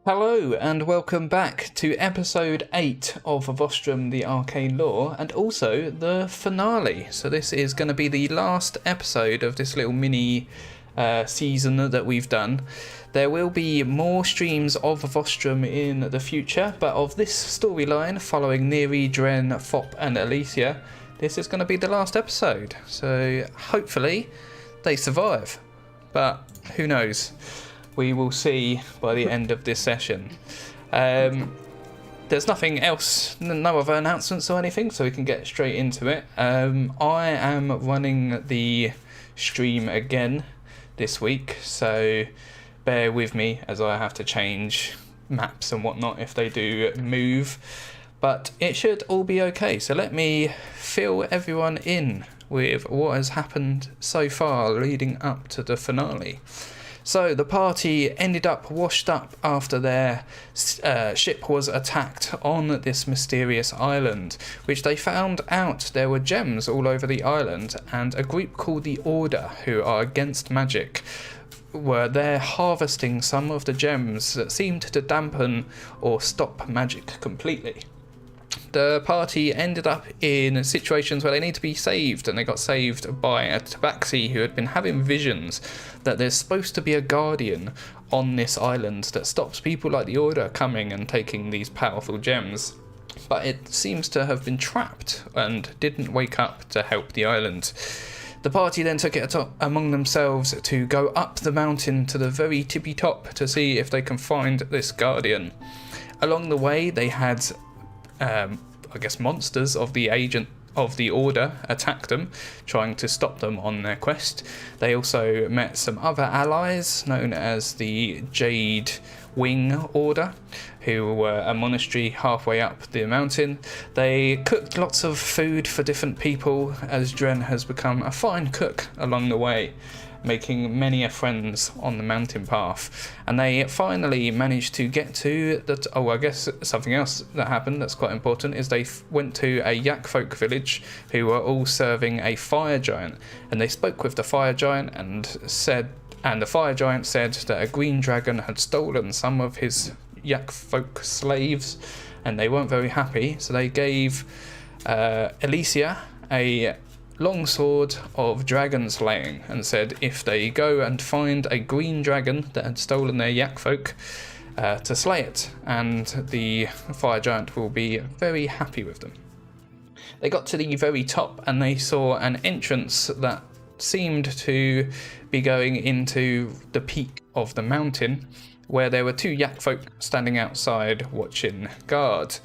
Hello and welcome back to episode 8 of Vostrum, the Arcane Law, and also the finale. So this is going to be the last episode of this little mini season that we've done. There will be more streams of Vostrum in the future, but of this storyline following Neri, Dren, Fop and Alicia, this is going to be the last episode. So hopefully they survive, but who knows? We will see by the end of this session. There's nothing else, no other announcements or anything, so we can get straight into it. I am running the stream again this week, so bear with me as I have to change maps and whatnot if they do move. But it should all be okay, so let me fill everyone in with what has happened so far leading up to the finale. So the party ended up washed up after their ship was attacked on this mysterious island, which they found out there were gems all over the island, and a group called the Order, who are against magic, were there harvesting some of the gems that seemed to dampen or stop magic completely. The party ended up in situations where they need to be saved, and they got saved by a tabaxi who had been having visions that there's supposed to be a guardian on this island that stops people like the Order coming and taking these powerful gems. But it seems to have been trapped and didn't wake up to help the island. The party then took it among themselves to go up the mountain to the very tippy top to see if they can find this guardian. Along the way they had monsters of the agent of the Order attacked them, trying to stop them on their quest. They also met some other allies known as the Jade Wing Order, who were a monastery halfway up the mountain. They cooked lots of food for different people, as Dren has become a fine cook along the way, making many friends on the mountain path. And they finally managed to get to something else that happened that's quite important is they went to a yak folk village who were all serving a fire giant, and they spoke with the fire giant and the fire giant said that a green dragon had stolen some of his yak folk slaves, and they weren't very happy, so they gave Alicia a longsword of dragon slaying and said if they go and find a green dragon that had stolen their yak folk, to slay it, and the fire giant will be very happy with them. They got to the very top and they saw an entrance that seemed to be going into the peak of the mountain, where there were two yak folk standing outside watching guard.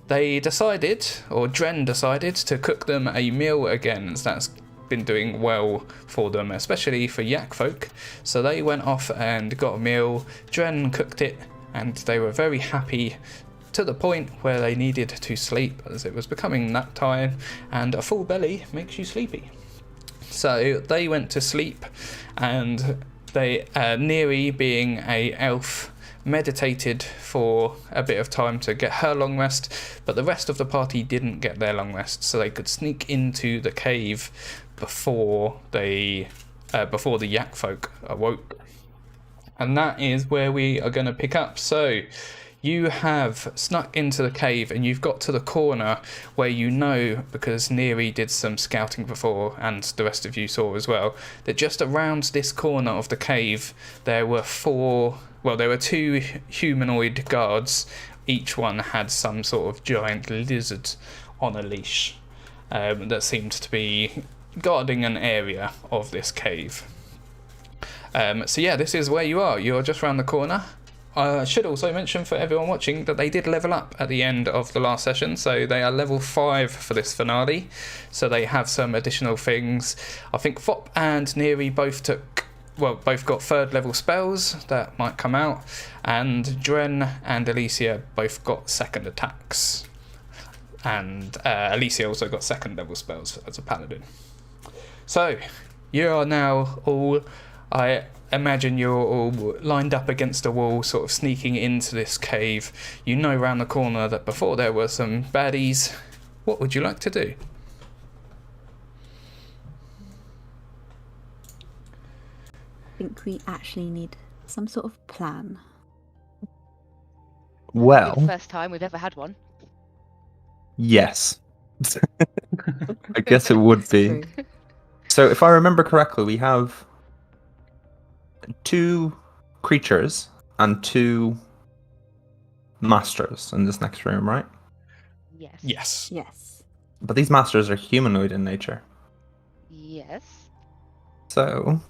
They decided, or Dren decided, to cook them a meal again, as that's been doing well for them, especially for yak folk. So they went off and got a meal, Dren cooked it, and they were very happy, to the point where they needed to sleep, as it was becoming nap time, and a full belly makes you sleepy. So they went to sleep, and they, Neri, being a elf, meditated for a bit of time to get her long rest, but the rest of the party didn't get their long rest, so they could sneak into the cave before the yak folk awoke. And that is where we are going to pick up. So you have snuck into the cave and you've got to the corner where you know, because Neri did some scouting before and the rest of you saw as well, that just around this corner of the cave there were two humanoid guards. Each one had some sort of giant lizard on a leash that seemed to be guarding an area of this cave. So yeah, this is where you are. You're just around the corner. I should also mention for everyone watching that they did level up at the end of the last session, so they are level 5 for this finale, so they have some additional things. I think Fop and Neri both got 3rd level spells that might come out, and Dren and Alicia both got 2nd attacks, and Alicia also got 2nd level spells as a paladin. So you are now all, I imagine you're all lined up against a wall, sort of sneaking into this cave. You know round the corner that before there were some baddies. What would you like to do? I think we actually need some sort of plan. Well, the first time we've ever had one. yes. I guess it would be. True. So if I remember correctly, we have 2 creatures and 2 masters in this next room, right? Yes. Yes. Yes. But these masters are humanoid in nature. Yes. So,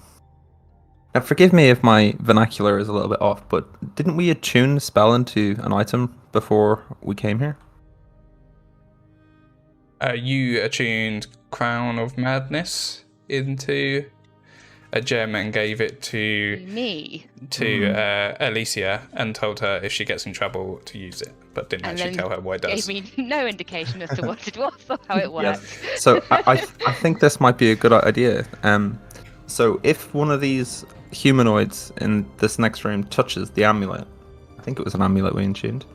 now forgive me if my vernacular is a little bit off, but didn't we attune the spell into an item before we came here? You attuned Crown of Madness into a gem and gave it to Me. Alicia and told her if she gets in trouble to use it, but didn't And actually then tell her what it does. Gave me no indication as to what it was or how it worked. So I think this might be a good idea. So if one of these humanoids in this next room touches the amulet, I think it was an amulet we attuned,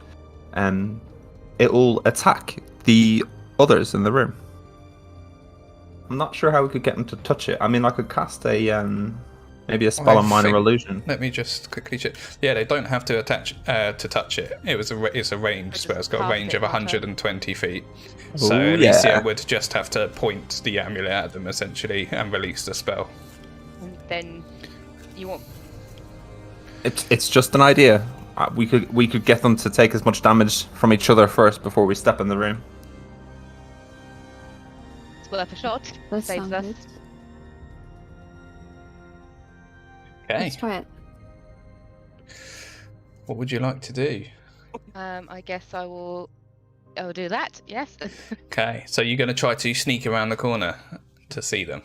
it will attack the others in the room. I'm not sure how we could get them to touch it. I mean, I could cast a maybe a spell on minor illusion. Let me just quickly check. Yeah, they don't have to touch it. It's a range spell. It's got a range of 120 feet. So Ooh, Alicia yeah. would just have to point the amulet at them essentially and release the spell. And then you want. It's just an idea. We could get them to take as much damage from each other first before we step in the room. It's worth a shot. That Saves sounds us. good. Okay. Let's try it. What would you like to do? I guess I will do that. Yes. Okay. So you're going to try to sneak around the corner to see them,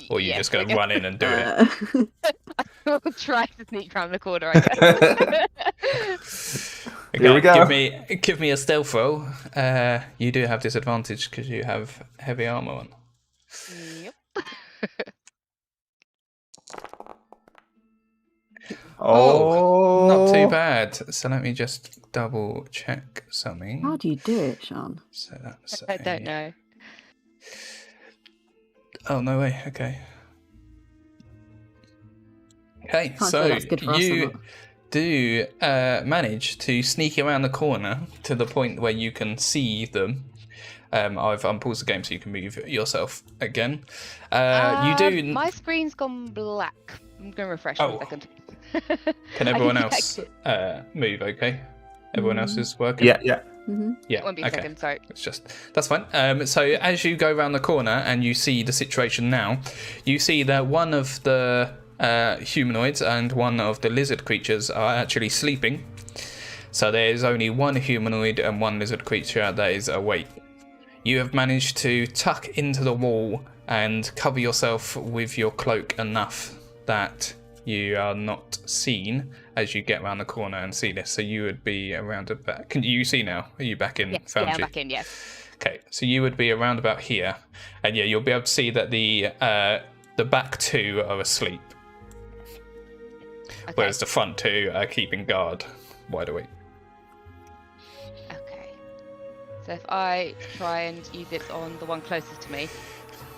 or you're Yes, just going I to run in and do it? I'll try to sneak around the corner. I guess. Okay, Here we go. Give me a stealth roll. You do have disadvantage because you have heavy armor on. Yep. Oh, Not too bad. So let me just double check something. How do you do it, Sean? So that's I don't know. Oh no way. Okay. Okay, Can't say so that's good for us or you not. do manage to sneak around the corner to the point where you can see them. I've unpaused the game so you can move yourself again. You do. My screen's gone black. I'm going to refresh for a second. Can everyone else move? Okay. Everyone else is working. yeah. Mm-hmm. Yeah. Won't be a okay. second, sorry. It's just that's fine. So as you go around the corner and you see the situation now, you see that one of the humanoids and one of the lizard creatures are actually sleeping. So there is only one humanoid and one lizard creature that is awake. You have managed to tuck into the wall and cover yourself with your cloak enough that you are not seen as you get around the corner and see this. So you would be around about. Can you see now? Are you back in Yes, Foundry? yeah, back in, yes. Okay, so you would be around about here, and yeah, you'll be able to see that the back 2 are asleep, Okay. whereas the front 2 are keeping guard, wide awake. Okay. So if I try and use it on the one closest to me.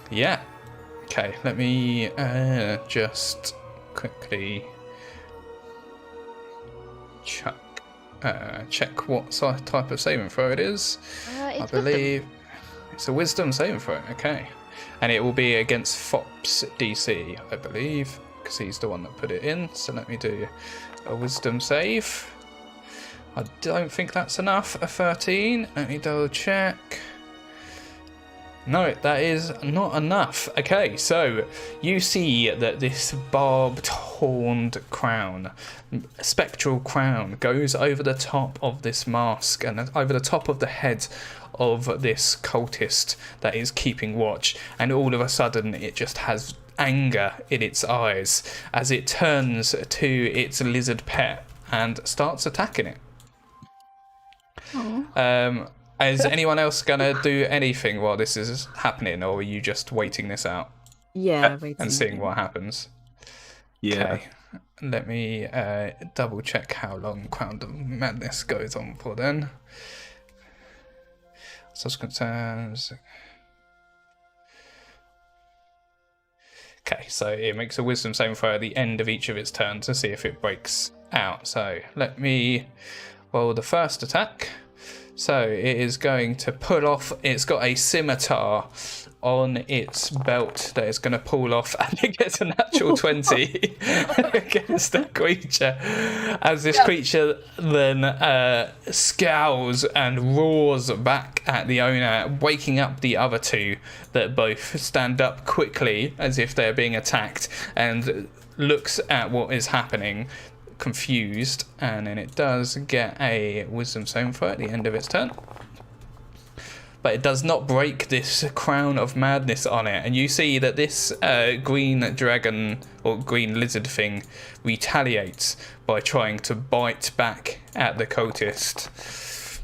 Yeah. Okay, let me just quickly check what type of saving throw it is. I It's believe it's a wisdom saving throw. Okay, and it will be against Fop's DC, I believe, because he's the one that put it in. So let me do a wisdom save. I don't think that's enough. A 13. Let me double check. No, that is not enough. Okay, so you see that this barbed, horned crown, spectral crown, goes over the top of this mask and over the top of the head of this cultist that is keeping watch, and all of a sudden it just has anger in its eyes as it turns to its lizard pet and starts attacking it. Is anyone else gonna do anything while this is happening, or are you just waiting this out Yeah, waiting. and seeing what happens? Yeah. Okay. Let me double check how long Crown of Madness goes on for then. Subsequent turns. Okay, so it makes a wisdom saving throw at the end of each of its turns to see if it breaks out. So let me Well, the first attack. So it is going to pull off. It's got a scimitar on its belt that it's going to pull off, and it gets a natural 20 against the creature. As this creature then scowls and roars back at the owner, waking up the other two that both stand up quickly as if they're being attacked and looks at what is happening, confused, and then it does get a wisdom saving throw at the end of its turn. But it does not break this crown of madness on it, and you see that this green dragon or green lizard thing retaliates by trying to bite back at the cultist,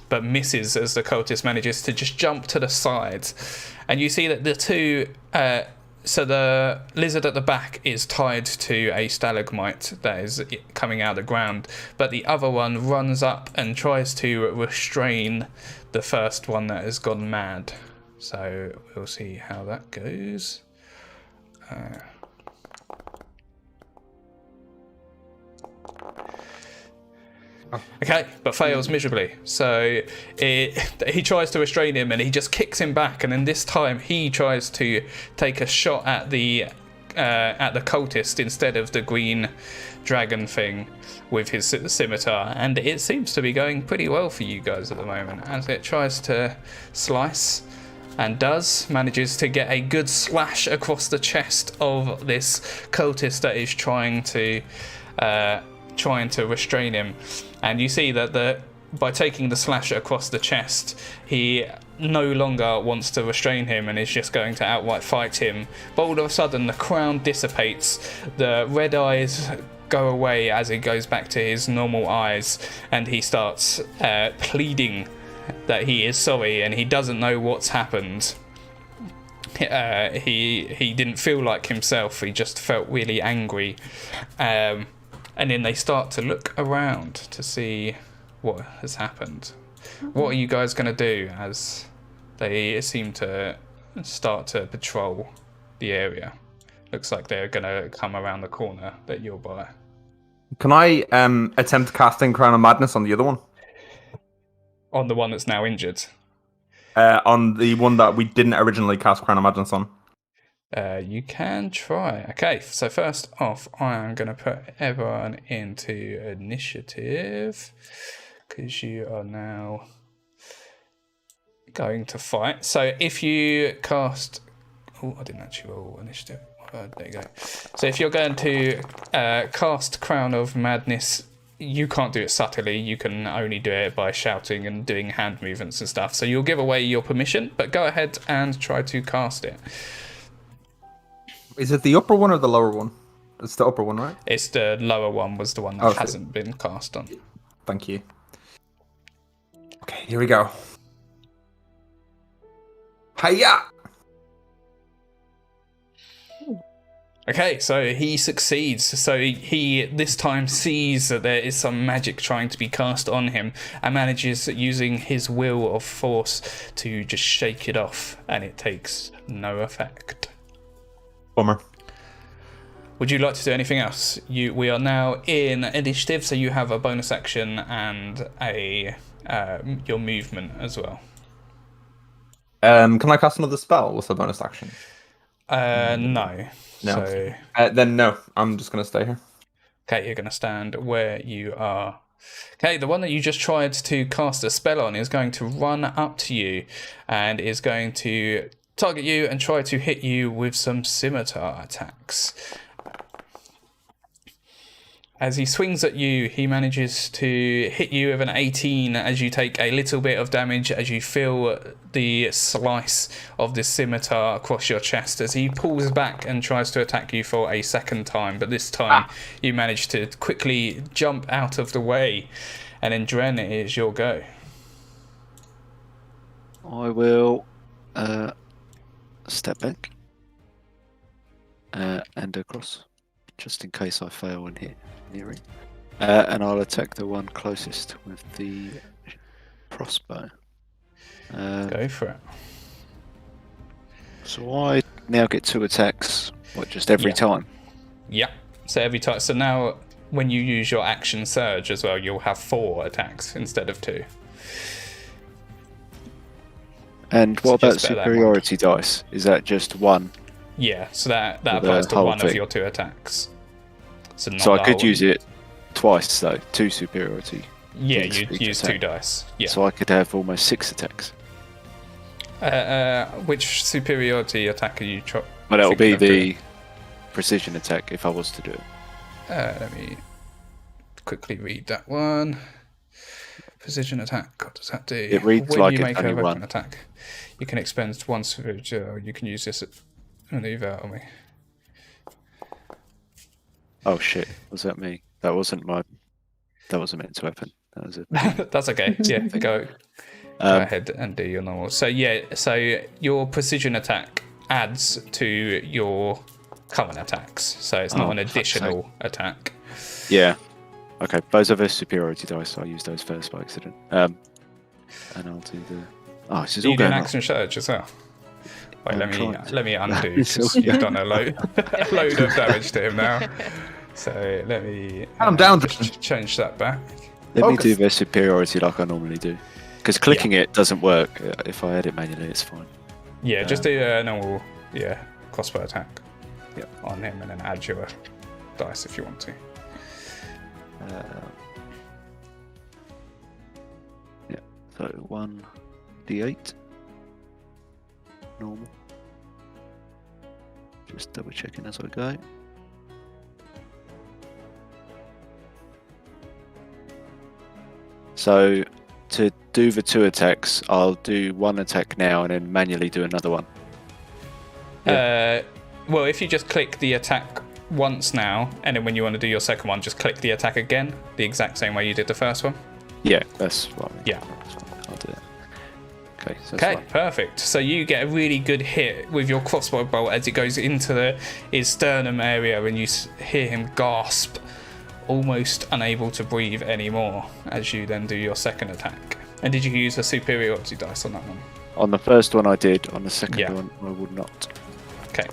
but misses as the cultist manages to just jump to the side. And you see that the two so the lizard at the back is tied to a stalagmite that is coming out of the ground, but the other one runs up and tries to restrain the first one that has gone mad. So we'll see how that goes. Okay, but fails miserably. So he tries to restrain him, and he just kicks him back. And then this time he tries to take a shot at the cultist instead of the green dragon thing with his scimitar. And it seems to be going pretty well for you guys at the moment, as it tries to slice, and manages to get a good slash across the chest of this cultist that is trying to restrain him. And you see that by taking the slash across the chest, he no longer wants to restrain him and is just going to outright fight him. But all of a sudden the crown dissipates, the red eyes go away as he goes back to his normal eyes, and he starts pleading that he is sorry and he doesn't know what's happened. He didn't feel like himself, he just felt really angry. And then they start to look around to see what has happened. What are you guys going to do as they seem to start to patrol the area? Looks like they're going to come around the corner that you're by. Can I attempt casting Crown of Madness on the other one? On the one that's now injured? On the one that we didn't originally cast Crown of Madness on. You can try. Okay, so first off, I am going to put everyone into initiative, because you are now going to fight. So if you cast... Oh, I didn't actually roll initiative. There you go. So if you're going to cast Crown of Madness, you can't do it subtly. You can only do it by shouting and doing hand movements and stuff. So you'll give away your permission, but go ahead and try to cast it. Is it the upper one or the lower one? It's the upper one, right? It's the lower one was the one that hasn't been cast on. Thank you. Okay, here we go. Hiya! Okay, so he succeeds. So he this time sees that there is some magic trying to be cast on him, and manages, using his will of force, to just shake it off, and it takes no effect. Bummer. Would you like to do anything else? We are now in initiative, so you have a bonus action and your movement as well. Can I cast another spell with a bonus action? No. No. So, then no. I'm just going to stay here. okay, you're going to stand where you are. Okay, the one that you just tried to cast a spell on is going to run up to you and is going to target you and try to hit you with some scimitar attacks. As he swings at you, he manages to hit you with an 18 as you take a little bit of damage as you feel the slice of the scimitar across your chest as he pulls back and tries to attack you for a second time. But this time you manage to quickly jump out of the way. And then Dren, it is your go. I will step back and across, just in case I fail and hit near it. And I'll attack the one closest with the crossbow. Go for it. So I now get 2 attacks, just every time? Yeah. So every time. So now when you use your action surge as well, you'll have 4 attacks instead of 2. And So what about just bear that in superiority dice? Is that just 1? Yeah, so that For the applies to whole 1 of thing. your 2 attacks. So, not So the I could whole- use it twice though, 2 superiority. Yeah, each you'd use 2 attack. dice. Yeah. So I could have almost 6 attacks. Which superiority attack are you But that will be thinking of the precision attack if I was to do it. let me quickly read that one. Precision attack. What does that do? It reads when like you it's make a only weapon one. attack, you can expend 1 superiority. Or you can use this maneuver on me. Oh shit, was that me? That wasn't meant to happen. That was a That's okay. Yeah, go ahead and do your normal. So yeah, so your precision attack adds to your current attacks. So it's not Oh, an fuck's sake. additional attack. Yeah. Okay, those are the superiority dice, so I used those first by accident. And I'll do the... Oh, this is You all do an going on. action surge as well. Wait, I'm let trying me undo. It's all 'cause you've going done a load of damage to him now. So let me I'm down. just change that back. Let me Focus. do the superiority like I normally do. Because clicking it doesn't work. If I edit manually, it's fine. Yeah, just do a normal crossbow attack Yep. on him and then add your dice if you want to. Yeah, so 1d8. Normal. Just double checking as I go. So to do the 2 attacks, I'll do 1 attack now and then manually do another one. Well, if you just click the attack once now, and then when you want to do your second one, just click the attack again, the exact same way you did the first one. Yeah, that's what I mean. Yeah. That's fine. I'll do that. Okay, so that's Okay, fine. perfect. So you get a really good hit with your crossbow bolt as it goes into his sternum area, and you hear him gasp, almost unable to breathe anymore, as you then do your second attack. And did you use a superiority dice on that one? On the first one I did, on the second Yeah. one I would not. Okay.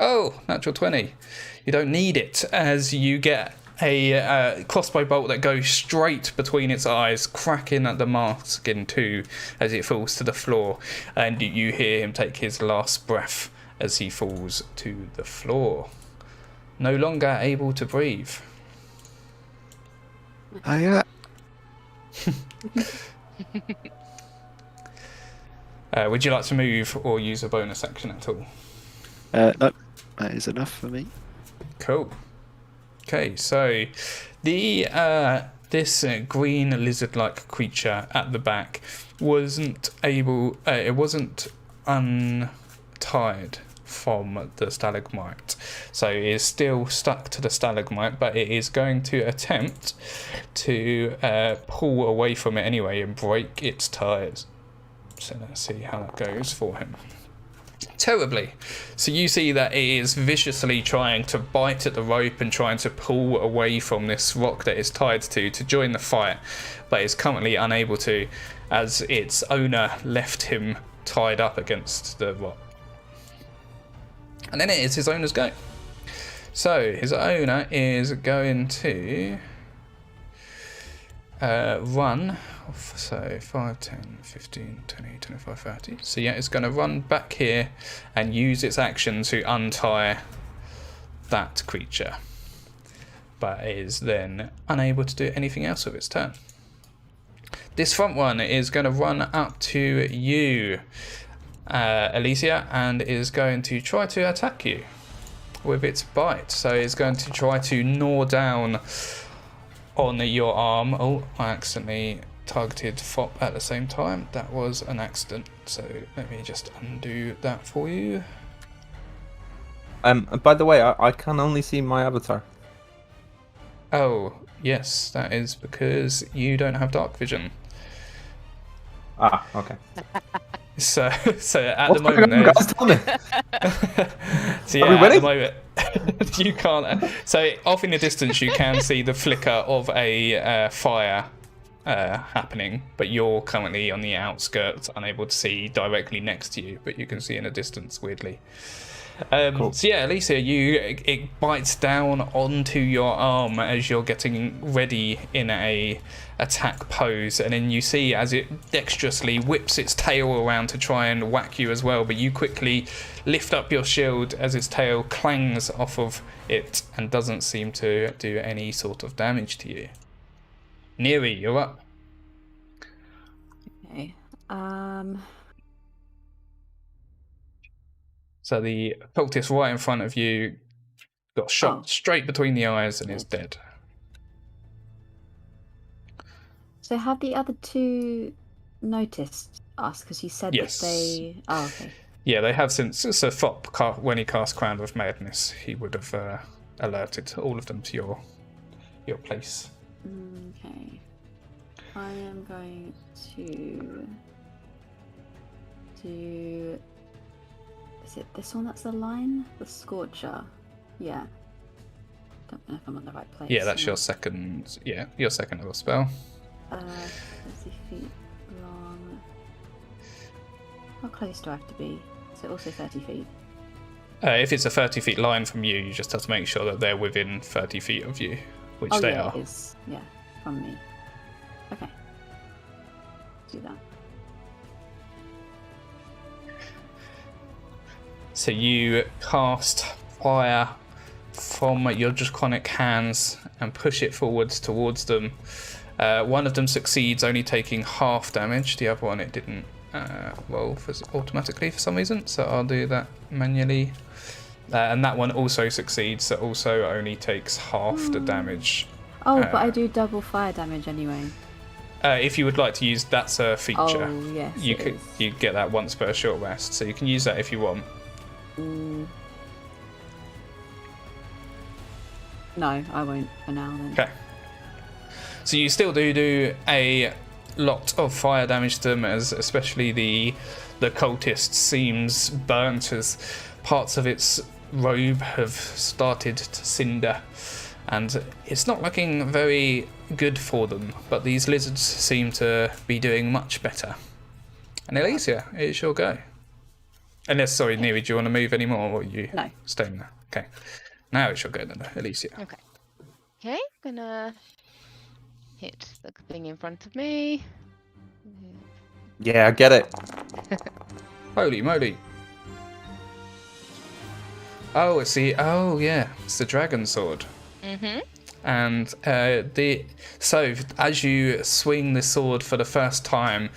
Oh, natural 20. You don't need it, as you get a crossbow bolt that goes straight between its eyes, cracking at the mask in 2 as it falls to the floor, and you hear him take his last breath as he falls to the floor. No longer able to breathe. Would you like to move or use a bonus action at all? No, that is enough for me. Cool. Okay, so the this green lizard-like creature at the back wasn't able. It wasn't untied from the stalagmite, so it is still stuck to the stalagmite, but it is going to attempt to pull away from it anyway and break its ties. So let's see how that goes for him. Terribly. So you see that it is viciously trying to bite at the rope and trying to pull away from this rock that it's tied to join the fight, but is currently unable to, as its owner left him tied up against the rock. And then it is his owner's go. So his owner is going to run. So 5, 10, 15, 20, 25, 30. So yeah, it's going to run back here and use its action to untie that creature. But is then unable to do anything else with its turn. This front one is going to run up to you, Alicia, and is going to try to attack you with its bite. So it's going to try to gnaw down on your arm. Oh, I accidentally targeted FOP at the same time. That was an accident. So let me just undo that for you. By the way, I can only see my avatar. Oh, yes, that is because you don't have dark vision. Ah, okay. So at What's the moment, going on, guys? Tell me. so Are we yeah, at winning? the moment, you can't. So off in the distance, you can see the flicker of a fire happening, but you're currently on the outskirts, unable to see directly next to you, but you can see in the distance weirdly. Cool. So yeah, Alicia, it bites down onto your arm as you're getting ready in a attack pose, and then you see as it dexterously whips its tail around to try and whack you as well, but you quickly lift up your shield as its tail clangs off of it and doesn't seem to do any sort of damage to you. Neri, you're up. Okay. So the cultist right in front of you got shot straight between the eyes and is dead. So have the other two noticed us? Because you said Yes. that they... Oh, okay. Yeah, they have since. So Fop, when he cast Crown of Madness, he would have alerted all of them to your place. Okay. I am going to do... Is it this one that's the line? The Scorcher. Yeah. Don't know if I'm on the right place. Yeah, that's your second. Yeah, your second level spell. 30 feet long. How close do I have to be? Is it also 30 feet? If it's a 30 feet line from you, you just have to make sure that they're within 30 feet of you, which they yeah, are. it is. Yeah, from me. Okay. Do that. So you cast fire from your draconic hands and push it forwards towards them. One of them succeeds, only taking half damage. The other one, it didn't roll automatically for some reason, so I'll do that manually. And that one also succeeds, so also only takes half the damage. Oh, but I do double fire damage anyway. If you would like to use, that's a feature. Oh, yes, You it could is. you get that once per short rest, so you can use that if you want. No, I won't for now then. Okay. So you still do a lot of fire damage to them, as especially the cultist seems burnt as parts of its robe have started to cinder, and it's not looking very good for them, but these lizards seem to be doing much better. And Alicia, it's your go. Unless, sorry, Neri, do you want to move anymore, or are you No. staying there? Okay. Now it's your go then, Alicia. Okay, gonna hit the thing in front of me. Yeah, I get it. Holy moly. Oh, I see. Oh, yeah. It's the dragon sword. Mm-hmm. And so as you swing the sword for the first time,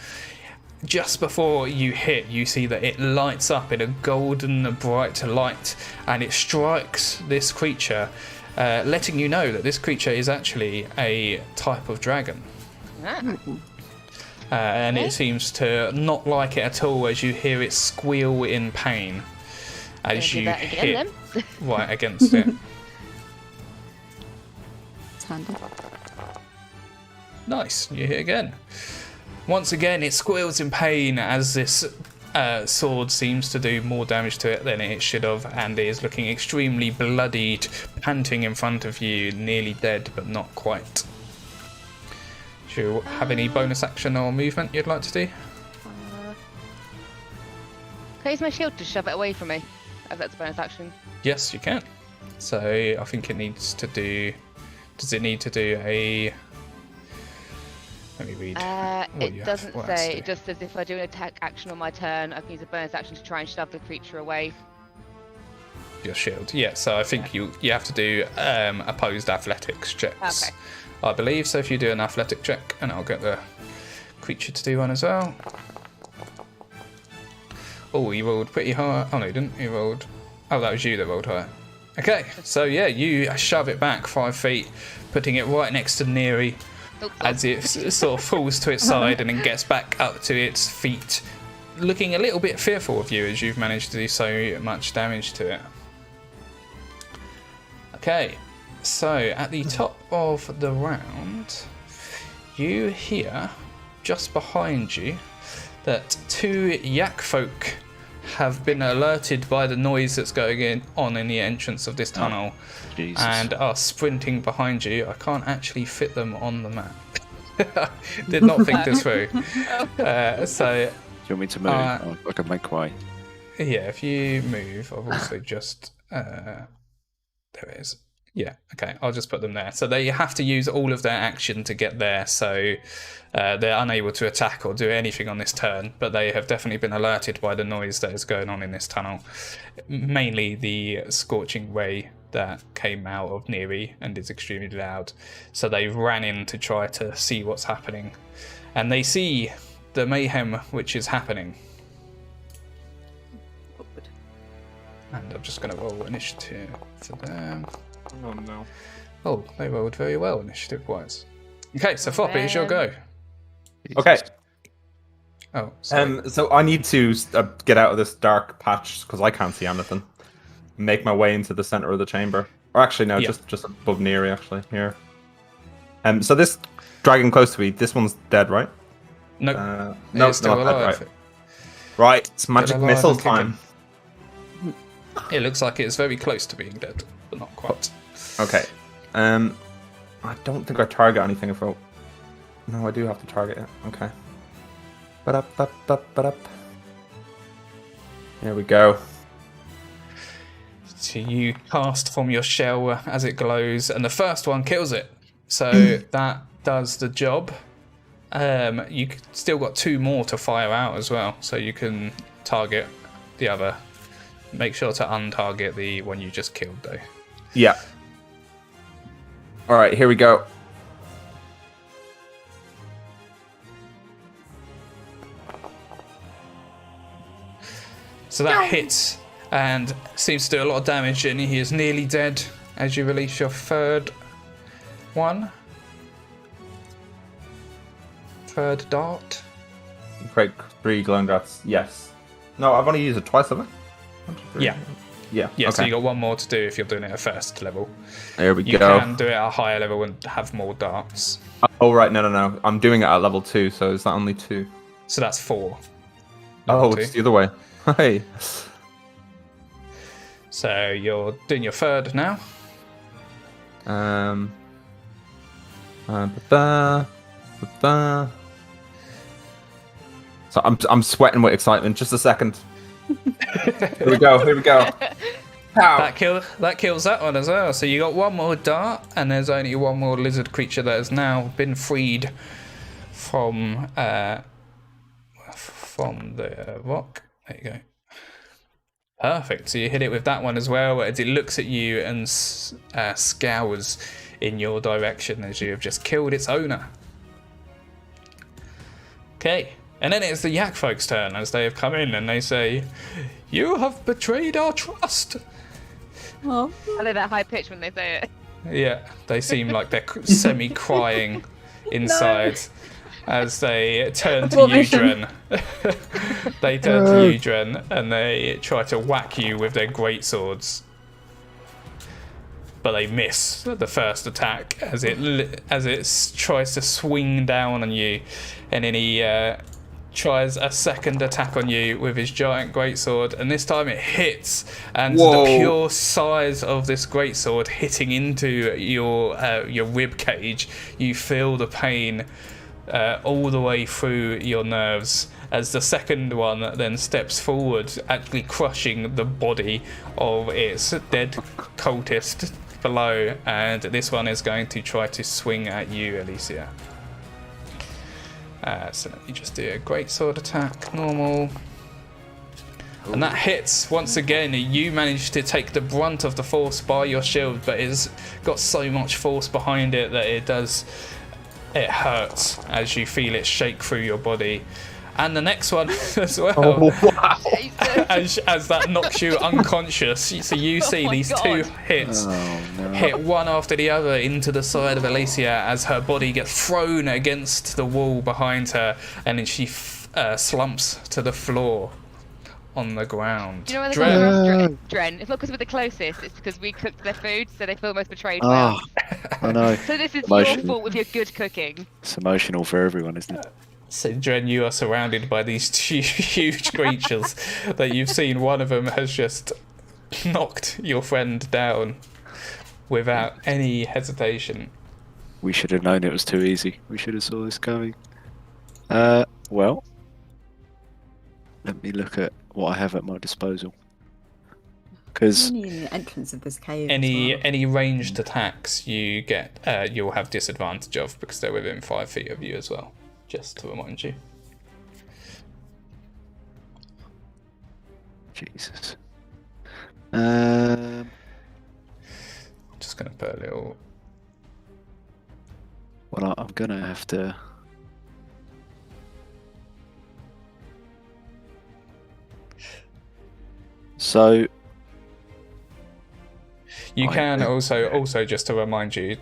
just before you hit, you see that it lights up in a golden bright light, and it strikes this creature, letting you know that this creature is actually a type of dragon. And it seems to not like it at all as you hear it squeal in pain as you hit right against it. It's handy. Nice, you hit again. Once again, it squeals in pain as this sword seems to do more damage to it than it should have, and is looking extremely bloodied, panting in front of you, nearly dead, but not quite. Do you have any bonus action or movement you'd like to do? Can I use my shield to shove it away from me? If that's a bonus action. Yes, you can. So I think it needs to do... Does it need to do a... Let me read. It doesn't say. It just says if I do an attack action on my turn, I can use a bonus action to try and shove the creature away. Your shield. Yeah, so I think you have to do opposed athletics checks. Okay. I believe. So if you do an athletic check, and I'll get the creature to do one as well. Oh, he rolled pretty high. Oh no, he didn't. He rolled... Oh, that was you that rolled higher. Okay, so yeah, you shove it back 5 feet, putting it right next to Neri. As it sort of falls to its side and then gets back up to its feet, looking a little bit fearful of you as you've managed to do so much damage to it. Okay, so at the top of the round, you hear just behind you that 2 yak folk have been alerted by the noise that's going on in the entrance of this tunnel. Jesus. And are sprinting behind you. I can't actually fit them on the map. Did not think this through. So Do you want me to move? I can make way. if you move, I've also just there it is. Yeah, okay, I'll just put them there. So they have to use all of their action to get there, so they're unable to attack or do anything on this turn, but they have definitely been alerted by the noise that is going on in this tunnel. Mainly the scorching ray that came out of Neri and is extremely loud. So they ran in to try to see what's happening. And they see the mayhem which is happening. And I'm just going to roll initiative for them. Oh no. Oh, they rolled very well initiative-wise. Okay, so Fop, it's your go. Okay. Oh, sorry. So I need to get out of this dark patch because I can't see anything. Make my way into the center of the chamber. Or actually, no, Yeah. just above Neri, actually, here. So this dragon close to me, this one's dead, right? Nope, No, it's still not dead, alive. right. Right, it's magic alive missile and kicking. time. It looks like it's very close to being dead, but not quite. Okay. I don't think I target anything if I... No, I do have to target it. Okay. Ba-da-ba-ba-ba-da. There we go. So you cast from your shell as it glows, and the first one kills it. So that does the job. You still got 2 more to fire out as well, so you can target the other. Make sure to untarget the one you just killed, though. Yeah. Alright, here we go. So that hits and seems to do a lot of damage, and he is nearly dead as you release your third one. Third dart. Create 3 glowing darts. Yes. No, I've only used it twice, have I? Yeah. Yeah. Yeah, okay. so you got 1 more to do if you're doing it at first level. There we You go. can do it at a higher level and have more darts. Oh, right. No. I'm doing it at level 2, so is that only 2? So that's 4. Oh, Level it's 2. the other way. Hey. So you're doing your third now. Ba-ba. So I'm sweating with excitement. Just a second. Here we go. Pow. That kills that one as well. So you got 1 more dart, and there's only 1 more lizard creature that has now been freed from the rock. There you go. Perfect. So you hit it with that one as well, as it looks at you and scours in your direction as you have just killed its owner. Okay. And then it's the yak folks' turn as they have come in and they say, "You have betrayed our trust." Oh. I love that high pitch when they say it. Yeah, they seem like they're semi-crying inside as they turn to What you, mission? Dren. They turn to you, Dren, and they try to whack you with their greatswords. But they miss the first attack as it tries to swing down on you, and then he tries a second attack on you with his giant greatsword, and this time it hits, and Whoa. the pure size of this greatsword hitting into your rib cage, you feel the pain all the way through your nerves as the second one then steps forward, actually crushing the body of its dead cultist below, and this one is going to try to swing at you, Alicia. So let me just do a greatsword attack, normal. And that hits once again. You manage to take the brunt of the force by your shield, but it's got so much force behind it that it hurts as you feel it shake through your body. And the next one as well, as that knocks you unconscious. So you see my these God. 2 hits hit one after the other into the side of Alicia as her body gets thrown against the wall behind her, and then she slumps to the floor on the ground. Do you know where Dren. they're from, Dren? It's not because we're the closest, it's because we cooked their food, so they feel most betrayed by us. I know. So this is Emotion. your fault with your good cooking. It's emotional for everyone, isn't it? So, Dren, you are surrounded by these 2 huge creatures that you've seen. One of them has just knocked your friend down without any hesitation. We should have known it was too easy. We should have saw this coming. Well, let me look at what I have at my disposal. Because Only in the entrance of this cave. Any ranged attacks you get, you'll have disadvantage of because they're within 5 feet of you as well. Just to remind you. Jesus. Just gonna put a little. Well, I'm gonna have to. So. You can also just to remind you,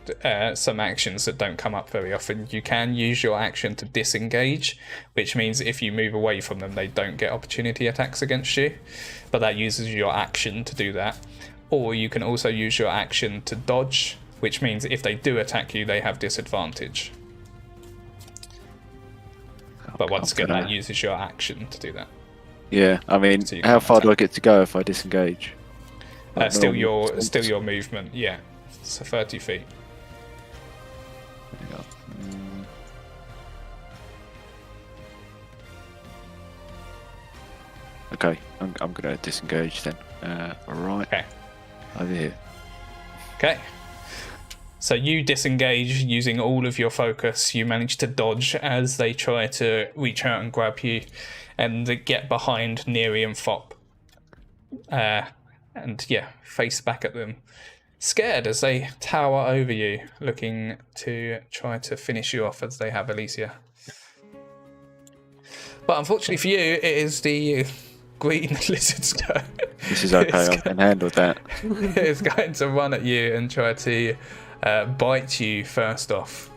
some actions that don't come up very often. You can use your action to disengage, which means if you move away from them, they don't get opportunity attacks against you. But that uses your action to do that. Or you can also use your action to dodge, which means if they do attack you, they have disadvantage. But once again, that uses your action to do that. Yeah, I mean, So how far do I get to go if I disengage? Still your movement, yeah. So 30 feet. There you go. Okay, I'm gonna disengage then. Alright. Okay. Over here. Okay. So you disengage using all of your focus. You manage to dodge as they try to reach out and grab you and get behind Neri and Fop. And yeah, face back at them. Scared as they tower over you, looking to try to finish you off as they have Alicia. But unfortunately for you, it is the green lizard's go. This is okay, I can handle that. It's going to run at you and try to bite you first off.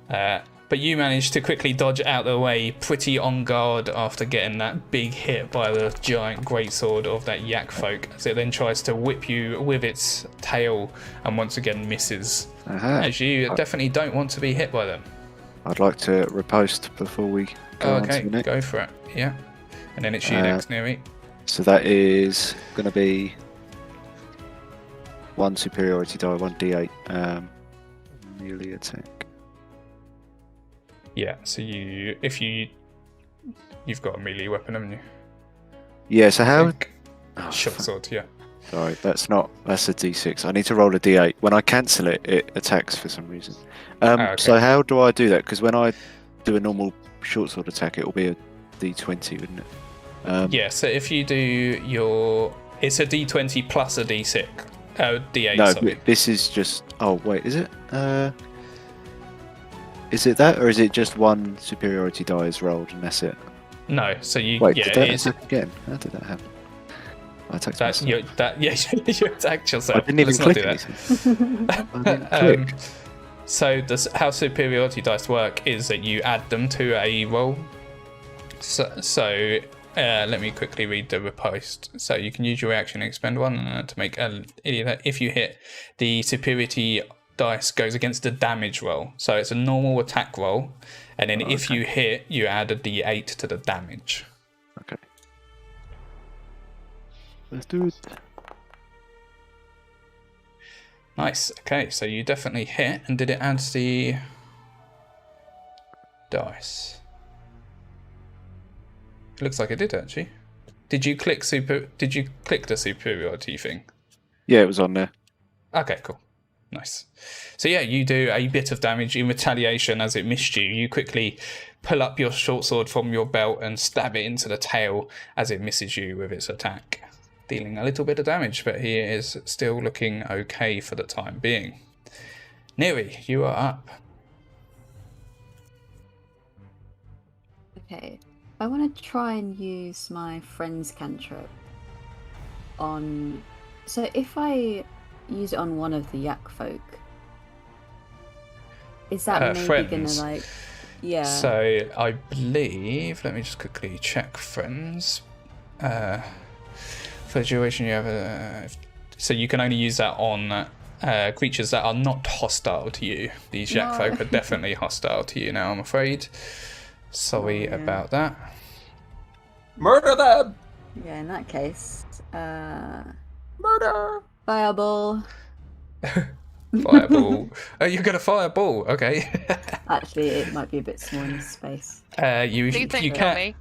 But you manage to quickly dodge out of the way, pretty on guard after getting that big hit by the giant greatsword of that yak folk, as it then tries to whip you with its tail and once again misses. As you definitely don't want to be hit by them. I'd like to riposte before we go on to the next. Go for it. Yeah. And then it's you next, Neri. So that is going to be 1 superiority die, 1 d8 melee attack. Yeah, so you've got a melee weapon, haven't you? Yeah, so how... Short sword, yeah. Sorry, that's a d6. I need to roll a d8. When I cancel it, it attacks for some reason. Okay. So how do I do that? Because when I do a normal short sword attack, it will be a d20, wouldn't it? Yeah, so if you do it's a d20 plus a d6. D8, no, sorry. This is just... Oh, wait, is it? Is it that, or is it just 1 superiority die is rolled and that's it? No, so you... Wait, yeah, did that attack again? How did that happen? I attacked myself. You attacked yourself. I didn't even Let's click not do anything. I didn't click. So how superiority dice work is that you add them to a roll. So let me quickly read the riposte. So you can use your reaction and expend 1 to make if you hit, the superiority dice goes against the damage roll. So it's a normal attack roll, and then if you hit, you add a d8 to the damage. Okay. Let's do it. Nice. Okay, so you definitely hit, and did it add the dice? It looks like it did actually. Did you click the superiority thing? Yeah, it was on there. Okay, cool. Nice. So yeah, you do a bit of damage in retaliation as it missed you. You quickly pull up your short sword from your belt and stab it into the tail as it misses you with its attack, dealing a little bit of damage, but he is still looking okay for the time being. Neri, you are up. Okay. I want to try and use my friend's cantrip on... So if I use it on one of the yak folk, is that maybe gonna like... Yeah. So I believe, let me just quickly check friends. For the duration you have so you can only use that on creatures that are not hostile to you. These yak folk are definitely hostile to you now, I'm afraid. Sorry about that. Murder them! Yeah, in that case, Murder! fireball. Fireball. Oh, you're gonna fireball. Okay. Actually, it might be a bit small in this space. You Please don't you kill can me.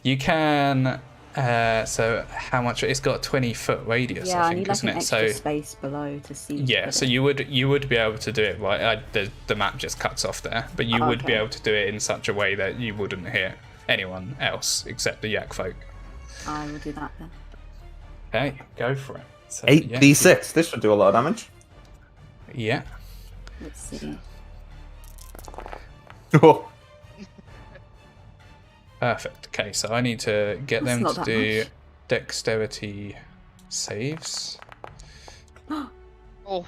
you can. So how much? It's got a 20-foot radius, Yeah, I I think, need like isn't an it? extra So space below to see. yeah, so you would be able to do it right. The map just cuts off there, but you would be Okay. able to do it in such a way that you wouldn't hit anyone else except the yak folk. I will do that then. Okay, go for it. So, 8d6. This should do a lot of damage. Yeah. Let's see. Oh, Perfect. Okay, so I need to get That's them not to that do much. dexterity saves. Oh,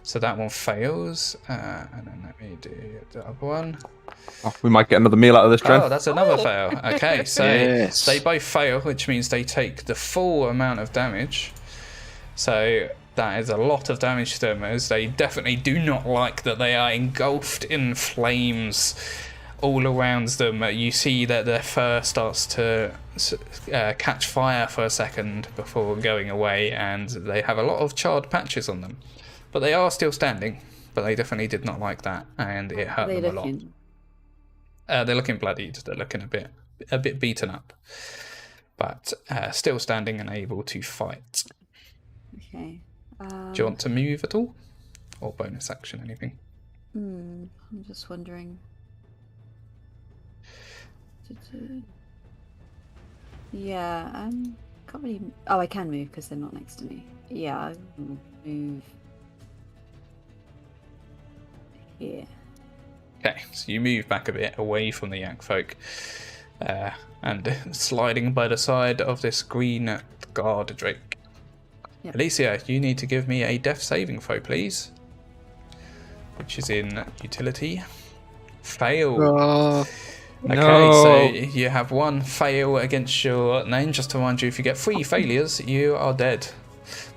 So that one fails, and then let me do the other one. we might get another meal out of this, Trent. Oh, that's another fail. Okay, so Yes. they both fail, which means they take the full amount of damage. So that is a lot of damage to them, as they definitely do not like that they are engulfed in flames all around them. You see that their fur starts to catch fire for a second before going away, and they have a lot of charred patches on them. But they are still standing, but they definitely did not like that, and it hurt Are they them a lot. looking? They're looking bloodied. They're looking a bit beaten up, but still standing and able to fight. Okay. Do you want to move at all, or bonus action, anything? I'm just wondering. Yeah, can't really. Oh, I can move because they're not next to me. Yeah, I will move here. Okay, so you move back a bit away from the yak folk, and sliding by the side of this green guard drake. Yep. Alicia, you need to give me a death saving throw, please, which is in utility. Fail. Oh, Okay, No. so you have one fail against your name. Just to remind you, if you get 3 failures, you are dead.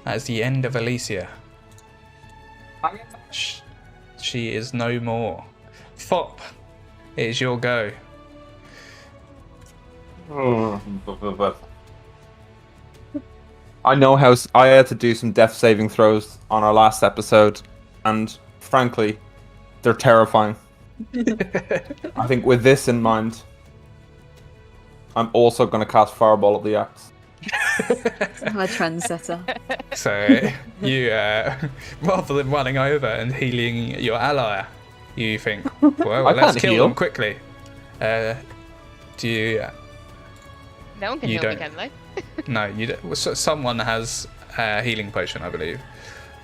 That is the end of Alicia. She is no more. Fop, it is your go. I know how I had to do some death saving throws on our last episode, and frankly, they're terrifying. I think with this in mind, I'm also going to cast Fireball at the axe. I'm a trendsetter. So you, rather than running over and healing your ally, you think, well, I let's can't kill heal. them quickly. Do you? no one can You heal me, don't. can they? No, you don't. Well, someone has a healing potion, I believe.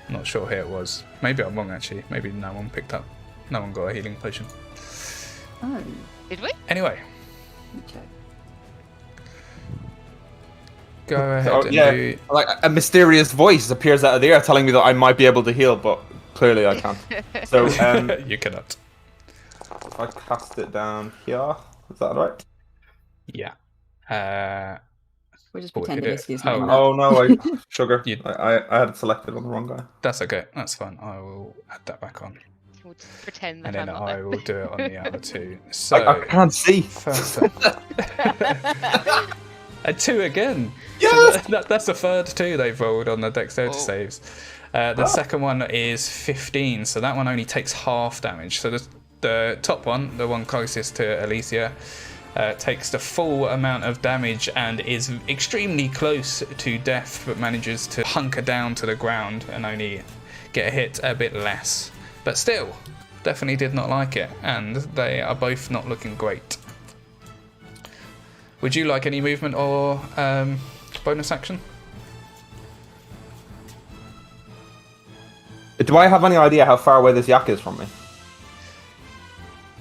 I'm not sure who it was. Maybe I'm wrong, actually. Maybe no one picked up. No one got a healing potion. Oh, Did we? Anyway, let me check. go ahead Oh, and yeah, do. like a mysterious voice appears out of the air telling me that I might be able to heal, but clearly I can't. So You cannot. if I cast it down here, is that right? Yeah. We'll just Oh, pretend did it it? is Oh. not Oh no, sugar. You- I had it selected on the wrong guy. That's okay. That's fine. I will add that back on. We'll just pretend And that I'm then not I there. will do it on the other two. So, I can't see. first a 2 again. Yes! So that's the third 2 they've rolled on the dexterity Oh. saves. The second one is 15, so that one only takes half damage. So the top one, the one closest to Alicia, takes the full amount of damage and is extremely close to death, but manages to hunker down to the ground and only get hit a bit less. But still, definitely did not like it, and they are both not looking great. Would you like any movement or bonus action? Do I have any idea how far away this yak is from me?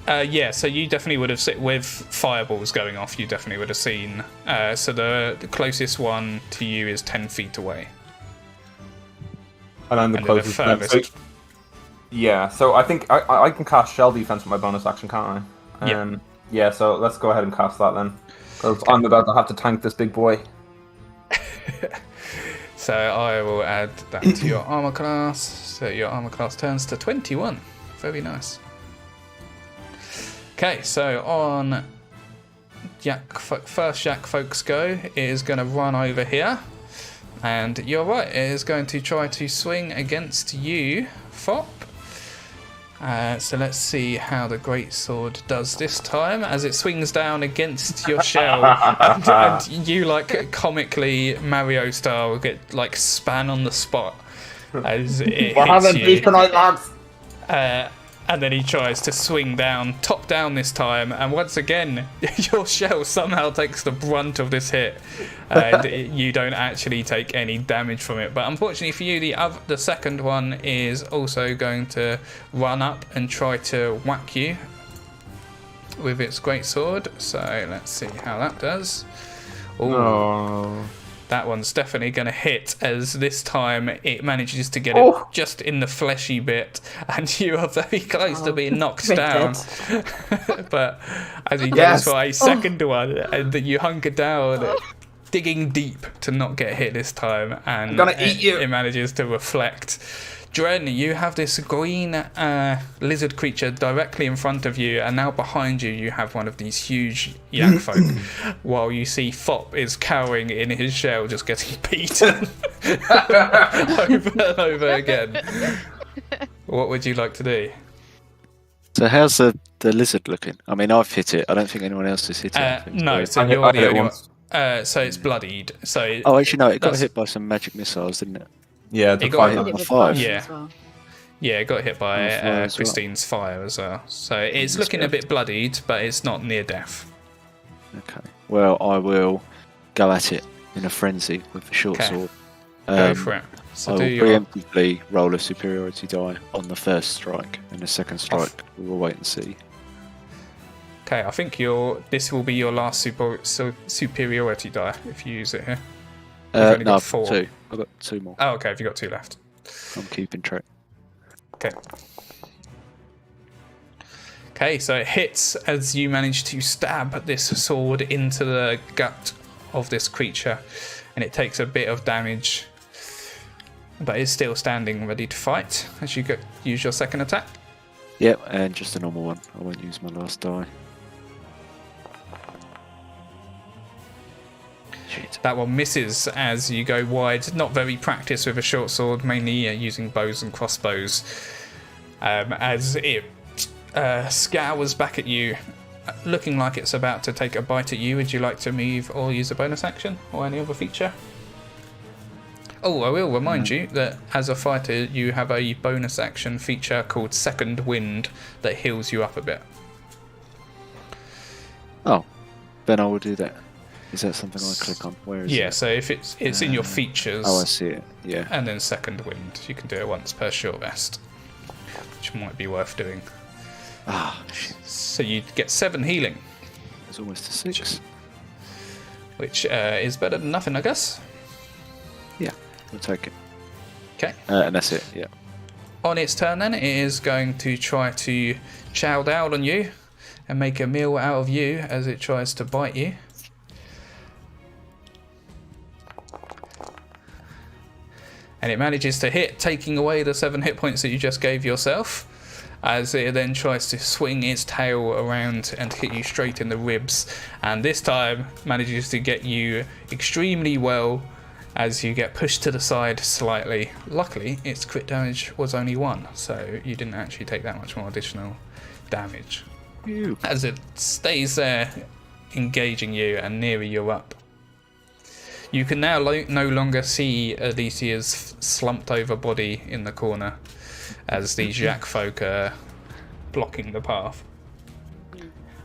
Yeah, so you definitely would have seen, with fireballs going off, you definitely would have seen. So the closest one to you is 10 feet away. And I'm the And then the closest. one. furthest. So- yeah, so I think I can cast Shell Defense with my bonus action, can't I? Yeah. Yeah, so let's go ahead and cast that then. Because I'm about to have to tank this big boy. So I will add that to your armor class. So your armor class turns to 21. Very nice. Okay, so on first Yak Folks go is going to run over here And you're right, it is going to try to swing against you, Fop. So let's see how the greatsword does this time, as it swings down against your shell, and you, like, comically Mario style, get like span on the spot as it hits you. tonight, lads. And then he tries to swing down, top down this time, and once again, your shell somehow takes the brunt of this hit, and you don't actually take any damage from it. But unfortunately for you, the second one is also going to run up and try to whack you with its greatsword. So let's see how that does. Ooh. Oh. That one's definitely going to hit, as this time it manages to get it just in the fleshy bit, and you are very close to being knocked down. But as he goes for a second one, and you hunker down, digging deep to not get hit this time, and I'm gonna eat you. It manages to reflect. Dren, you have this green lizard creature directly in front of you, and now behind you, you have one of these huge yak folk, while you see Fop is cowering in his shell, just getting beaten over and over again. What would you like to do? So how's the lizard looking? I mean, I've hit it. I don't think anyone else has hit it. No, so you're the only one. So it's bloodied. So oh, actually, no, it got hit by some magic missiles, didn't it? Yeah, it got fire. hit by fire. Yeah, it got hit by fire as Christine's fire as well. So it's looking a bit bloodied, but it's not near death. Okay. Well, I will go at it in a frenzy with the short sword. Go for it. So I do will your... preemptively roll a superiority die on the first strike, and the second strike we will wait and see. Okay, I think this will be your last superiority die if you use it here. You've no, got 4. 2. I've got 2 more. Oh, okay, have you got 2 left? I'm keeping track. Okay, so it hits as you manage to stab this sword into the gut of this creature, and it takes a bit of damage, but is still standing ready to fight as you use your second attack. Yep, and just a normal one. I won't use my last die. Shit. That one misses as you go wide. Not very practiced with a short sword, mainly using bows and crossbows. As it scours back at you, looking like it's about to take a bite at you. Would you like to move or use a bonus action or any other feature? Oh, I will remind you that as a fighter, you have a bonus action feature called Second Wind that heals you up a bit. Oh, then I will do that. Is that something I click on? Where is it? Yeah, so if it's in your features. Oh, I see it. Yeah. And then Second Wind. You can do it once per short rest, which might be worth doing. Ah, shit. So you get 7 healing. It's almost a 6. Which is better than nothing, I guess. Yeah, we'll take it. Okay. And that's it, yeah. On its turn then, it is going to try to chow down on you and make a meal out of you as it tries to bite you. And it manages to hit, taking away the 7 hit points that you just gave yourself, as it then tries to swing its tail around and hit you straight in the ribs. And this time manages to get you extremely well as you get pushed to the side slightly. Luckily, its crit damage was only 1, so you didn't actually take that much more additional damage. Ew. As it stays there, engaging you, and Neri, you're up. You can now no longer see Alicia's slumped over body in the corner as these yak folk are blocking the path.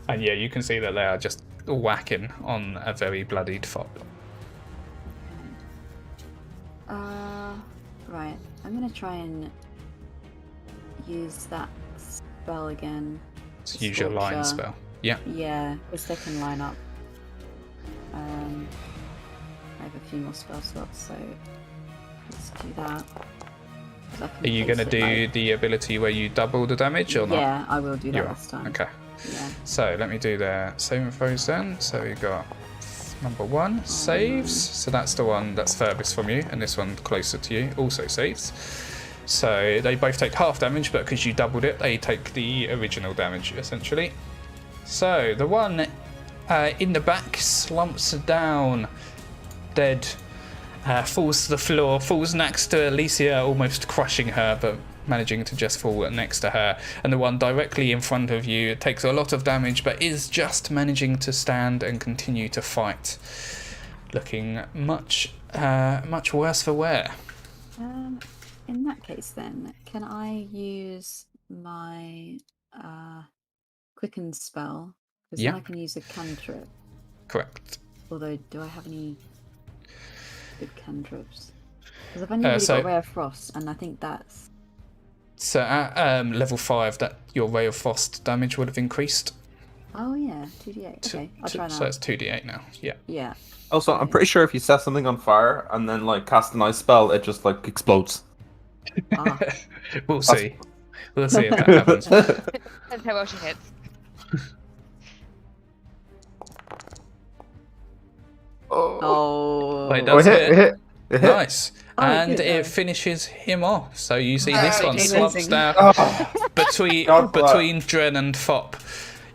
And yeah, you can see that they are just whacking on a very bloodied Fop. Right. I'm gonna try and use that spell again. So use your line spell. Yeah. Yeah, because they can line up. I have a few more spell slots, so let's do that. Are you going to do the ability where you double the damage or not? Yeah, I will do that this time. Okay. Yeah. So let me do the saving throws then. So we got number 1 saves. So that's the one that's furthest from you, and this one closer to you also saves. So they both take half damage, but because you doubled it, they take the original damage essentially. So the one in the back slumps down, dead, falls to the floor, falls next to Alicia, almost crushing her, but managing to just fall next to her. And the one directly in front of you takes a lot of damage, but is just managing to stand and continue to fight, looking much worse for wear. In that case, then, can I use my quicken spell? Because then I can use a cantrip. Correct. Although, do I have any good cantrips? Because I've only really got Ray of Frost, and I think that's... So at level 5, that your Ray of Frost damage would have increased. Oh yeah, 2d8. Okay, I'll try now. So it's 2d8 now, yeah. Yeah. Also, I'm pretty sure if you set something on fire and then like cast an ice spell, it just like explodes. Ah. We'll see. We'll see if that happens. That's how well she hits. Oh. Wait, does hit. Nice. Oh, And good, it though. finishes him off. So you see this one amazing. slumps down between Dren and Fop.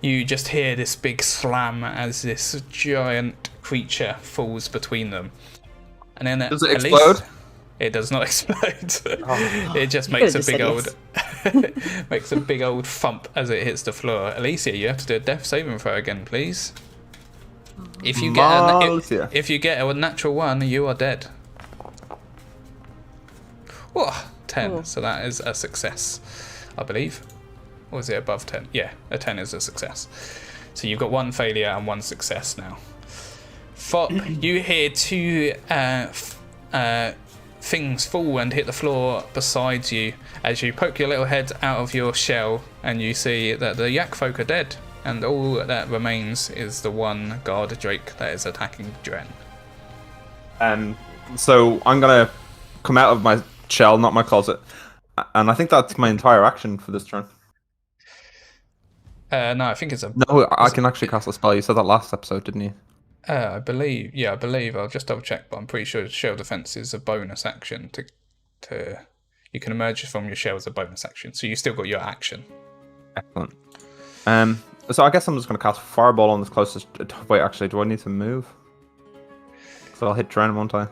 You just hear this big slam as this giant creature falls between them. And then Does it explode? It does not explode. It just You makes a could've big just old makes a big old thump as it hits the floor. Alicia, you have to do a death saving throw again, please. If you get a natural 1, you are dead. Whoa, 10. Oh. So that is a success, I believe. Or is it above 10? Yeah, a 10 is a success. So you've got 1 failure and 1 success now. Fop, you hear 2 things fall and hit the floor beside you as you poke your little head out of your shell and you see that the yak folk are dead. And all that remains is the one guard drake that is attacking Dren. So I'm gonna come out of my shell, not my closet, and I think that's my entire action for this turn. No, I think it's a... No, I can actually cast a spell. You said that last episode, didn't you? I believe. I'll just double check, but I'm pretty sure shell defense is a bonus action to you can emerge from your shell as a bonus action. So you still got your action. Excellent. So I guess I'm just going to cast Fireball on this closest... Wait, actually, do I need to move? So I'll hit Dren, won't I?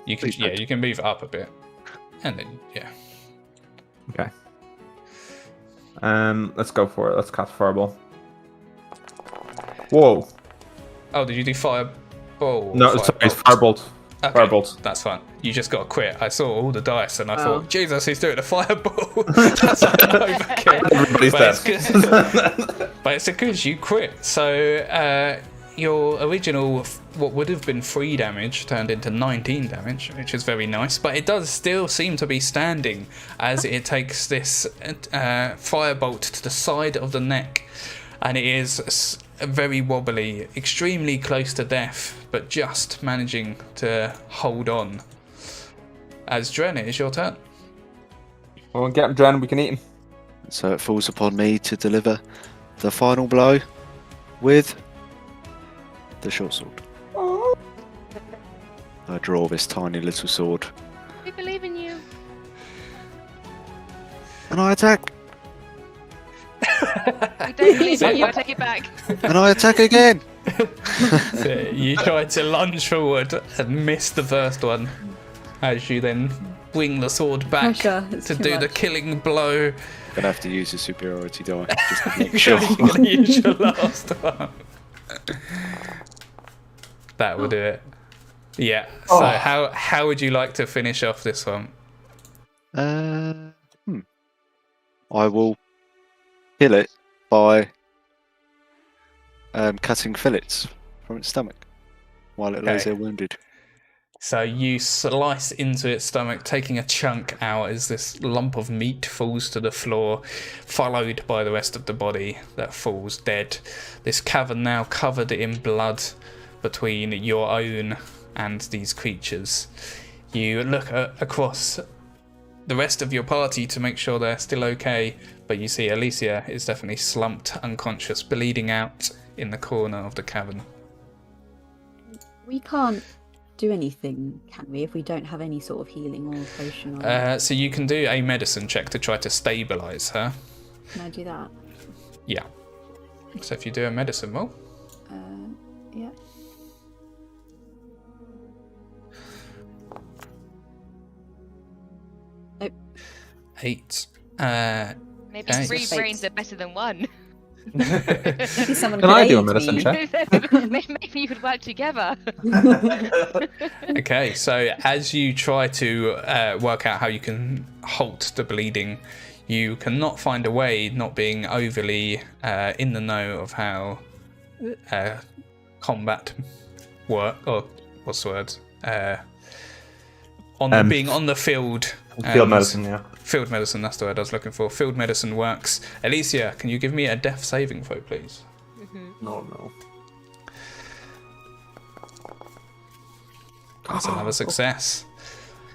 You can move up a bit. And then, yeah. Okay. Let's go for it. Let's cast Fireball. Whoa. Oh, did you do Fireball? No, sorry, it's Firebolt. Okay, Firebolt. that's fine. You just got to quit. I saw all the dice and I thought, Jesus, he's doing a fireball. That's an overkill. Everybody's dead. But it's because you quit. So your original, what would have been 3 damage, turned into 19 damage, which is very nice. But it does still seem to be standing as it takes this firebolt to the side of the neck. And it is very wobbly, extremely close to death, but just managing to hold on. As Dren, it is your turn. Well, get him, Dren, we can eat him. So it falls upon me to deliver the final blow with the short sword. I draw this tiny little sword. We believe in you. And I attack. We don't believe in you. I take it back. And I attack again. So you try to lunge forward and miss the first one as you then bring the sword back Pressure, to do the killing blow. Gonna have to use a superiority die just to make You're sure. going to use your last one. That will do it. Yeah. So how would you like to finish off this one? I will kill it by cutting fillets from its stomach while it lays there wounded. So you slice into its stomach, taking a chunk out as this lump of meat falls to the floor, followed by the rest of the body that falls dead. This cavern now covered in blood between your own and these creatures. You look across the rest of your party to make sure they're still okay, but you see Alicia is definitely slumped, unconscious, bleeding out in the corner of the cavern. We can't do anything, can we, if we don't have any sort of healing or potion? Or... So you can do a medicine check to try to stabilize her. Can I do that? Yeah. So if you do a medicine roll. Yeah. Nope. 8. Maybe Okay. 3 brains are better than 1. Maybe someone Can could I do a aid medicine me. check? Maybe you could work together. Okay, so as you try to work out how you can halt the bleeding, you cannot find a way, not being overly in the know of how combat work, or what's the word? Being on the field. Field medicine, yeah. Field medicine, that's the word I was looking for. Field medicine works. Alicia, can you give me a death saving throw, please? No. That's another success.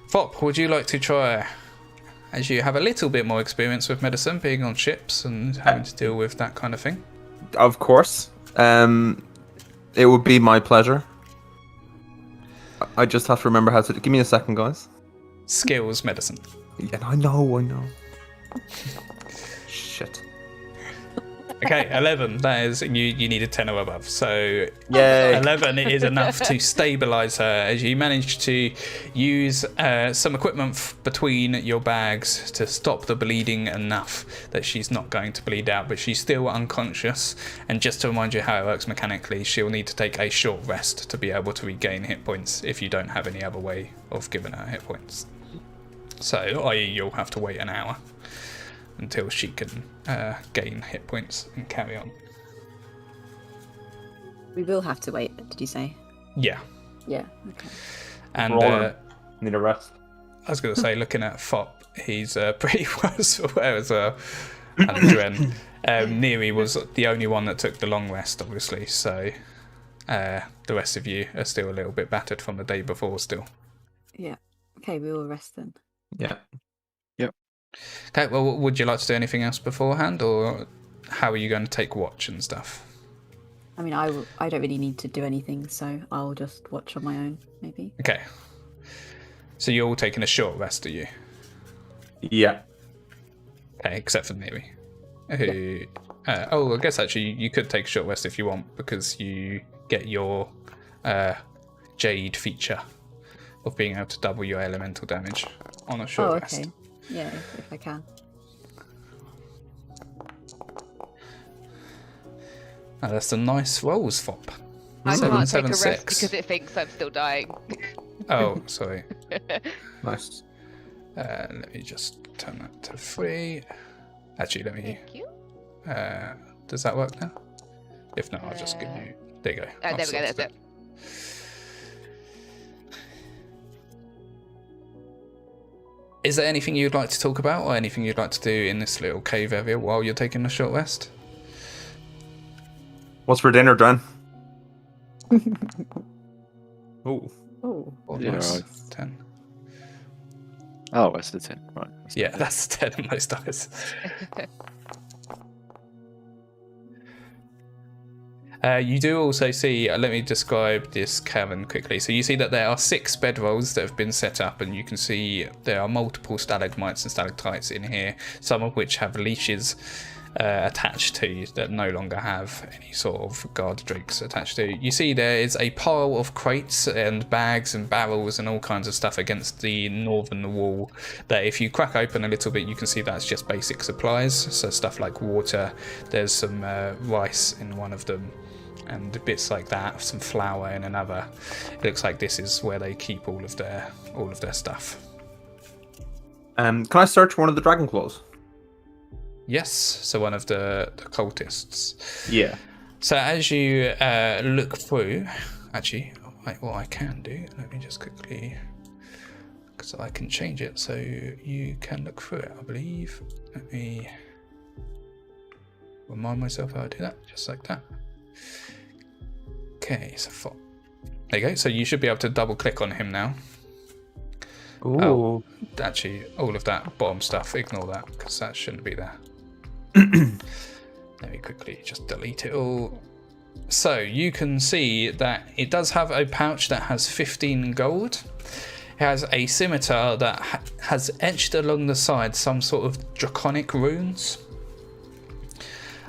Fop, would you like to try, as you have a little bit more experience with medicine, being on ships and having to deal with that kind of thing? Of course. It would be my pleasure. I just have to remember how to... Give me a second, guys. Skills medicine. Yeah, I know. Shit. Okay, 11. That is, you needed 10 or above. So Yay. 11 is enough to stabilize her as you manage to use some equipment between your bags to stop the bleeding enough that she's not going to bleed out, but she's still unconscious. And just to remind you how it works mechanically, she'll need to take a short rest to be able to regain hit points if you don't have any other way of giving her hit points. So, i.e. you'll have to wait an hour until she can gain hit points and carry on. We will have to wait, did you say? Yeah. Yeah, okay. And Need a rest. I was going to say, looking at Fop, he's pretty worse for wear as well. And Dren. Neri was the only one that took the long rest, obviously, so the rest of you are still a little bit battered from the day before still. Yeah. Okay, we will rest then. Yeah. Okay, well, would you like to do anything else beforehand, or how are you going to take watch and stuff? I mean, I don't really need to do anything, so I'll just watch on my own, maybe. Okay. So you're all taking a short rest, are you? Yeah. Okay, except for Neri. Who? I guess actually you could take a short rest if you want, because you get your Jade feature of being able to double your elemental damage on a short rest. Okay. Yeah, if I can. Oh, that's some nice rolls, Fop. I can't take a rest 776. because it thinks I'm still dying. Oh, sorry. Nice. Let me just turn that to 3. Actually, let me. Thank you. Does that work now? If not, I'll just give you. There you go. Oh, I've there we go, sorted that's it. Is there anything you'd like to talk about, or anything you'd like to do in this little cave area while you're taking a short rest? What's for dinner, Dren? Oh. Oh. Or Yeah, nice. right. 10. Oh, that's the 10, right. Yeah, that's 10 on most dice. You do also see, let me describe this cavern quickly. So you see that there are 6 bedrolls that have been set up, and you can see there are multiple stalagmites and stalactites in here, some of which have leashes attached to that no longer have any sort of guard drakes attached to. You see there is a pile of crates and bags and barrels and all kinds of stuff against the northern wall that if you crack open a little bit you can see that's just basic supplies, so stuff like water, there's some rice in one of them and bits like that, some flour in another. It looks like this is where they keep all of their stuff. Can I search one of the dragon claws? Yes, so one of the cultists. Yeah. So as you look through, actually, what I can do, let me just quickly, because I can change it so you can look through it, I believe. Let me remind myself how to do that, just like that. Okay, so there you go. So you should be able to double click on him now. Ooh. Oh, actually, all of that bottom stuff, ignore that, because that shouldn't be there. Let me quickly just delete it all. So you can see that it does have a pouch that has 15 gold. It has a scimitar that has etched along the side some sort of draconic runes.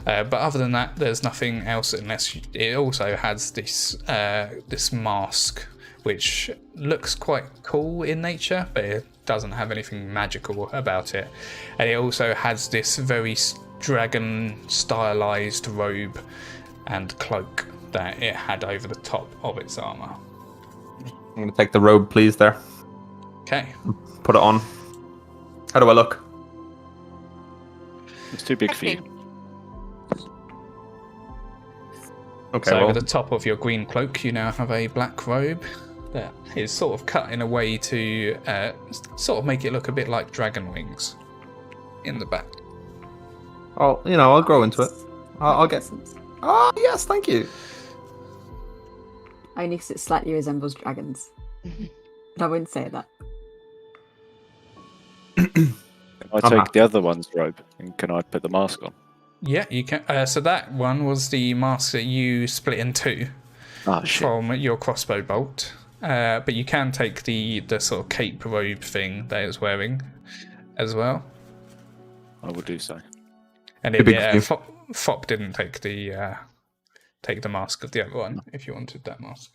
But other than that, there's nothing else unless it also has this mask, which looks quite cool in nature, but doesn't have anything magical about it. And it also has this very dragon stylized robe and cloak that it had over the top of its armor. I'm going to take the robe, please, there. Okay. Put it on. How do I look? It's too big for you. Okay, So well, over the top of your green cloak, you now have a black robe that is sort of cut in a way to sort of make it look a bit like dragon wings in the back. I'll grow into it. I'll get... Oh, yes, thank you. Only because it slightly resembles dragons. But I wouldn't say that. Can I take the other one's robe and can I put the mask on? Yeah, you can. So that one was the mask that you split in two from your crossbow bolt. But you can take the sort of cape robe thing that it's wearing as well. I will do so. And Fop didn't take the mask of the other one if you wanted that mask.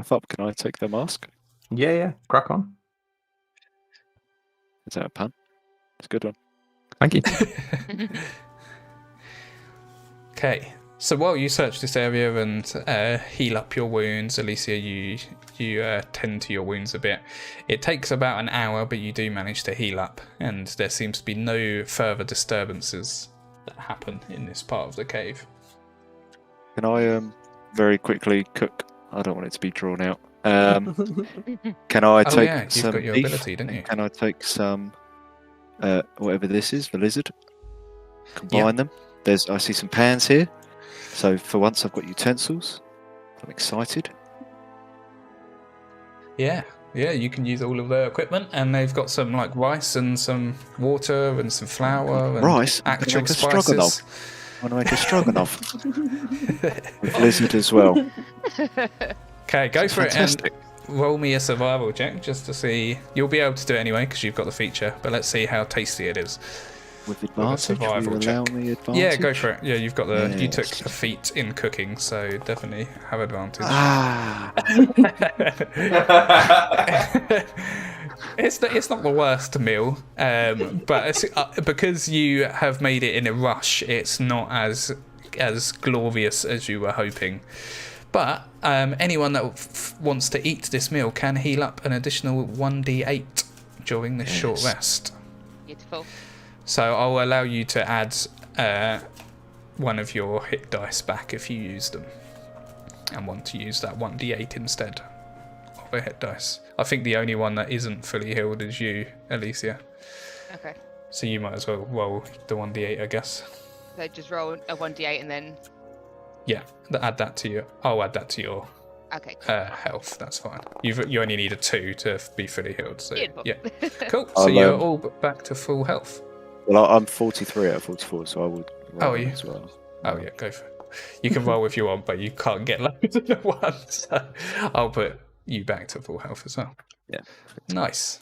Fop, can I take the mask? Yeah, crack on. Is that a pun? It's a good one. Thank you. Okay, so while you search this area and heal up your wounds, Alicia, you tend to your wounds a bit. It takes about an hour, but you do manage to heal up, and there seems to be no further disturbances that happen in this part of the cave. Can I very quickly cook? I don't want it to be drawn out. Can I take some got your beef? ability, didn't you? Can I take some whatever this is, the lizard? Combine them. I see some pans here. So for once I've got utensils. I'm excited. Yeah, you can use all of their equipment, and they've got some like rice and some water and some flour and rice? actual spices. I want to make a stroganoff. With lizard as well. Okay, go for fantastic. it and roll me a survival check just to see. You'll be able to do it anyway because you've got the feature, but let's see how tasty it is. With advantage, survival will you allow me advantage? Yeah, go for it. Yeah, you've got the. You took Yes. a feat in cooking, so definitely have advantage. It's not the worst meal, but it's, because you have made it in a rush, it's not as glorious as you were hoping. But anyone that wants to eat this meal can heal up an additional 1d8 during this short rest. Beautiful. So I'll allow you to add one of your hit dice back if you use them, and want to use that 1d8 instead of a hit dice. I think the only one that isn't fully healed is you, Alicia. Okay. So you might as well roll the 1d8, I guess. So just roll a 1d8 and then. Yeah, add that to your. I'll add that to your Okay. Cool. health. That's fine. You only need a 2 to be fully healed. So Beautiful. yeah, cool. So you're all back to full health. Well, I'm 43 out of 44, so I would roll you? as well. Oh yeah, go for it. You can roll if you want, but you can't get loads at once. So I'll put you back to full health as well. Yeah. Nice.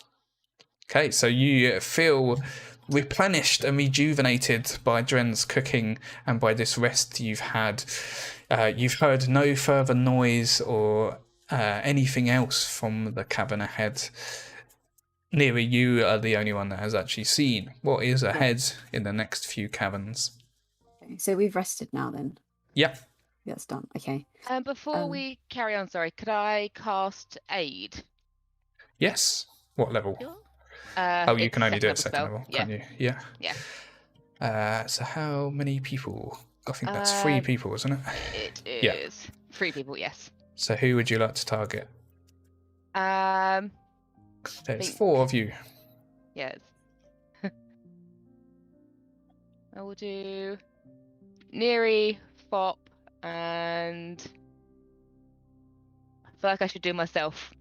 Okay, so you feel replenished and rejuvenated by Dren's cooking and by this rest you've had. You've heard no further noise or anything else from the cavern ahead. Neri, you are the only one that has actually seen what is ahead in the next few caverns. Okay, so we've rested now then. Yeah. That's done. Okay. Before we carry on, sorry, could I cast Aid? Yes. What level? Sure. You It's can only do it second second level level, spell. can't you? Yeah. Yeah. So how many people? I think that's 3 people, isn't it? It is Yeah. 3 people, yes. So who would you like to target? There's think- 4 of you. Yes. I will do Neri, Fop, and I feel like I should do myself.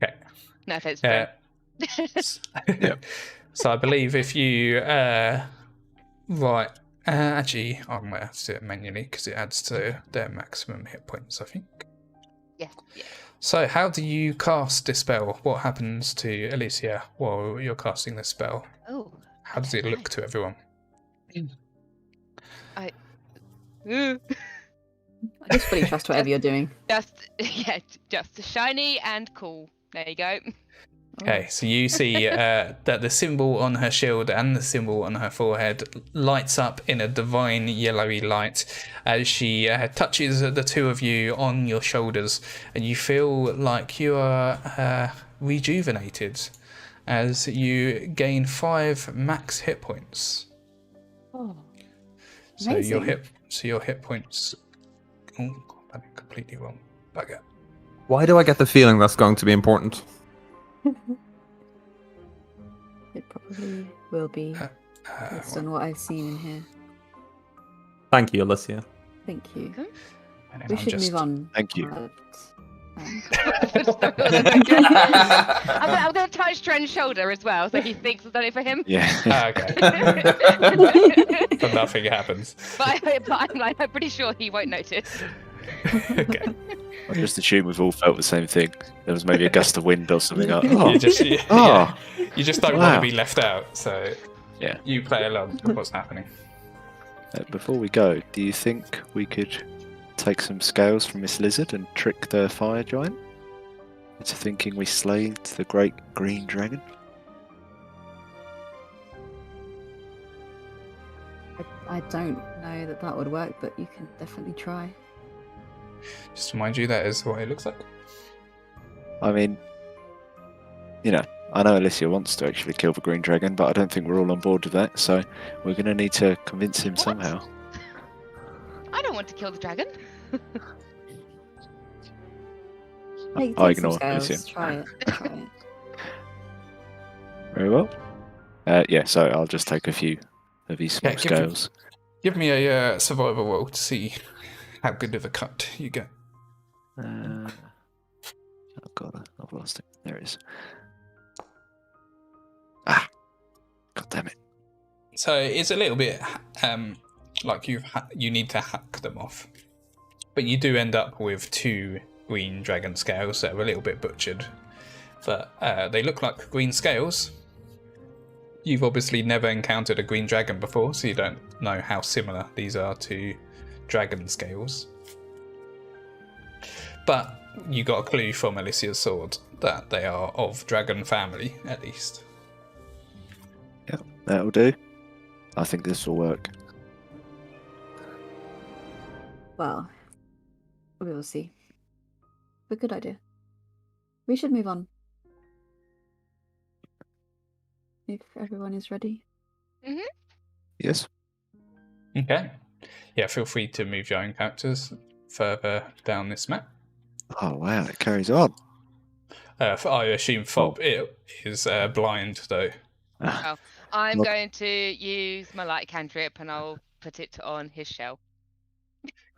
Okay. No offense. Yep. So I believe if you actually I'm gonna have to do it manually because it adds to their maximum hit points, I think. Yeah. So how do you cast this spell? What happens to Alicia while you're casting this spell? Oh. How does it look to everyone? I just fully trust whatever you're doing. Just shiny and cool. There you go. Okay, so you see that the symbol on her shield and the symbol on her forehead lights up in a divine yellowy light as she touches the two of you on your shoulders, and you feel like you are rejuvenated as you gain 5 max hit points. Oh, So amazing. your hit points. Oh, I'm completely wrong. Bugger. Why do I get the feeling that's going to be important? It probably will be, based on what I've seen in here. Thank you, Alicia. Thank you. And then We I'm should just- move on. Thank you. I'm going to touch Tren's shoulder as well, so he thinks I've done it for him. Yeah. Okay, but nothing happens. I'm pretty sure he won't notice. Okay. I just assume we've all felt the same thing. There was maybe a gust of wind or something like You just oh. you just don't want to Wow. be left out, so Yeah. you play along with what's happening. Before we go, do you think we could take some scales from Miss Lizard and trick the fire giant into thinking we slayed the great green dragon? I don't know that would work, but you can definitely try. Just to remind you, that is what it looks like. I mean, I know Alicia wants to actually kill the green dragon, but I don't think we're all on board with that, so we're going to need to convince him What? somehow. I don't want to kill the dragon. Hey, I take some ignore scales. Alicia. Try it. Try it. Very well. Yeah, so I'll just take a few of these small Yeah, give them- scales. Give me a survival roll to see how good of a cut you get. Oh god, I've lost it. There it is. Ah, god damn it. So it's a little bit like you need to hack them off, but you do end up with 2 green dragon scales that are a little bit butchered, but they look like green scales. You've obviously never encountered a green dragon before, so you don't know how similar these are to dragon scales. But you got a clue from Alicia's sword that they are of dragon family, at least. Yeah, that'll do. I think this will work. Well, we will see. But good idea. We should move on. If everyone is ready. Yes? Okay. Yeah, feel free to move your own characters further down this map. Oh wow, it carries on. I assume Fob it is blind, though. Ah, I'm Look. going to use my light cantrip and I'll put it on his shell.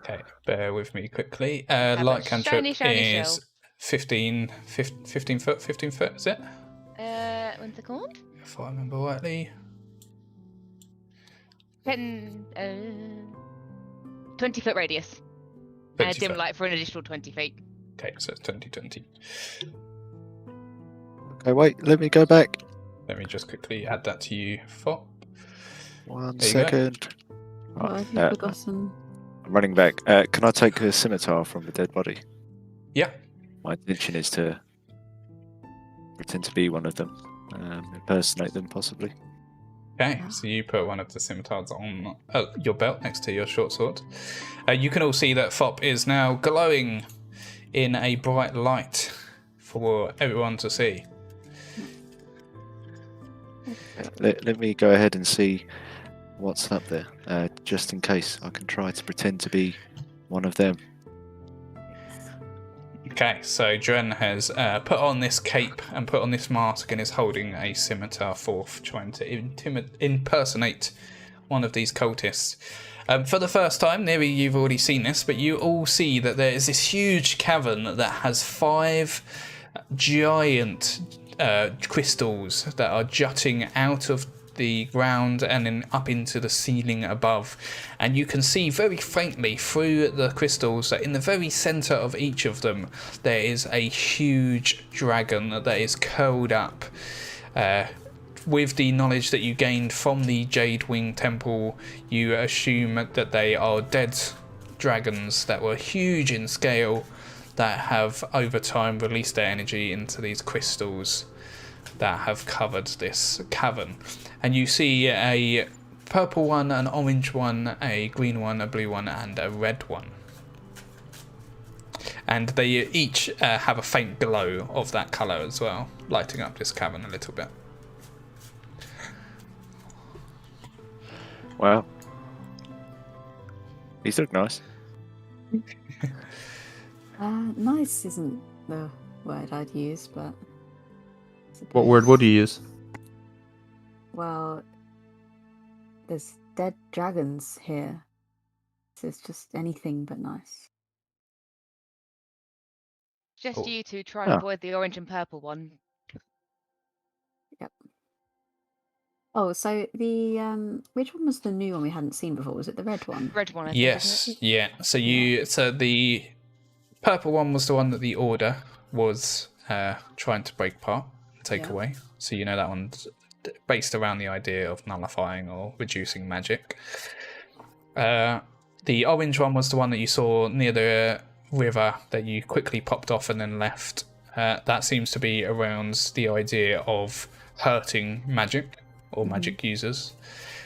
Okay, bear with me quickly. a Light cantrip shiny is shell. 15 foot, is it? 1 second. If I remember rightly. 20 foot radius. 20 And a dim foot. light for an additional 20 feet. Okay, so it's 20. okay, wait, let me go back. Let me just quickly add that to you, Fob. 1 There you go. second. What Right, have you forgotten? I'm running back. Can I take a scimitar from the dead body? Yeah. My intention is to pretend to be one of them. Impersonate them, possibly. Okay, so you put one of the scimitars on your belt next to your short sword. You can all see that Fop is now glowing in a bright light for everyone to see. Let me go ahead and see what's up there, just in case I can try to pretend to be one of them. Okay, so Dren has put on this cape and put on this mask and is holding a scimitar forth, trying to impersonate one of these cultists. For the first time, maybe you've already seen this, but you all see that there is this huge cavern that has 5 giant crystals that are jutting out of the ground and then up into the ceiling above, and you can see very faintly through the crystals that in the very center of each of them there is a huge dragon that is curled up. With the knowledge that you gained from the Jade Wing Temple, you assume that they are dead dragons that were huge in scale that have over time released their energy into these crystals. that have covered this cavern. And you see a purple one, an orange one, a green one, a blue one, and a red one. And they each have a faint glow of that colour as well, lighting up this cavern a little bit. Wow. These look nice. Nice isn't the word I'd use, but... What word would you use? Well, there's dead dragons here. So it's just anything but nice. Just you two try and avoid the orange and purple one. Yep. Oh, so the which one was the new one we hadn't seen before? Was it the red one? Red one, I think, Yes, isn't it? yeah. So the purple one was the one that the Order was trying to break apart, take away. So you know that one's based around the idea of nullifying or reducing magic. The orange one was the one that you saw near the river that you quickly popped off and then left. That seems to be around the idea of hurting magic or magic users.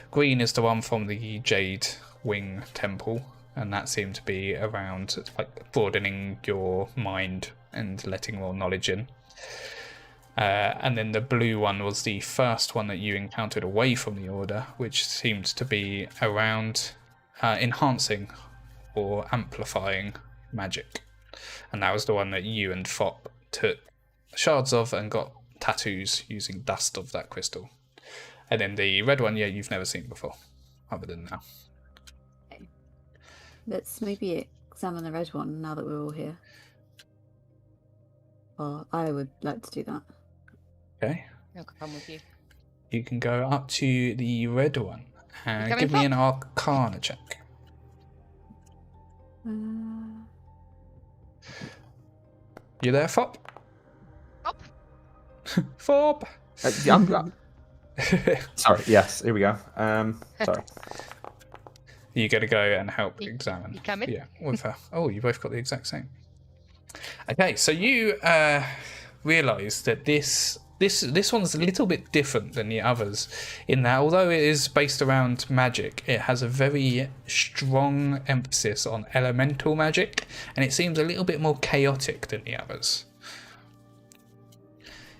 Green is the one from the Jade Wing Temple, and that seemed to be around like broadening your mind and letting more knowledge in. And then the blue one was the first one that you encountered away from the Order, which seemed to be around enhancing or amplifying magic. And that was the one that you and Fop took shards of and got tattoos using dust of that crystal. And then the red one, you've never seen before, other than now. Okay. Let's maybe examine the red one now that we're all here. Well, I would like to do that. Okay. I'll come with you. You can go up to the red one and give me an Arcana check. You there, Fop? Fop? Fop! Sorry, yes, here we go. Sorry. You got to go and help examine. You come in? Yeah, with her. Oh, you both got the exact same. Okay, so you realise that this one's a little bit different than the others in that although it is based around magic, it has a very strong emphasis on elemental magic, and it seems a little bit more chaotic than the others.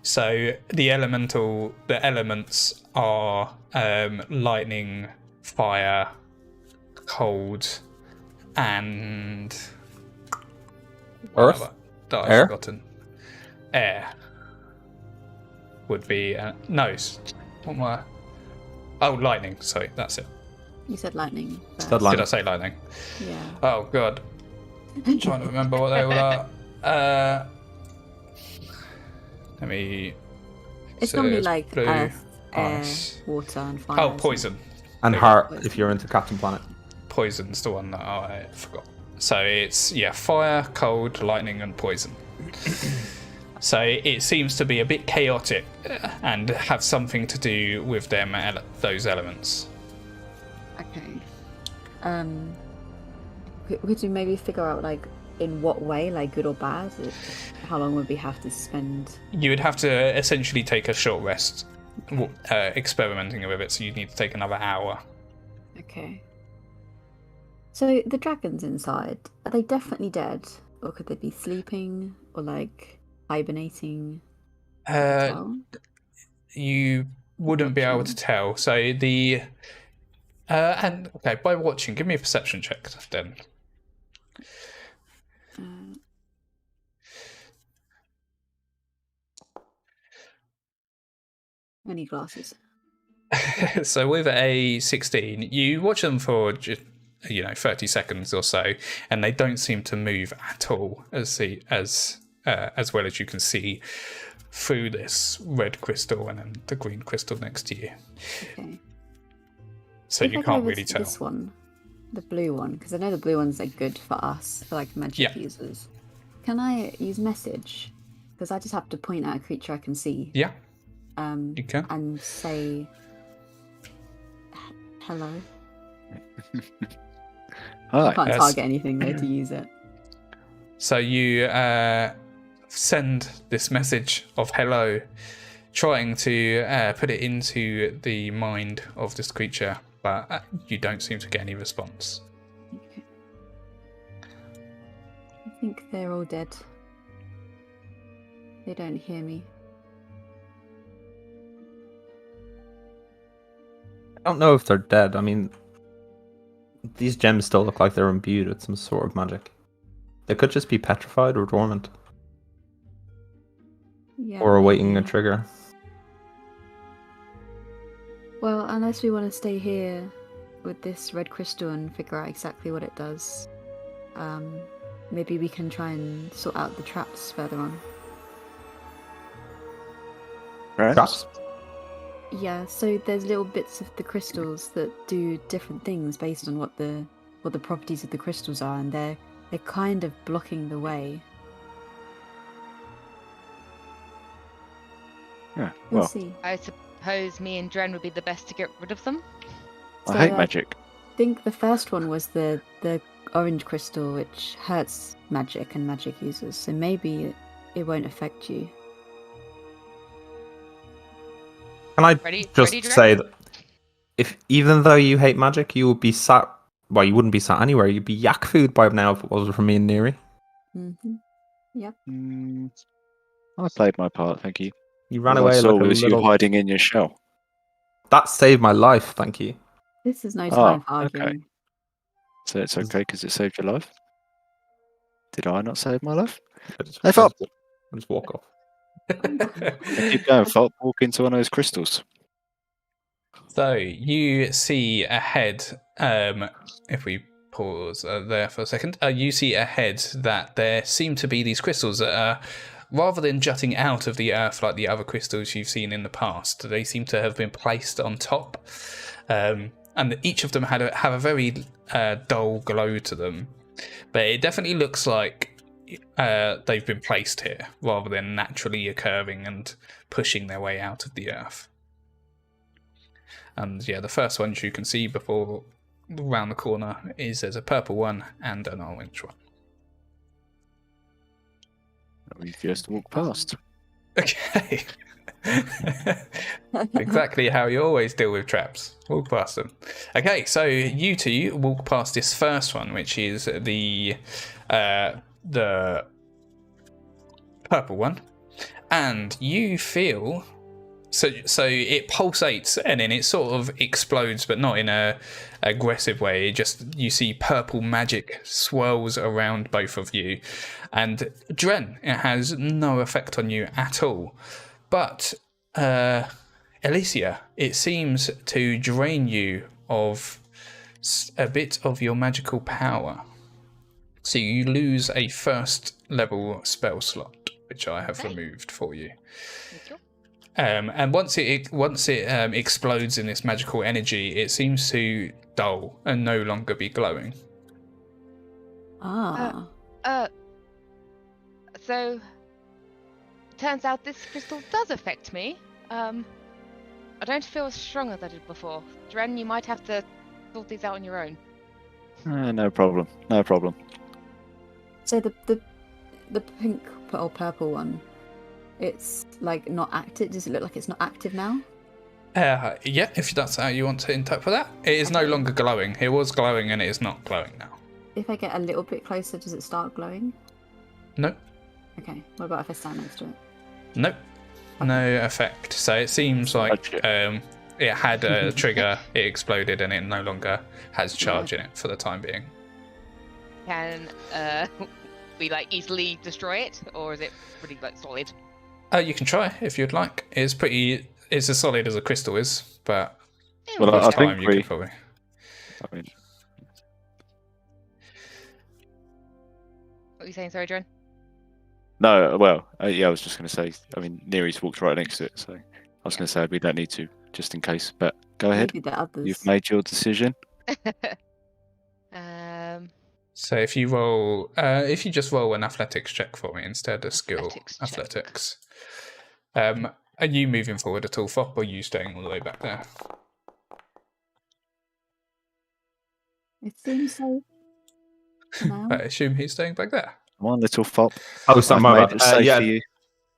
So the elements are lightning, fire, cold, and Earth? That I've Air? forgotten. Air would be what am I? Oh, lightning. Sorry, that's it. You said lightning. First. Said lightning. Did I say lightning? Yeah. Oh god, I'm trying to remember what they all are. Let me. It's so normally like blue, earth, air, ice. water, and fire. Oh, isn't it? poison. And heart, if you're into Captain Planet. Poison's the one that I forgot. So it's fire, cold, lightning, and poison. So it seems to be a bit chaotic and have something to do with them those elements. Okay. Could you maybe figure out like in what way, like good or bad? How long would we have to spend? You would have to essentially take a short rest experimenting with it, so you'd need to take another hour. Okay. So the dragons inside, are they definitely dead? Or could they be sleeping or like hibernating? You wouldn't be able to tell. So the by watching, give me a perception check then. Any glasses? So with a 16, you watch them for 30 seconds or so, and they don't seem to move at all as well as you can see through this red crystal and then the green crystal next to you. Okay. So if you I can't go really with tell. This one, the blue one, because I know the blue ones are good for us, for like magic users. Can I use message? Because I just have to point at a creature I can see. Yeah. You can. And say hello. Hi. I can't target anything though to use it. So you send this message of hello trying to put it into the mind of this creature, but you don't seem to get any response. Okay. I think they're all dead. They don't hear me. I don't know if they're dead. I mean, these gems still look like they're imbued with some sort of magic. They could just be petrified or dormant. Yeah, Or awaiting a maybe. trigger. Well, unless we want to stay here with this red crystal and figure out exactly what it does, maybe we can try and sort out the traps further on. Traps? Yeah, so there's little bits of the crystals that do different things based on what the properties of the crystals are, and they're kind of blocking the way. Yeah, We'll well, see. I suppose me and Dren would be the best to get rid of them. I So, hate magic. I think the first one was the orange crystal, which hurts magic and magic users, so maybe it won't affect you. Can I Ready, just Dren? say that if even though you hate magic, you would be sat. Well, you wouldn't be sat anywhere. You'd be yak food by now if it wasn't for me and Neri. Mm-hmm. Yep. I played my part, thank you. You ran All I away saw like a was little. you hiding in your shell. That saved my life. Thank you. This is no Oh, time for okay. arguing. So it's okay because it saved your life? Did I not save my life? I just, Hey, Fob! I just walk off. Keep going, Fob. Walk into one of those crystals. So you see ahead, if we pause there for a second, you see ahead that there seem to be these crystals that are, rather than jutting out of the earth like the other crystals you've seen in the past, they seem to have been placed on top. And each of them have a very dull glow to them. But it definitely looks like they've been placed here, rather than naturally occurring and pushing their way out of the earth. And yeah, the first ones you can see before round the corner is there's a purple one and an orange one. We just walk past. Okay. Exactly how you always deal with traps. Walk past them. Okay, so you two walk past this first one, which is the purple one, and you feel so it pulsates and then it sort of explodes, but not in a aggressive way. It just, you see purple magic swirls around both of you, and Dren, it has no effect on you at all. But Alicia, it seems to drain you of a bit of your magical power. So you lose a first level spell slot, which I have removed for you. Thank you. And once it explodes in this magical energy, it seems to dull and no longer be glowing. Ah. So turns out this crystal does affect me. I don't feel as strong as I did before. Dren, you might have to sort these out on your own. No problem. No problem. So the pink or purple one, it's like not active. Does it look like it's not active now? Yeah, if that's how you want to interpret that. It is no longer glowing. It was glowing and it is not glowing now. If I get a little bit closer, does it start glowing? No. Okay. What about if I stand next to it? Nope. No effect. So it seems like it had a trigger, it exploded, and it no longer has charge in it for the time being. Can we like easily destroy it, or is it pretty like solid? You can try if you'd like. It's as solid as a crystal is, but Well, with I time think you we. could probably. I mean, What are you saying, sorry, Dren? no, well, yeah, I was just going to say. I mean, Neri's walked right next to it, so I was going to say we don't need to, just in case. But go ahead. Maybe the others. You've made your decision. So if you roll, if you just roll an athletics check for me instead of skill athletics. Are you moving forward at all, Fop, or are you staying all the way back there? It seems so. No. I assume he's staying back there. Come on, little fop. Oh, sorry, I've my made bad. it safe Yeah, for you.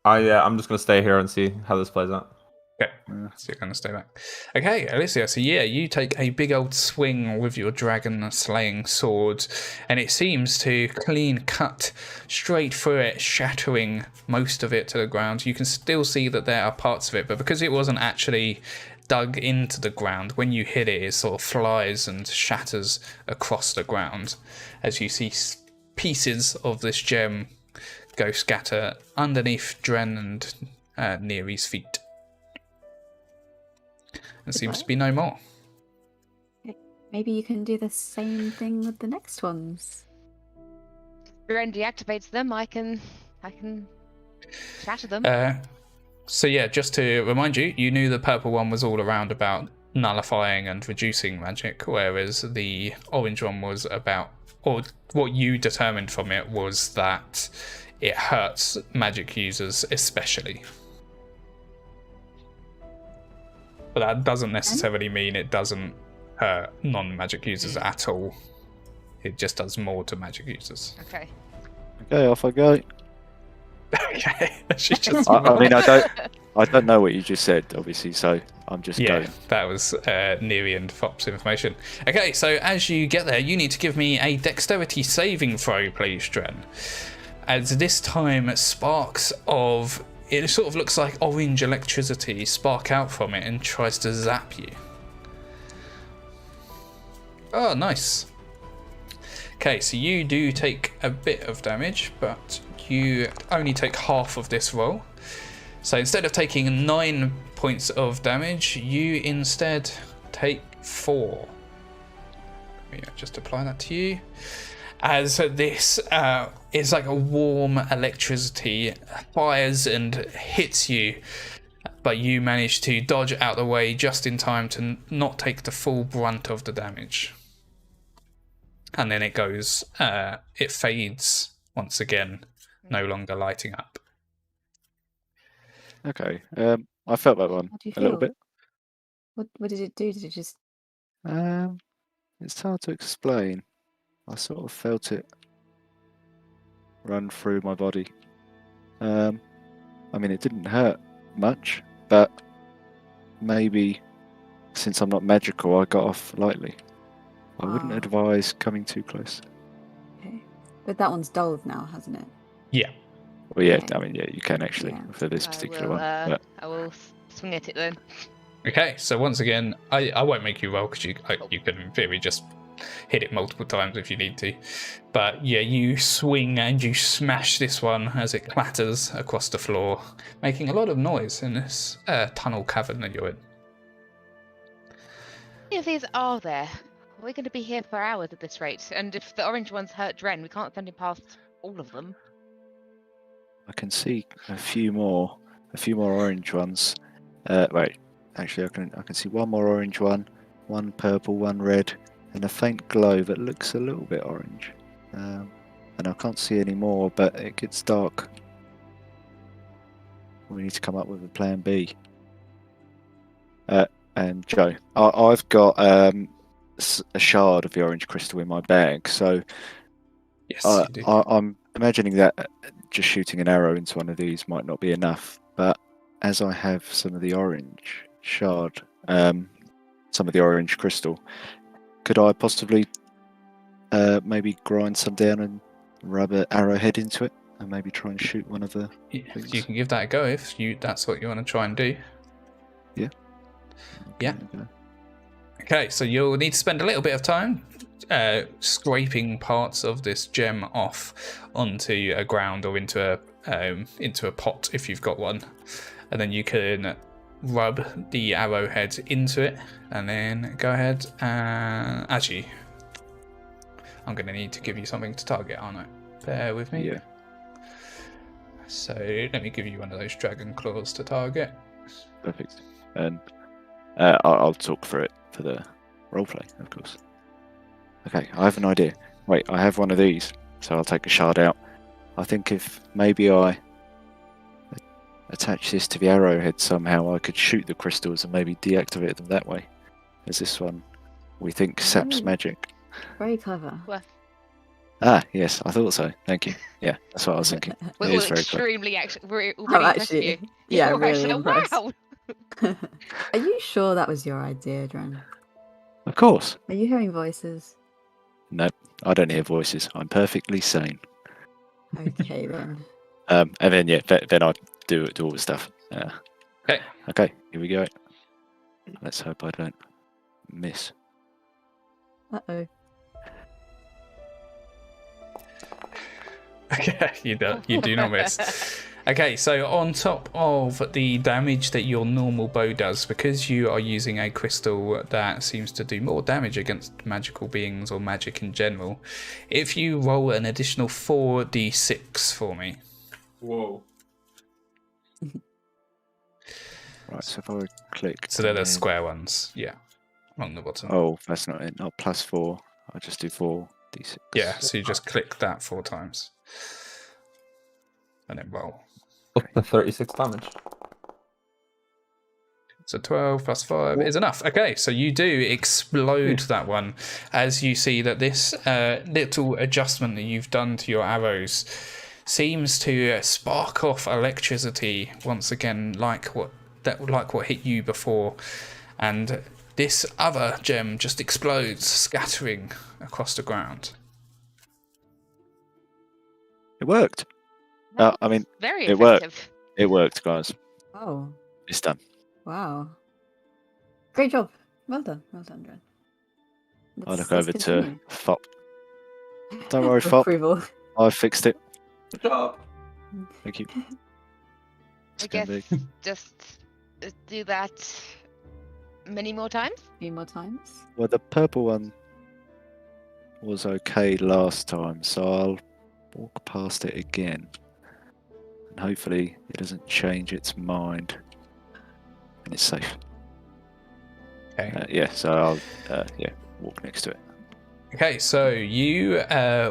I'm just gonna stay here and see how this plays out. Okay, so you're going to stay back. Okay, Alicia, so yeah, you take a big old swing with your dragon slaying sword, and it seems to clean cut straight through it, shattering most of it to the ground. You can still see that there are parts of it, but because it wasn't actually dug into the ground, when you hit it, it sort of flies and shatters across the ground as you see pieces of this gem go scatter underneath Dren and Neri's feet. There seems to be no more. Maybe you can do the same thing with the next ones. Ren deactivates them. I can shatter them. So yeah, just to remind you, you knew the purple one was all around about nullifying and reducing magic, whereas the orange one was about, or what you determined from it was that it hurts magic users especially. But that doesn't necessarily mean it doesn't hurt non-magic users at all. It just does more to magic users. Okay. Okay, off I go. Okay. She just I mean, I don't know what you just said, obviously, so I'm just going. That was Neri and Fop's information. Okay, so as you get there, you need to give me a dexterity saving throw, please, Dren. As this time sparks of... It sort of looks like orange electricity spark out from it and tries to zap you. Oh, nice. Okay, so you do take a bit of damage, but you only take half of this roll. So instead of taking 9 points of damage, you instead take 4. Let me just apply that to you. As this is like a warm electricity fires and hits you, but you manage to dodge out the way just in time to not take the full brunt of the damage. And then it goes, it fades once again, no longer lighting up. Okay, I felt that one What do you a little feel? bit. What did it do? Did it just... It's hard to explain. I sort of felt it run through my body. I mean, it didn't hurt much, but maybe since I'm not magical, I got off lightly. I wouldn't advise coming too close. Okay. But that one's dulled now, hasn't it? Yeah. Well, yeah, Okay. I mean, yeah, you can actually for this particular one. But I will swing at it then. Okay, so once again, I won't make you roll because you can in theory just hit it multiple times if you need to. But yeah, you swing and you smash this one as it clatters across the floor, making a lot of noise in this tunnel cavern that you're in. How many of these are there? We're going to be here for hours at this rate, and if the orange ones hurt Dren, we can't send him past all of them. I can see a few more orange ones. Wait, actually, I can see one more orange one purple, one red, and a faint glow that looks a little bit orange. And I can't see any more, but it gets dark. We need to come up with a plan B. And Joe, I've got a shard of the orange crystal in my bag, so Yes, you do. I'm imagining that just shooting an arrow into one of these might not be enough, but as I have some of the orange shard, some of the orange crystal, could I possibly maybe grind some down and rub an arrowhead into it and maybe try and shoot one of the things? You can give that a go if that's what you want to try and do. Yeah. Yeah. Okay. Okay, so you'll need to spend a little bit of time scraping parts of this gem off onto a ground or into a pot if you've got one, and then you can rub the arrowhead into it, and then go ahead and actually, I'm going to need to give you something to target, aren't I? Bear with me. Yeah. So let me give you one of those dragon claws to target. Perfect. And I'll talk for it for the roleplay, of course. Okay, I have an idea. Wait, I have one of these, so I'll take a shard out. I think if maybe I attach this to the arrowhead somehow, I could shoot the crystals and maybe deactivate them that way. As this one, we think saps magic. Very clever. Worth Ah, yes, I thought so. Thank you. Yeah, that's what I was thinking. We're It all is very clever. extremely we're I'm really impressed with actually, you. yeah, You're really actually impressed. wow. Are you sure that was your idea, Dren? Of course. Are you hearing voices? No, I don't hear voices. I'm perfectly sane. Okay then. And then then I do all the stuff. Okay. Okay, here we go. Let's hope I don't miss. Uh-oh. Okay, you do not miss. Okay, so on top of the damage that your normal bow does, because you are using a crystal that seems to do more damage against magical beings or magic in general, if you roll an additional 4d6 for me. Whoa. Right, so if I click. So they're the and then- square ones, yeah, on the bottom. Oh, that's not it. Not +4. I'll just do 4d6. Yeah, so you just click that 4 times. And then roll. Up to 36 damage. So 12 plus 5 is enough. Okay, so you do explode that one as you see that this little adjustment that you've done to your arrows seems to spark off electricity once again, like what hit you before, and this other gem just explodes, scattering across the ground. It worked. That I mean, was very it worked. effective. It worked, guys. Oh, It's done. wow. Great job. Well done, Dren. I Let's look over to continue. Fop. Don't worry, Fop. Approval. I fixed it. Good job. Thank you. I It's gonna guess be- just do that many more times. A few more times. Well, the purple one was okay last time, so I'll walk past it again. And hopefully it doesn't change its mind. And it's safe. Okay. Yeah, so I'll walk next to it. Okay, so you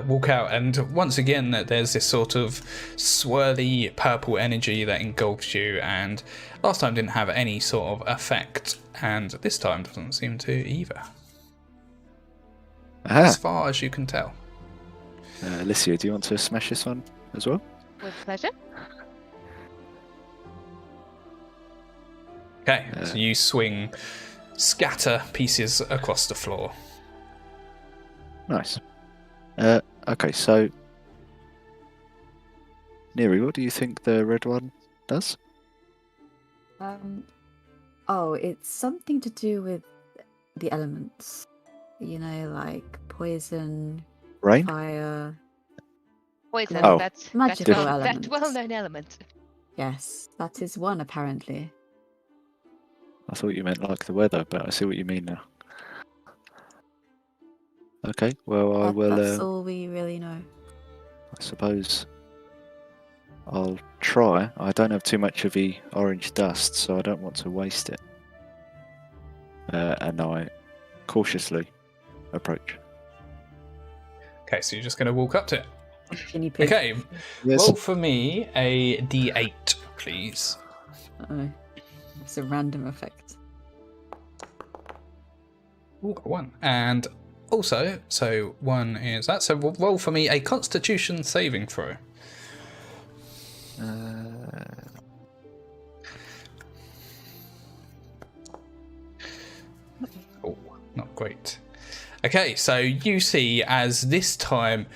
walk out, and once again, there's this sort of swirly purple energy that engulfs you, and last time didn't have any sort of effect, and this time doesn't seem to either, Aha! as far as you can tell. Alicia, do you want to smash this one as well? With pleasure. Okay, so you swing, scatter pieces across the floor. Nice. Okay, so Neri, what do you think the red one does? Oh, it's something to do with the elements. You know, like poison, Rain? fire. Poison. Oh. That's Magical that elements. well-known element. Yes, that is one apparently. I thought you meant like the weather, but I see what you mean now. Okay, well I will. That's all we really know. I suppose I'll try. I don't have too much of the orange dust, so I don't want to waste it. And I cautiously approach. Okay, so you're just going to walk up to it. Guinea pig. Okay, roll for me a d8, please. Uh-oh. It's a random effect. Ooh, got 1. And also, so 1 is that. So roll for me a Constitution saving throw. Oh, not great. Okay, so you see as this time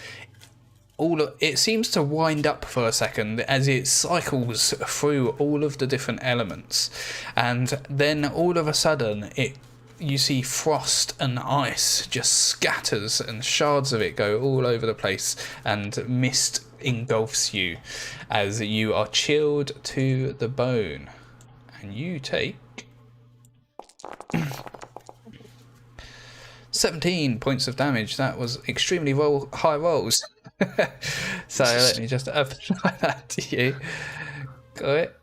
it seems to wind up for a second as it cycles through all of the different elements, and then all of a sudden you see frost and ice just scatters and shards of it go all over the place, and mist engulfs you as you are chilled to the bone, and you take 17 points of damage. That was extremely high rolls. So let me just apply that to you. Got it.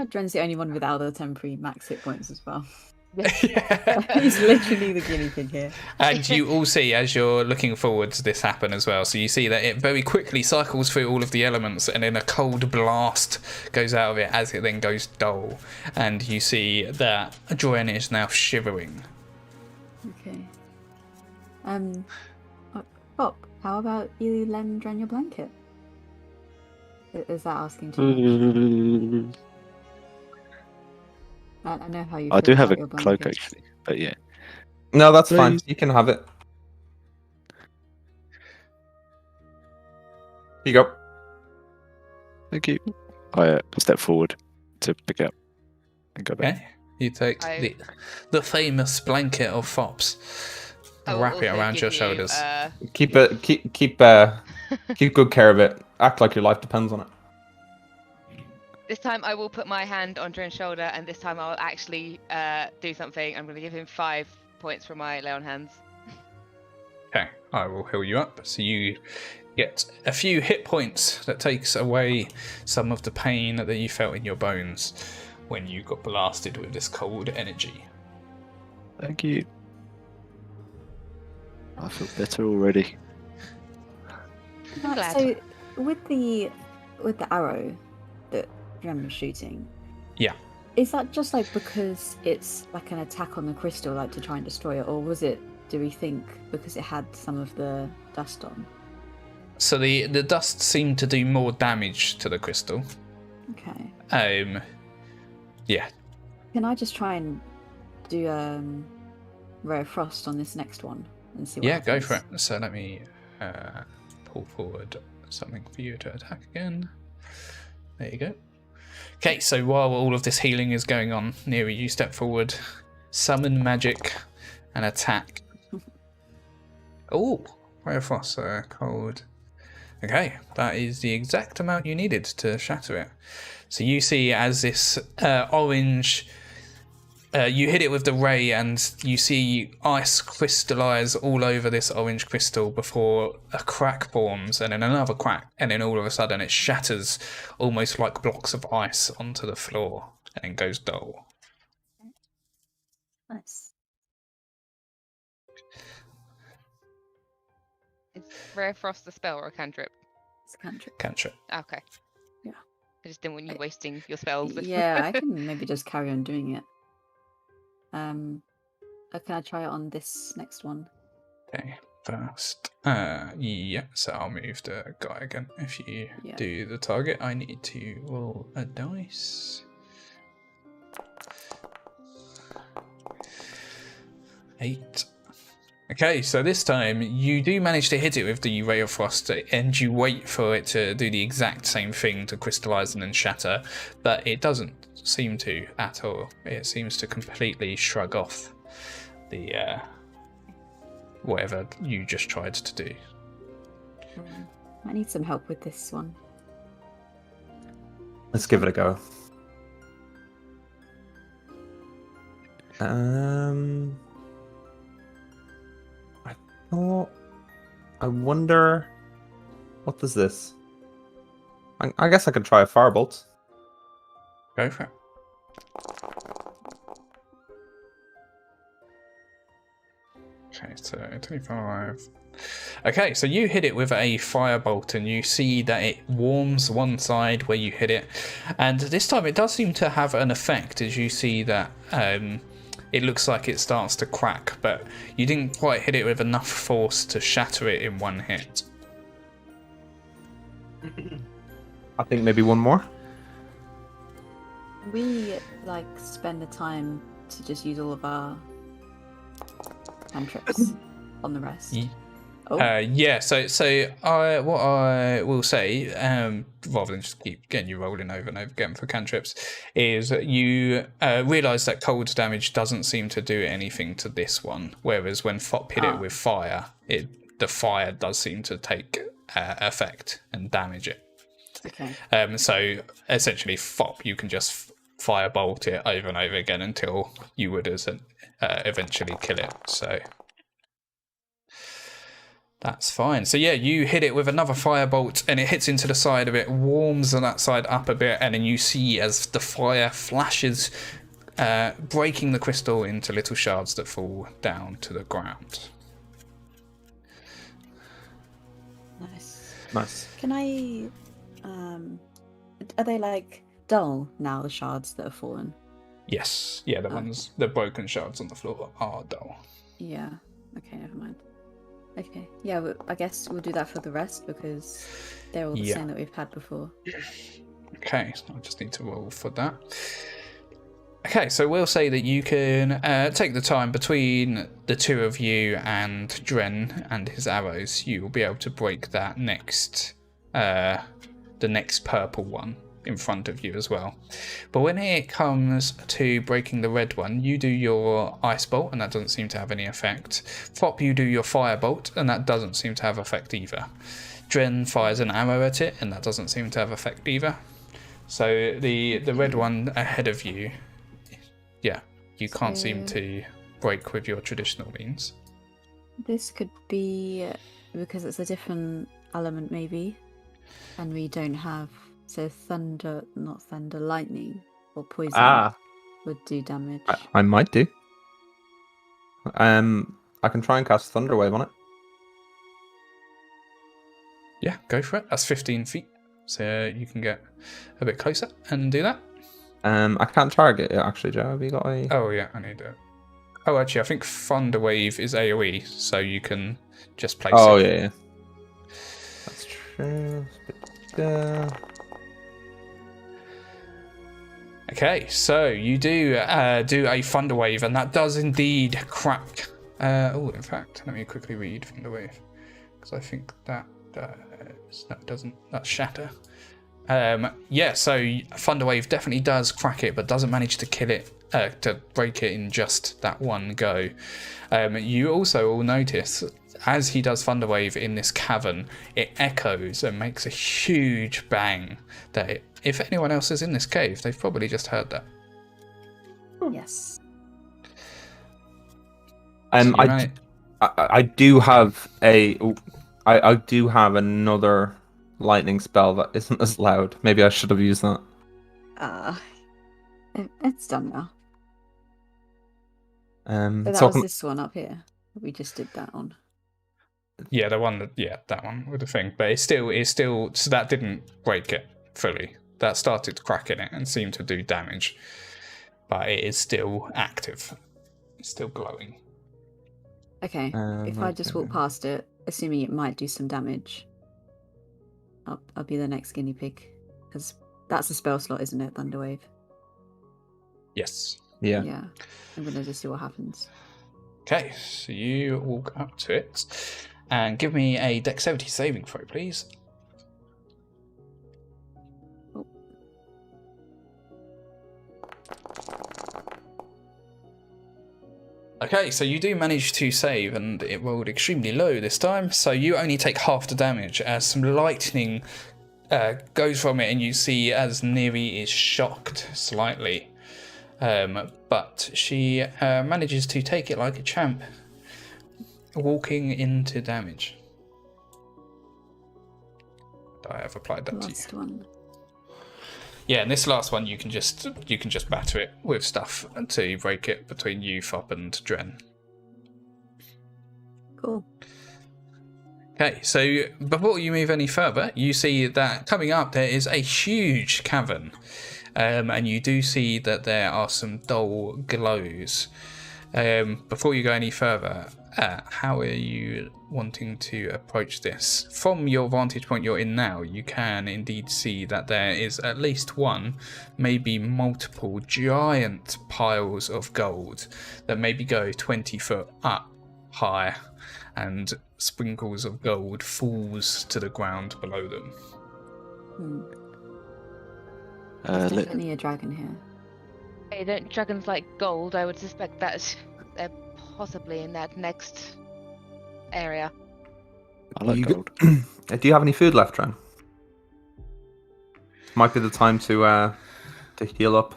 Dren's the only one without the temporary max hit points as well. Yeah. He's literally the guinea pig here. And you all see, as you're looking forward to this happen as well, so you see that it very quickly cycles through all of the elements, and then a cold blast goes out of it as it then goes dull, and you see that Joanne is now shivering. Okay. Pop, how about you lend Dren your blanket? Is that asking too much? I know how you I feel do have about a your cloak blanket. actually, but yeah. No, that's fine. Please. You can have it. Here you go. Thank you. I step forward to pick it up and go back. Okay. You take I- the famous blanket of Fops, I will wrap it also around give your you, shoulders. Keep good care of it. Act like your life depends on it. This time I will put my hand on Dren's shoulder, and this time I will actually do something. I'm going to give him 5 points for my lay on hands. Okay, I will heal you up. So you get a few hit points that takes away some of the pain that you felt in your bones when you got blasted with this cold energy. Thank you. I feel better already. Glad. So with the arrow that Dren was shooting, Yeah. is that just like because it's like an attack on the crystal, like to try and destroy it, or was it? Do we think because it had some of the dust on? So the dust seemed to do more damage to the crystal. Okay. Yeah. Can I just try and do Ray of Frost on this next one and see what Yeah, happens? go for it. So let me pull forward something for you to attack again. There you go. Okay, so while all of this healing is going on, Neri, you step forward, summon magic, and attack. Oh, Ray of Frost, cold. Okay, that is the exact amount you needed to shatter it. So you see as this orange, you hit it with the ray and you see ice crystallize all over this orange crystal before a crack forms and then another crack, and then all of a sudden it shatters almost like blocks of ice onto the floor and then goes dull. Nice. Is Rare Frost a spell or a cantrip? It's a cantrip. Cantrip. Okay. Yeah. I just didn't want you wasting your spells. Yeah, I can maybe just carry on doing it. Can I try it on this next one? Okay, first. Yeah, so I'll move the guy again. If you Yeah. do the target, I need to roll a dice. 8. Okay, so this time you do manage to hit it with the Ray of Frost and you wait for it to do the exact same thing to crystallize and then shatter, but it doesn't seem to at all. It seems to completely shrug off the whatever you just tried to do. I need some help with this one. Let's give it a go. I wonder. What does this? I guess I could try a firebolt. Go for it. Okay, so 25. Okay, so you hit it with a firebolt and you see that it warms one side where you hit it, and this time it does seem to have an effect as you see that it looks like it starts to crack, but you didn't quite hit it with enough force to shatter it in one hit. I think maybe one more. We like spend the time to just use all of our cantrips on the rest. Oh, Yeah, so what I will say, rather than just keep getting you rolling over and over again for cantrips, is you realise that cold damage doesn't seem to do anything to this one, whereas when Fop hit it with fire, the fire does seem to take effect and damage it. okay. So essentially, Fop, you can just firebolt it over and over again until you would eventually kill it. So that's fine. So yeah, you hit it with another firebolt and it hits into the side of it, warms on that side up a bit, and then you see as the fire flashes, breaking the crystal into little shards that fall down to the ground. Nice. Nice. Can I? Are they like dull now? The shards that have fallen. Yes, yeah, the broken shards on the floor are dull. Yeah. Okay. Never mind. Okay. Yeah, I guess we'll do that for the rest because they're all the Yeah. same that we've had before. Okay, so I just need to roll for that. Okay, so we'll say that you can take the time between the two of you and Dren and his arrows. You will be able to break that the next purple one in front of you as well. But when it comes to breaking the red one, you do your ice bolt, and that doesn't seem to have any effect. Fop, you do your fire bolt, and that doesn't seem to have effect either. Dren fires an arrow at it, and that doesn't seem to have effect either. So the red one ahead of you, yeah, you can't seem to break with your traditional means. This could be because it's a different element, maybe, and we don't have lightning or poison would do damage. I might do. I can try and cast Thunderwave on it. Yeah, go for it. That's 15 feet, so you can get a bit closer and do that. I can't target it actually, Joe. Have you got a? Oh yeah, I need it. Oh, actually, I think Thunderwave is AoE, so you can just place it. Oh yeah. That's true. Okay, so you do a Thunderwave, and that does indeed crack. In fact, let me quickly read Thunderwave, because I think that doesn't. That's Shatter. Yeah, so Thunderwave definitely does crack it, but doesn't manage to kill it, to break it in just that one go. You also will notice, as he does Thunderwave in this cavern, it echoes and makes a huge bang that if anyone else is in this cave, they've probably just heard that. Yes. I do have I do have another lightning spell that isn't as loud. Maybe I should have used that. It's done now. But that was this one up here. We just did that on. Yeah, that one with the thing, but it's still so that didn't break it fully. That started cracking it and seemed to do damage, but it is still active. It's still glowing. Okay, if I just walk past it, assuming it might do some damage, I'll be the next guinea pig, because that's a spell slot, isn't it? Thunderwave. Yes. Yeah. Yeah. I'm gonna just see what happens. Okay, so you walk up to it and give me a Dexterity saving throw, please. Oh. Okay, so you do manage to save, and it rolled extremely low this time, so you only take half the damage as some lightning goes from it, and you see as Neri is shocked slightly. But she manages to take it like a champ, walking into damage. I have applied that to you. Last one. Yeah, and this last one you can just batter it with stuff to break it between you, Fop, and Dren. Cool. Okay, so before you move any further, you see that coming up there is a huge cavern. And you do see that there are some dull glows. Before you go any further, how are you wanting to approach this? From your vantage point you're in now, you can indeed see that there is at least one, maybe multiple giant piles of gold that maybe go 20 foot up high, and sprinkles of gold falls to the ground below them. There's definitely a dragon here. Hey, don't dragons like gold? I would suspect that they're possibly in that next area. I like gold. Do you have any food left, Dren? Might be the time to heal up.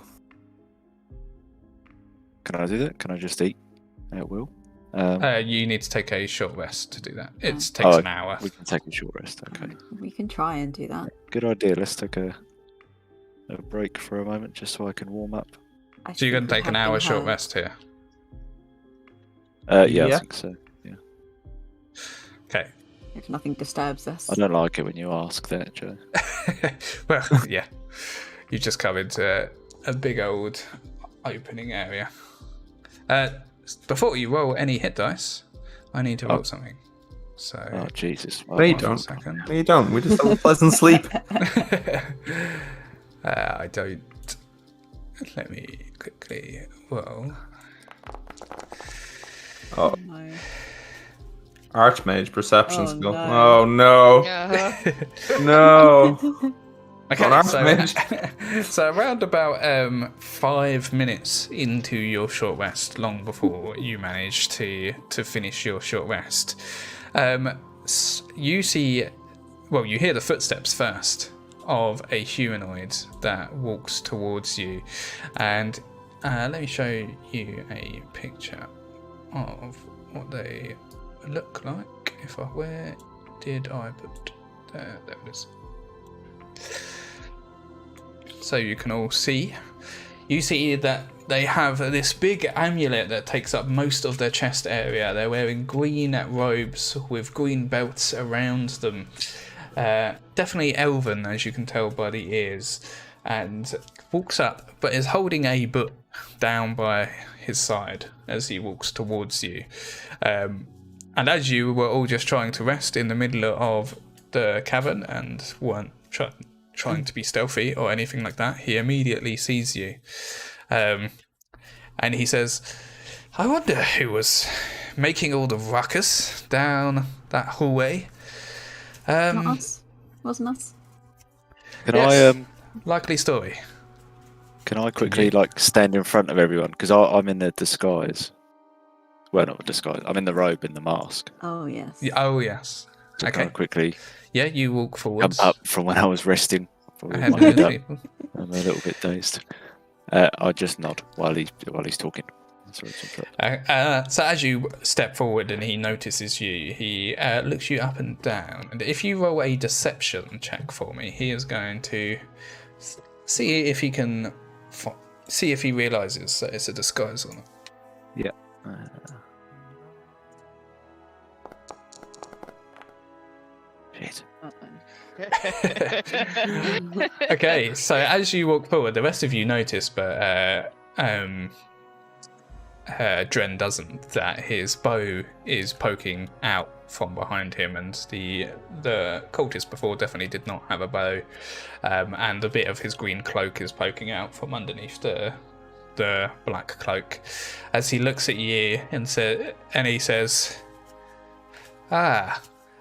Can I do that? Can I just eat at will? You need to take a short rest to do that. It takes an hour. We can take a short rest, okay. We can try and do that. Good idea. Let's take a break for a moment just so I can warm up. So you're going to take an hour short rest here? Yeah, I think so. Yeah. Okay. If nothing disturbs us. I don't like it when you ask that, Joe. Well, yeah. You just come into a big old opening area. Before you roll any hit dice, I need to roll something. So Oh Jesus! No, you one don't. second. No, you don't. We just have a pleasant sleep. I don't. Let me quickly. Well, Oh, No. Archmage perception Oh, skill. no. Oh no, Uh-huh. no. okay. An So, Archmage. so around about 5 minutes into your short rest, long before you manage to finish your short rest, you see. Well, you hear the footsteps first of a humanoid that walks towards you, and let me show you a picture of what they look like. Where did I put there it is. So you can all see. You see that they have this big amulet that takes up most of their chest area. They're wearing green robes with green belts around them. Definitely elven, as you can tell by the ears, and walks up, but is holding a book down by his side as he walks towards you. And as you were all just trying to rest in the middle of the cavern and weren't trying to be stealthy or anything like that, he immediately sees you. And he says, I wonder who was making all the ruckus down that hallway. Not us. Wasn't us. Can Yes. I Likely story. Can I quickly like stand in front of everyone because I'm in the disguise. Well, not the disguise. I'm in the robe and the mask. Oh yes. Oh, yes. So can Okay. I quickly Yeah, you walk come forwards. up from when I was resting? Probably Ahead my of head the up. people. I'm a little bit dazed. I just nod while he's talking. Sorry to interrupt. So as you step forward and he notices you, he looks you up and down. And if you roll a deception check for me, he is going to see if he can see if he realizes that it's a disguise or not. Yeah. Shit. Okay, so as you walk forward, the rest of you notice, but Dren doesn't, that his bow is poking out from behind him, and the cultist before definitely did not have a bow, and a bit of his green cloak is poking out from underneath the black cloak. As he looks at you and he says, I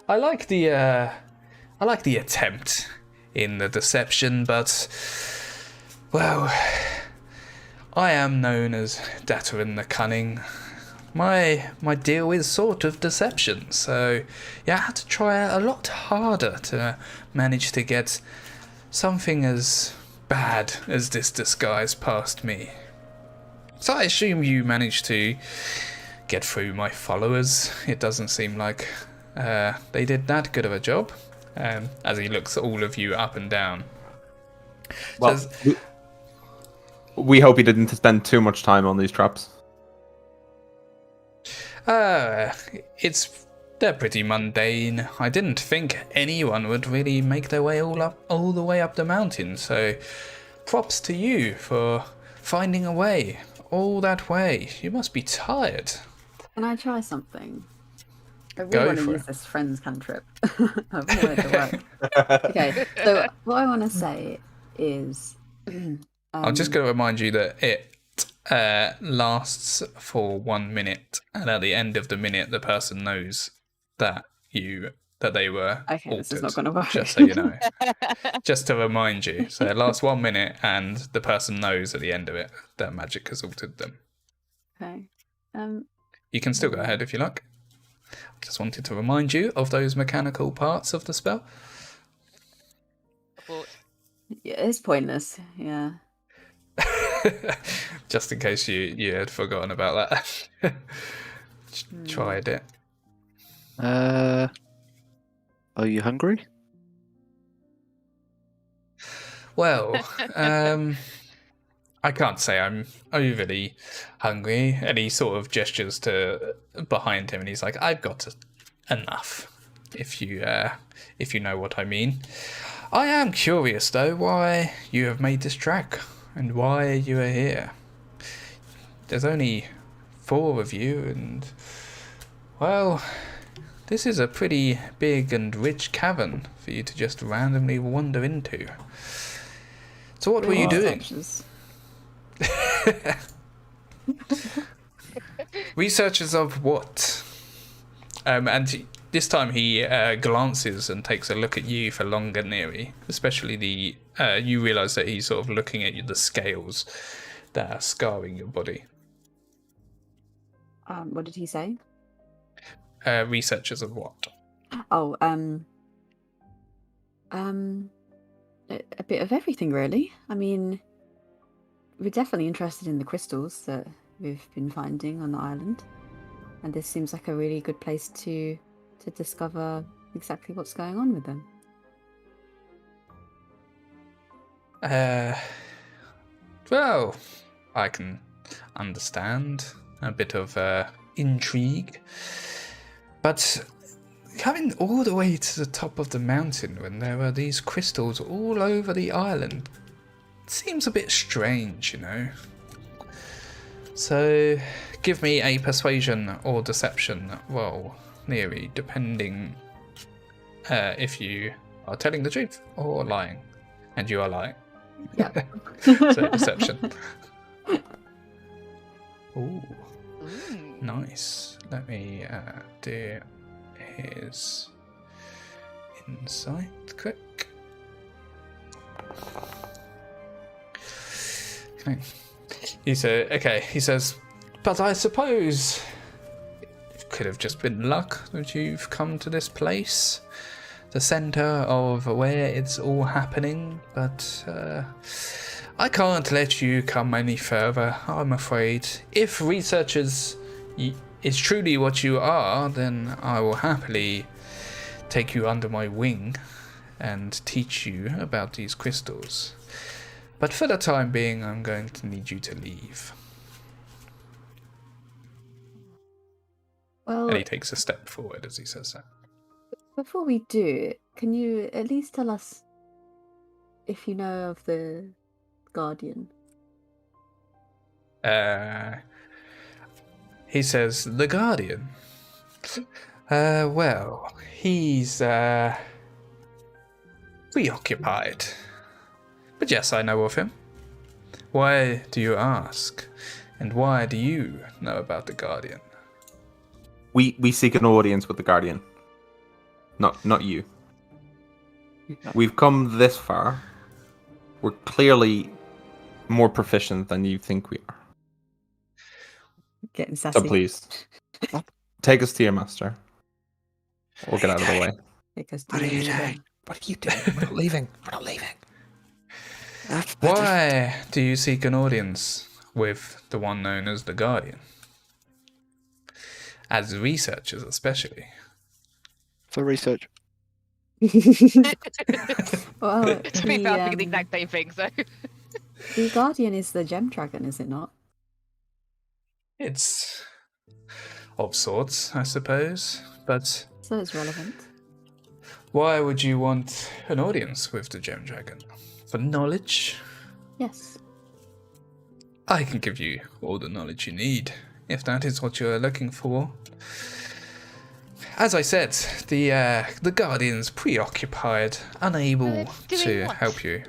like the attempt in the deception, but well, I am known as Datarin the Cunning. My deal is sort of deception, so yeah, I had to try a lot harder to manage to get something as bad as this disguise past me. So I assume you managed to get through my followers. It doesn't seem like they did that good of a job. As he looks at all of you up and down. Well, Says, we hope he didn't spend too much time on these traps. they're pretty mundane. I didn't think anyone would really make their way all the way up the mountain, so props to you for finding a way all that way. You must be tired. Can I try something? I Go really want for to it. use this friends cantrip. I've wanted to work. Okay, so what I want to say is... I'm just going to remind you that it lasts for 1 minute, and at the end of the minute, the person knows that they were Okay, altered. this is not going to work. Just so you know, just to remind you. So it lasts 1 minute, and the person knows at the end of it that magic has altered them. Okay. You can still go ahead if you like. Just wanted to remind you of those mechanical parts of the spell. Yeah, it's pointless. Yeah. Just in case you had forgotten about that. Tried it. Are you hungry? Well, I can't say I'm overly hungry. And he sort of gestures to behind him, and he's like, "I've got enough, if you know what I mean. I am curious though why you have made this track and why you are here. There's only 4 of you, and well, This is a pretty big and rich cavern for you to just randomly wander into. So what were you doing? Researchers. Researchers of what? This time he glances and takes a look at you for longer, Neri. Especially you realise that he's sort of looking at the scales that are scarring your body. What did he say? Researchers of what? Oh, a bit of everything, really. I mean, we're definitely interested in the crystals that we've been finding on the island, and this seems like a really good place to discover exactly what's going on with them. Well, I can understand a bit of intrigue, but coming all the way to the top of the mountain when there are these crystals all over the island seems a bit strange, you know. So, give me a persuasion or deception roll, Neri, depending if you are telling the truth or lying. And you are lying. Yeah. So, deception. Ooh, nice. Let me do his insight quick. Okay. He says, but I suppose it could have just been luck that you've come to this place, the centre of where it's all happening, but I can't let you come any further, I'm afraid. If researchers is truly what you are, then I will happily take you under my wing and teach you about these crystals. But for the time being, I'm going to need you to leave. Well, And he takes a step forward as he says that. before we do, can you at least tell us if you know of the Guardian? He says, the Guardian? Well, he's preoccupied. But yes, I know of him. Why do you ask? And why do you know about the Guardian? We seek an audience with the Guardian. Not you. We've come this far. We're clearly more proficient than you think we are. Getting sassy. So please, take us to your master. Or get out of the way. Because What are you doing? What are you doing? We're not leaving. We're not leaving. Why do you seek an audience with the one known as the Guardian? As researchers, especially. For research. Well, To be fair, I'm thinking the exact same thing, so. the Guardian is the gem dragon, is it not? It's of sorts, I suppose. But So it's relevant. why would you want an audience with the Gem Dragon? For knowledge? Yes. I can give you all the knowledge you need, if that is what you're looking for. As I said, the Guardian's preoccupied, unable doing to what? help you.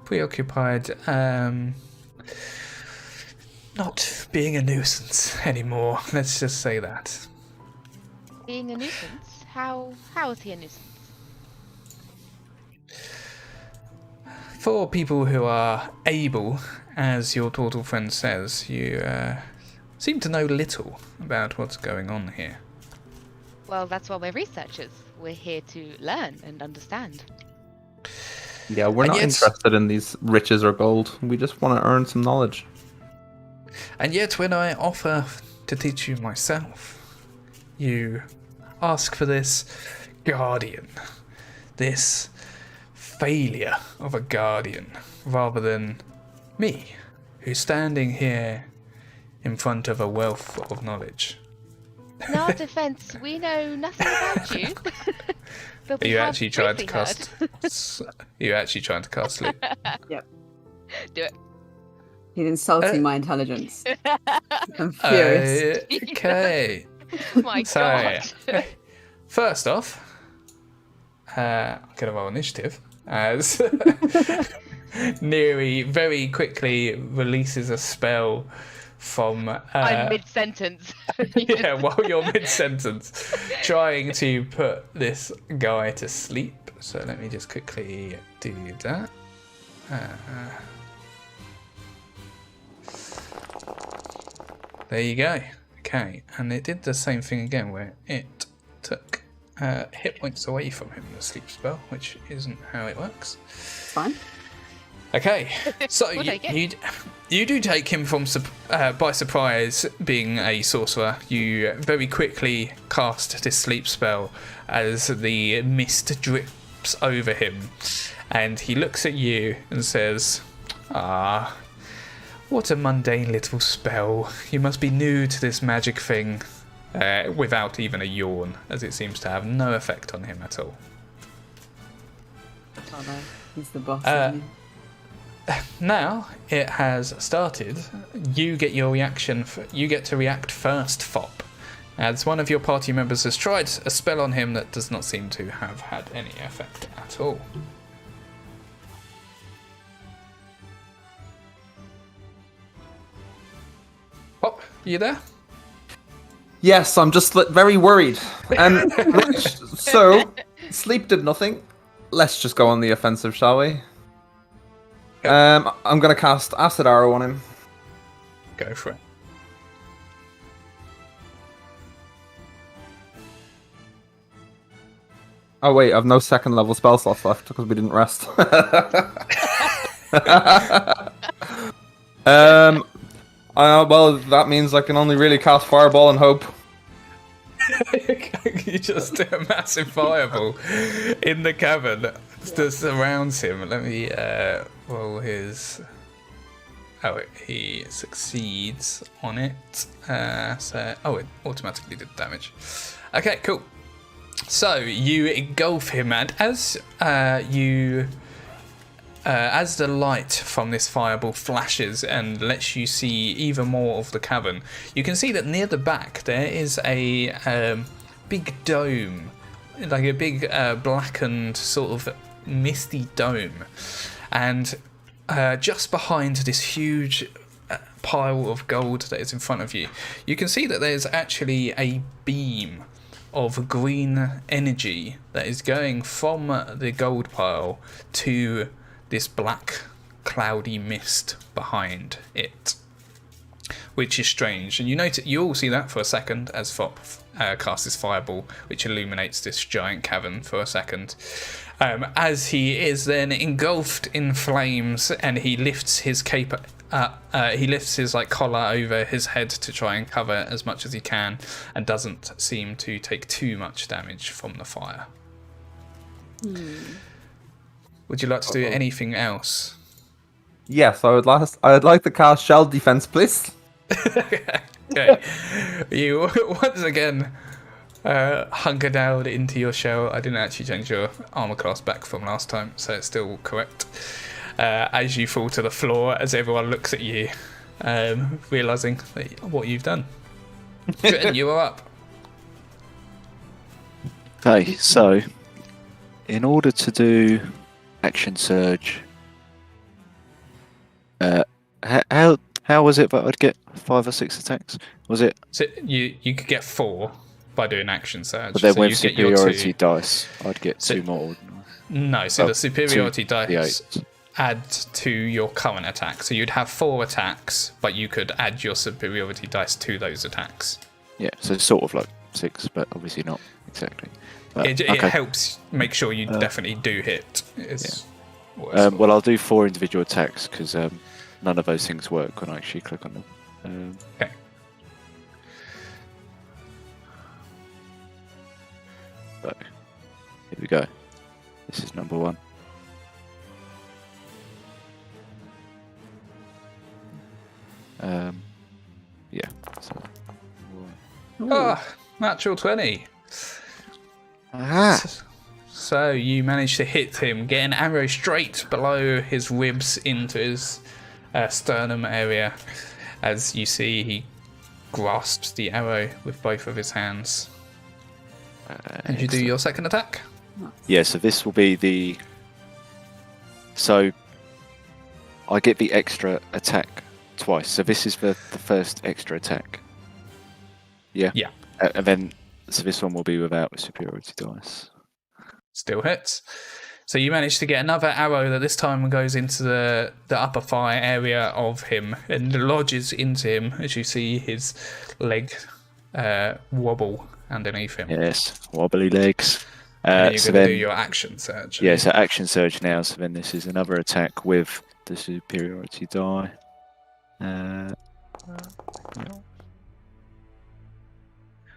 Preoccupied, not being a nuisance anymore. Let's just say that. Being a nuisance? How is he a nuisance? For people who are able, as your turtle friend says, you seem to know little about what's going on here. Well, that's why we're researchers. We're here to learn and understand. Yeah, we're And not yet- interested in these riches or gold. We just want to earn some knowledge. And yet when I offer to teach you myself, you ask for this guardian, this failure of a guardian, rather than me, who's standing here in front of a wealth of knowledge. In our defense, we know nothing about you. But Are we you have actually trying to briefly cast? Are you actually trying to cast sleep? heard- Do it. He's insulting Uh, my intelligence. I'm furious. Okay. My God. First off, I'm gonna roll initiative as Neri very quickly releases a spell from. I'm mid-sentence. Yeah, while you're mid-sentence, trying to put this guy to sleep. So let me just quickly do that. There you go. Okay, and it did the same thing again, where it took hit points away from him, the sleep spell, which isn't how it works. It's fine. Okay, so We'll take it. you do take him by surprise, being a sorcerer. You very quickly cast this sleep spell as the mist drips over him, and he looks at you and says, "Ah, what a mundane little spell. You must be new to this magic thing," without even a yawn, as it seems to have no effect on him at all. Oh no, he's the boss. Isn't he? Now it has started. You get your reaction. You get to react first, Fop, as one of your party members has tried a spell on him that does not seem to have had any effect at all. Fop, you there? Yes, I'm just very worried. Rich, so, sleep did nothing. Let's just go on the offensive, shall we? I'm going to cast Acid Arrow on him. Go for it. Oh wait, I've no second level spell slots left because we didn't rest. Well, that means I can only really cast Fireball and Hope. You just do a massive fireball in the cavern that surrounds him. Let me roll his. Oh, he succeeds on it. It automatically did damage. Okay, cool. So you engulf him, and as the light from this fireball flashes and lets you see even more of the cavern, you can see that near the back there is a big dome, like a big blackened sort of misty dome, and just behind this huge pile of gold that is in front of you, you can see that there's actually a beam of green energy that is going from the gold pile to this black cloudy mist behind it, which is strange. And you all see that for a second as Fop casts his fireball, which illuminates this giant cavern for a second, as he is then engulfed in flames, and he lifts his cape he lifts his collar over his head to try and cover as much as he can, and doesn't seem to take too much damage from the fire. Would you like to do anything else? Yes, I would like to cast Shell Defense, please. Okay. You once again hunker down into your shell. I didn't actually change your armor class back from last time, so it's still correct. As you fall to the floor, as everyone looks at you, realizing what you've done. And you are up. Okay, so in order to do action surge, how was it that I'd get 5 or 6 attacks? Was it? So you could get 4 by doing action surge. But then so with you get your superiority 2. dice, I'd get 2 more. No, so the superiority 2 dice D8. add to your current attack. So you'd have 4 attacks, but you could add your superiority dice to those attacks. Yeah, so it's sort of like 6, but obviously not exactly. But, It okay. helps make sure you definitely do hit. Well, I'll do 4 individual attacks because none of those things work when I actually click on them. Okay. So, here we go. This is number 1. Yeah. So, Natural 20. aha! So you manage to hit him, get an arrow straight below his ribs into his sternum area. As you see, he grasps the arrow with both of his hands. And you do Excellent. your second attack. Yeah, so this will be the. So I get the extra attack twice. So this is the first extra attack. Yeah. Yeah. And then, so this one will be without superiority dice. Still hits. So you manage to get another arrow that this time goes into the upper thigh area of him and lodges into him as you see his leg wobble underneath him. Yes, wobbly legs. And then you're So going to then, do your action surge. yeah, so action surge now. So then this is another attack with the superiority die.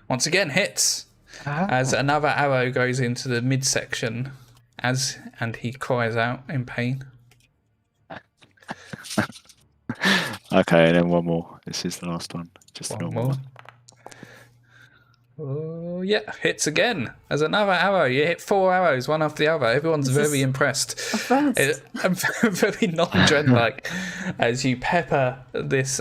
Once again, hits. As another arrow goes into the midsection, and he cries out in pain. Okay, and then one more. This is the last one. Just the One normal more. one. Oh yeah, hits again. As another arrow, you hit 4 arrows, one after the other. Everyone's This very is impressed. a first. I'm very non-Dren-like as you pepper this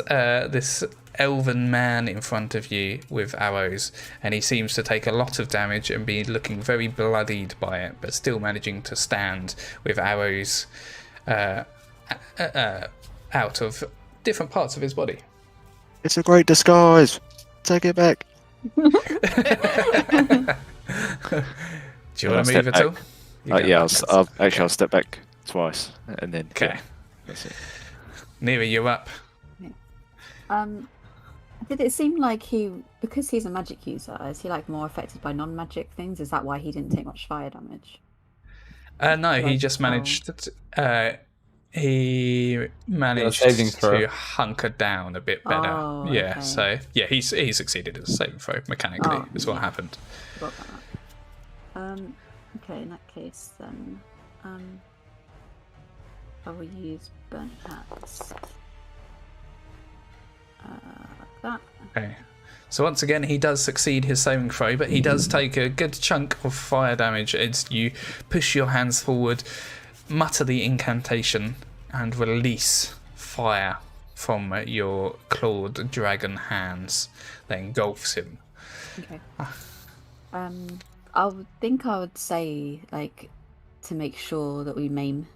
elven man in front of you with arrows, and he seems to take a lot of damage and be looking very bloodied by it, but still managing to stand with arrows out of different parts of his body. It's a great disguise. Take it back. Do you want to move at all? You go Yeah, back. I'll step back twice and then. Okay. Yeah, that's it. Nira, you're up. Did it seem like because he's a magic user, is he like more affected by non-magic things? Is that why he didn't take much fire damage? No, he Like, just oh. managed he managed saving throw. to hunker down a bit better. Oh, Yeah, okay. so yeah, he succeeded at a saving throw mechanically. Oh, is what yeah. happened. Forgot about that. Okay, in that case then, I will use burnt hats. Like that. Okay. So once again, he does succeed his saving throw, but he does take a good chunk of fire damage as you push your hands forward, mutter the incantation, and release fire from your clawed dragon hands that engulfs him. Okay. I would say like to make sure that we maim,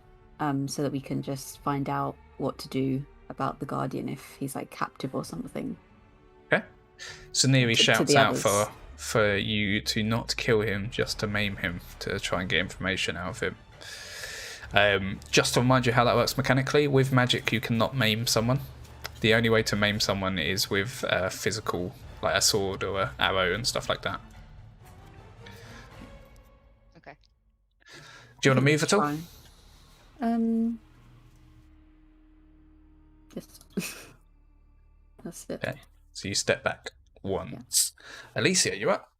so that we can just find out what to do about the guardian if he's like captive or something. Okay. So Neri To shouts the out others. for you to not kill him, just to maim him, to try and get information out of him. Just to remind you how that works mechanically, with magic you cannot maim someone. The only way to maim someone is with physical, like a sword or an arrow and stuff like that. Okay. Do you want to move at all? Try. Just that's it. Okay. So you step back once. Alicia, you're up.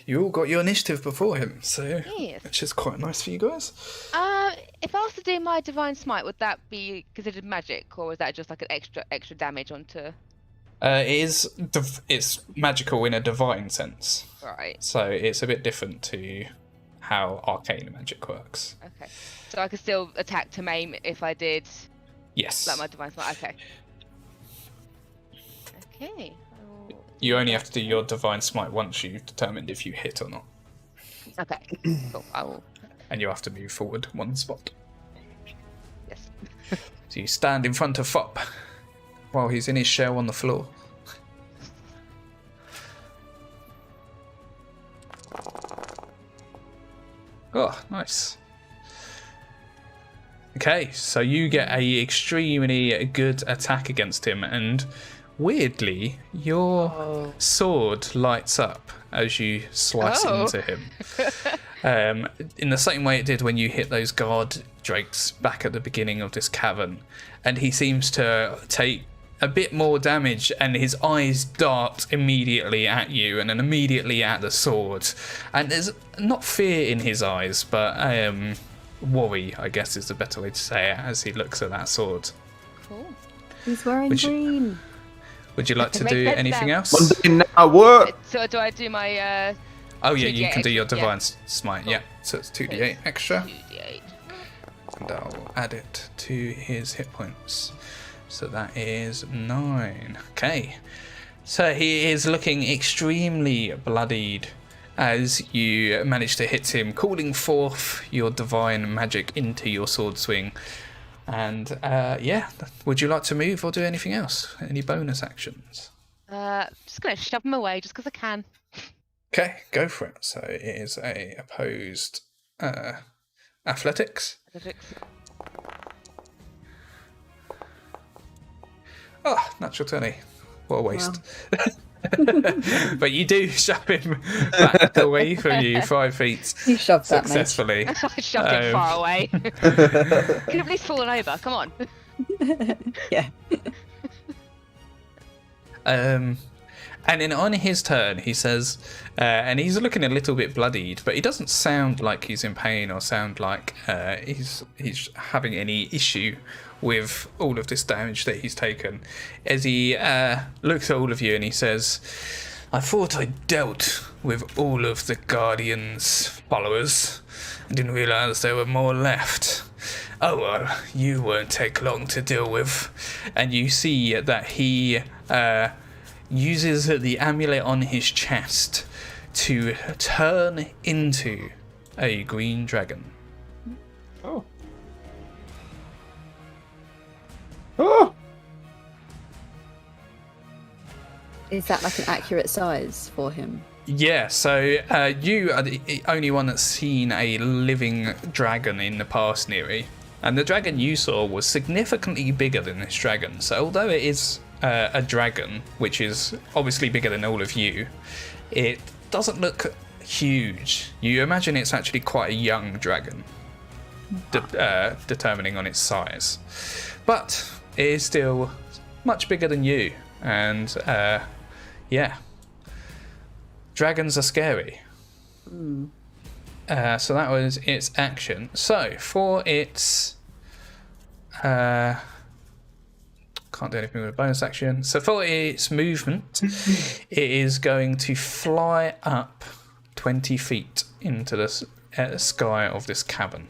You all got your initiative before him, so Yes. which is quite nice for you guys. If I was to do my divine smite, would that be considered magic, or is that just like an extra damage onto? It's magical in a divine sense, Right. so it's a bit different to how arcane magic works. Okay. So I could still attack to maim if I did Yes. like my divine smite. Okay. Okay. I will- You only have to do your divine smite once you've determined if you hit or not, Okay. Cool. I will. and you have to move forward one spot. Yes. So you stand in front of Fop while he's in his shell on the floor. Oh, nice. Okay, so you get a extremely good attack against him, and weirdly, your sword lights up as you slice Oh. into him. In the same way it did when you hit those guard drakes back at the beginning of this cavern, and he seems to take a bit more damage, and his eyes dart immediately at you and then immediately at the sword, and there's not fear in his eyes, but worry, I guess is the better way to say it, as he looks at that sword. Cool. He's wearing Which- green. Would you like to Make do sense anything now. else? One day now, work! So do I do my Oh yeah, you can do your 2d8, divine smite, Cool. yeah, so it's 2d8 extra, 2d8? and I'll add it to his hit points. So that is 9. Okay. So he is looking extremely bloodied as you manage to hit him, calling forth your divine magic into your sword swing. And would you like to move or do anything else? Any bonus actions? Just gonna shove him away just because I can. Okay, go for it. So it is a opposed athletics. Oh, natural 20. What a waste. Wow. But you do shove him back away from you 5 feet You shoved that, mate. successfully. I shoved him far away. Could have at least fallen over. Come on. Yeah. And then on his turn, he says, and he's looking a little bit bloodied, but he doesn't sound like he's in pain or sound like he's having any issue with all of this damage that he's taken. As he looks at all of you and he says, I thought I dealt with all of the Guardian's followers. I didn't realise there were more left. Oh well, you won't take long to deal with. And you see that he uses the amulet on his chest to turn into a green dragon. Oh. Oh! Is that like an accurate size for him? Yeah, so you are the only one that's seen a living dragon in the past, Neri. And the dragon you saw was significantly bigger than this dragon. So although it is a dragon, which is obviously bigger than all of you, it doesn't look huge. You imagine it's actually quite a young dragon, determining on its size. But it is still much bigger than you. And dragons are scary. So that was its action. So for its can't do anything with a bonus action. So for its movement, it is going to fly up 20 feet into the sky of this cavern,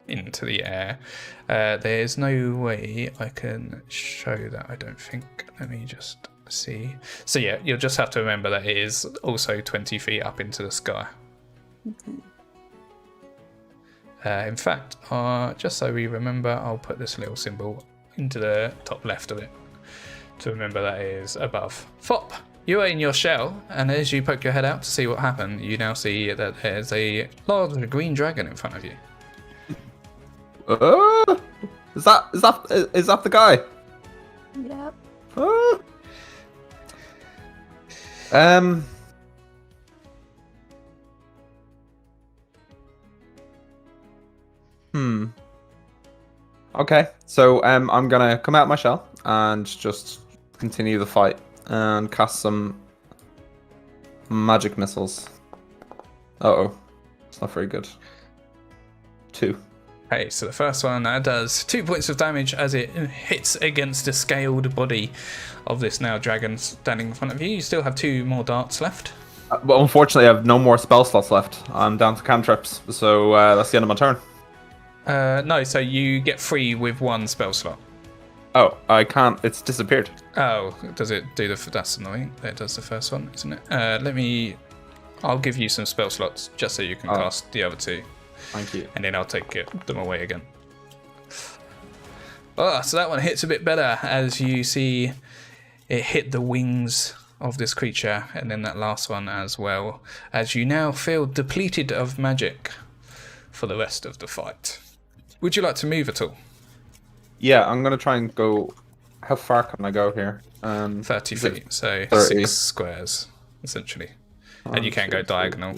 into the air. There's no way I can show that, I don't think. Let me just see. So yeah, you'll just have to remember that it is also 20 feet up into the sky. In fact, just so we remember, I'll put this little symbol into the top left of it to remember that it is above. Fop, you are in your shell, and as you poke your head out to see what happened, you now see that there's a large green dragon in front of you. Is that the guy? Yep. Okay, so I'm gonna come out my shell and just continue the fight and cast some magic missiles. Uh-oh. It's not very good. 2. Okay, so the first one does 2 points of damage as it hits against the scaled body of this now dragon standing in front of you. You still have 2 more darts left. Well, unfortunately, I have no more spell slots left. I'm down to cantrips, so that's the end of my turn. No, so you get free with 1 spell slot. Oh, I can't. It's disappeared. Oh, does it do the... That's annoying. That does the first one, isn't it? I'll give you some spell slots just so you can cast the other 2. Thank you. And then I'll take them away again. Oh, so that one hits a bit better as you see it hit the wings of this creature, and then that last one as well, as you now feel depleted of magic for the rest of the fight. Would you like to move at all? Yeah, I'm gonna try and go. How far can I go here? 30 feet, so 30. 6 squares, essentially. And you can go diagonal.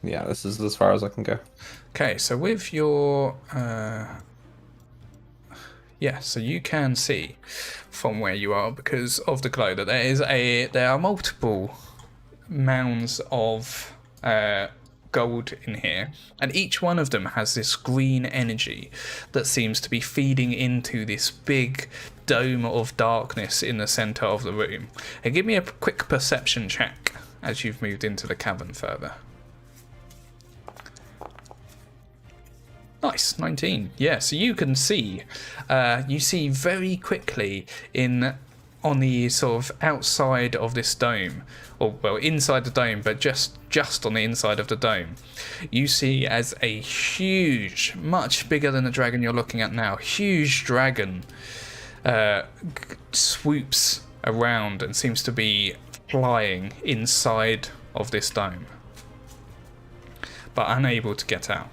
Yeah, this is as far as I can go. Okay, so with your... so you can see from where you are, because of the glow, that there are multiple mounds of gold in here, and each one of them has this green energy that seems to be feeding into this big dome of darkness in the center of the room. And give me a quick perception check as you've moved into the cavern further. Nice, 19. Yeah, so you can see, you see very quickly on the sort of outside of this dome, or well, inside the dome, but just on the inside of the dome, you see as a huge, much bigger than the dragon you're looking at now, huge dragon swoops around and seems to be flying inside of this dome, but unable to get out.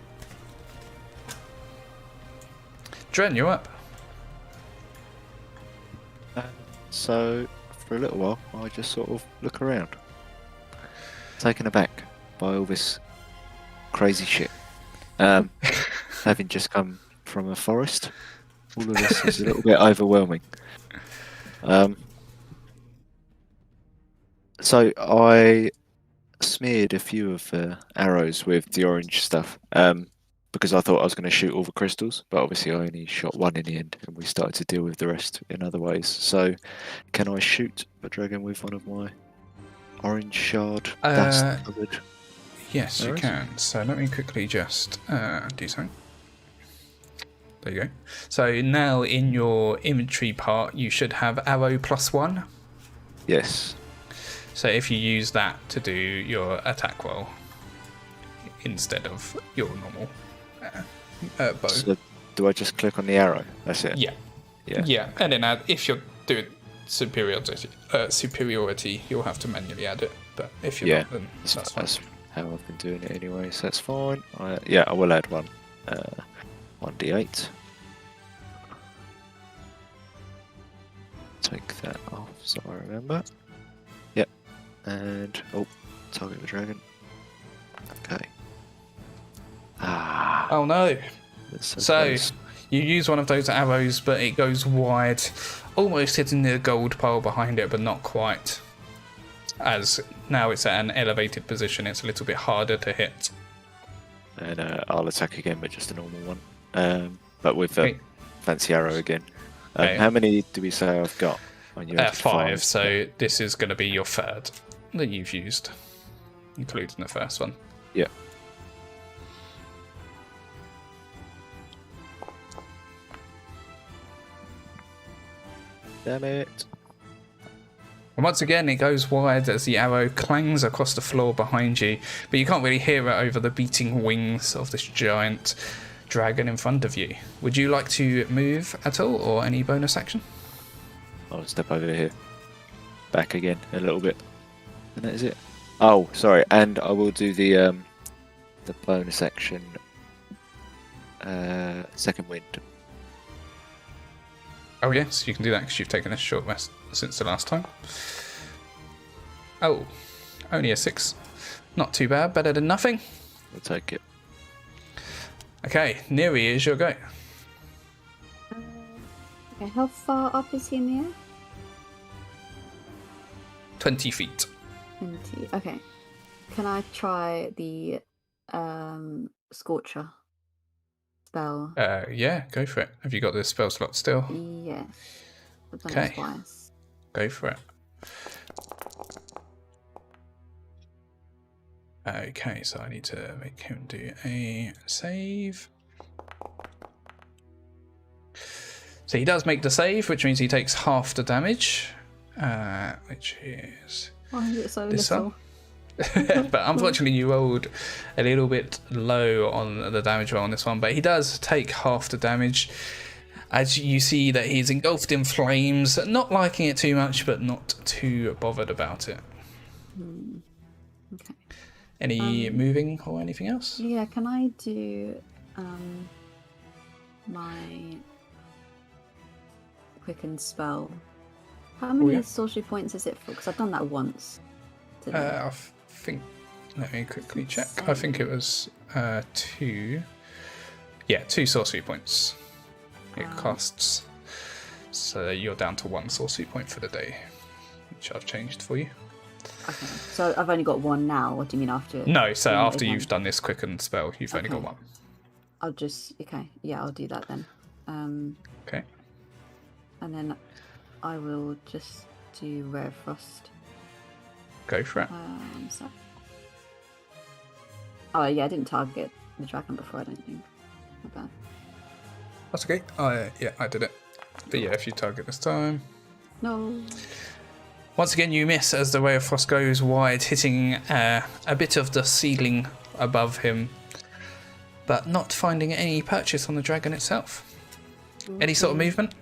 Dren, you're up. So, for a little while, I just sort of look around, taken aback by all this crazy shit. Having just come from a forest, all of this is a little bit overwhelming. So I smeared a few of the arrows with the orange stuff. Because I thought I was going to shoot all the crystals, but obviously I only shot one in the end, and we started to deal with the rest in other ways. So, can I shoot the dragon with one of my orange shard dust covered? Yes, you can. So let me quickly just do something. There you go. So now in your inventory part, you should have arrow +1. Yes. So if you use that to do your attack roll instead of your normal bow. So do I just click on the arrow? That's it? Yeah. And then if you're doing superiority, you'll have to manually add it. But if you're not, then that's fine. That's how I've been doing it anyway, so that's fine. I will add one. 1d8. Take that off so I remember. Yep. And, target the dragon. Okay. Oh no. So close. you use one of those arrows, but it goes wide, almost hitting the gold pile behind it, but not quite. As now it's at an elevated position, it's a little bit harder to hit. And I'll attack again, but just a normal one. But with a fancy arrow again. How many do we say I've got? 5, so this is going to be your third that you've used, including the first one. Yeah. Damn it. And once again, it goes wide as the arrow clangs across the floor behind you, but you can't really hear it over the beating wings of this giant dragon in front of you. Would you like to move at all, or any bonus action? I'll step over here. Back again a little bit. And that is it. Oh, sorry, and I will do the bonus action. Second wind. Oh yes, you can do that because you've taken a short rest since the last time. Oh, only a 6. Not too bad, better than nothing. We'll take it. Okay, Neri, is your go. Okay, how far up is he in the air? 20 feet. 20. Okay. Can I try the Scorcher spell? Yeah, go for it. Have you got the spell slot still? Yes. I've done Okay. it twice. Go for it. Okay, so I need to make him do a save. So he does make the save, which means he takes half the damage, which is Why is it so this little? one. But unfortunately you rolled a little bit low on the damage roll on this one, but he does take half the damage. As you see that he's engulfed in flames, not liking it too much, but not too bothered about it. Okay. Any moving or anything else? Yeah, can I do my quicken spell? How many sorcery points is it for? Because I've done that once. I think. Let me quickly check. I think it was 2. Yeah, 2 sorcery points. It costs. So you're down to 1 sorcery point for the day, which I've changed for you. Okay, so I've only got 1 now. What do you mean after? No, so doing it after again? you've done this quicken spell, you've only got 1. I'll just I'll do that then. Okay. And then I will just do Rare Frost. Go for it. Oh yeah, I didn't target the dragon before, I don't think. Not bad. That's okay. I did it. But yeah, if you target this time. No. Once again, you miss as the Ray of Frost goes wide, hitting a bit of the ceiling above him, but not finding any purchase on the dragon itself. Any sort of movement?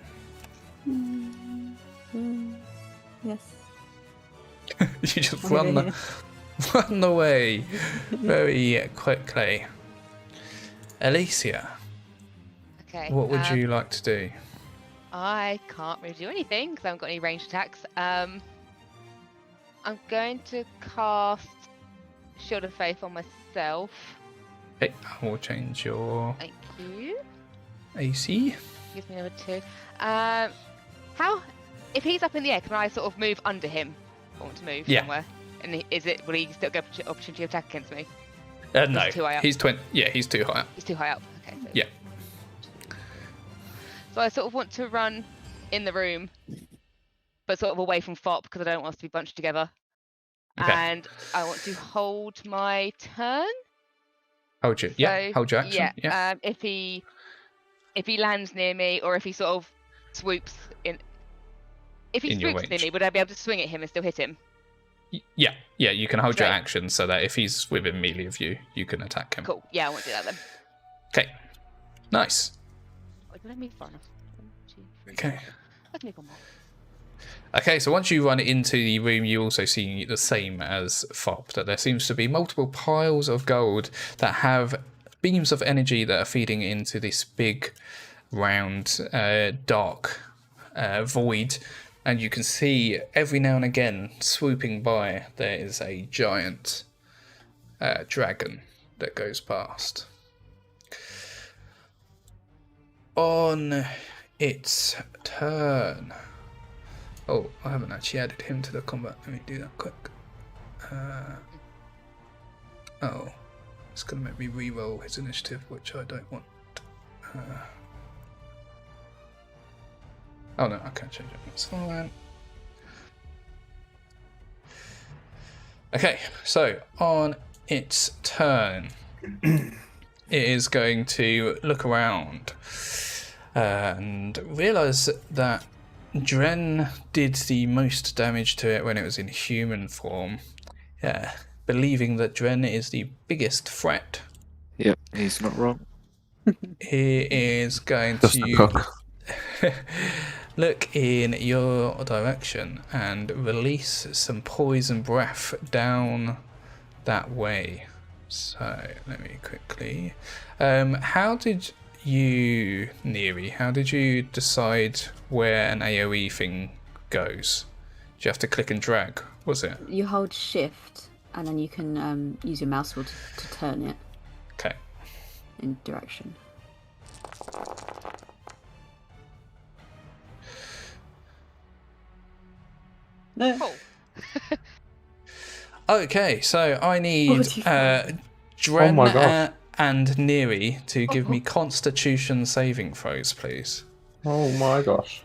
Yes. You just run away very quickly. Alicia, Okay. what would you like to do? I can't really do anything because I haven't got any ranged attacks. I'm going to cast Shield of Faith on myself. Okay, I will change your Thank you. AC. Gives me another 2. How? If he's up in the air, can I sort of move under him? I want to move somewhere. And will he still get opportunity of attack against me? No, He's too high up. he's he's too high up. He's too high up. Okay. So. Yeah. So I sort of want to run in the room, but sort of away from Fop because I don't want us to be bunched together. Okay. And I want to hold my turn. Hold your hold your action. Yeah. If he lands near me, or if he sort of swoops in. If he In your swoops near range. me, would I be able to swing at him and still hit him? Yeah. You can hold your Great. action so that if he's within melee of you, you can attack him. Cool. Yeah, I want to do that then. Okay. Nice. Wait, let me far enough. 1, 2, 3. Okay. Let me go more. Okay, so once you run into the room, you also see the same as Fop, that there seems to be multiple piles of gold that have beams of energy that are feeding into this big, round, dark void. And you can see every now and again, swooping by, there is a giant dragon that goes past. On its turn. Oh, I haven't actually added him to the combat. Let me do that quick. It's going to make me re-roll his initiative, which I don't want. Oh no, I can't change it. That's fine. Okay, so on its turn, it is going to look around and realise that Dren did the most damage to it when it was in human form. Yeah, believing that Dren is the biggest threat. Yep, he's not wrong. He is going Just to look. look in your direction and release some poison breath down that way. So let me quickly. How did you, Neri, how did you decide where an AoE thing goes? Did you have to click and drag, was it? You hold shift, and then you can use your mouse wheel to turn it Okay. in direction. No. Cool. Okay, so I need 45. Dren Oh my gosh. and Neri to give me Constitution saving throws, please. Oh my gosh.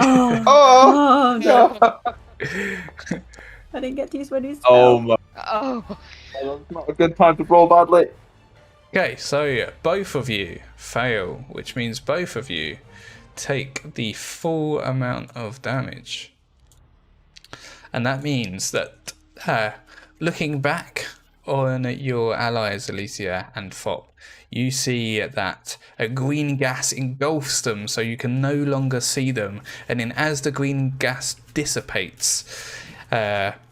Oh, Oh! no. I didn't get to use my new spell. Oh my. Oh. That's not a good time to roll badly. Okay, so both of you fail, which means both of you take the full amount of damage. And that means that looking back on your allies, Alicia and Fop, you see that a green gas engulfs them so you can no longer see them. And then as the green gas dissipates,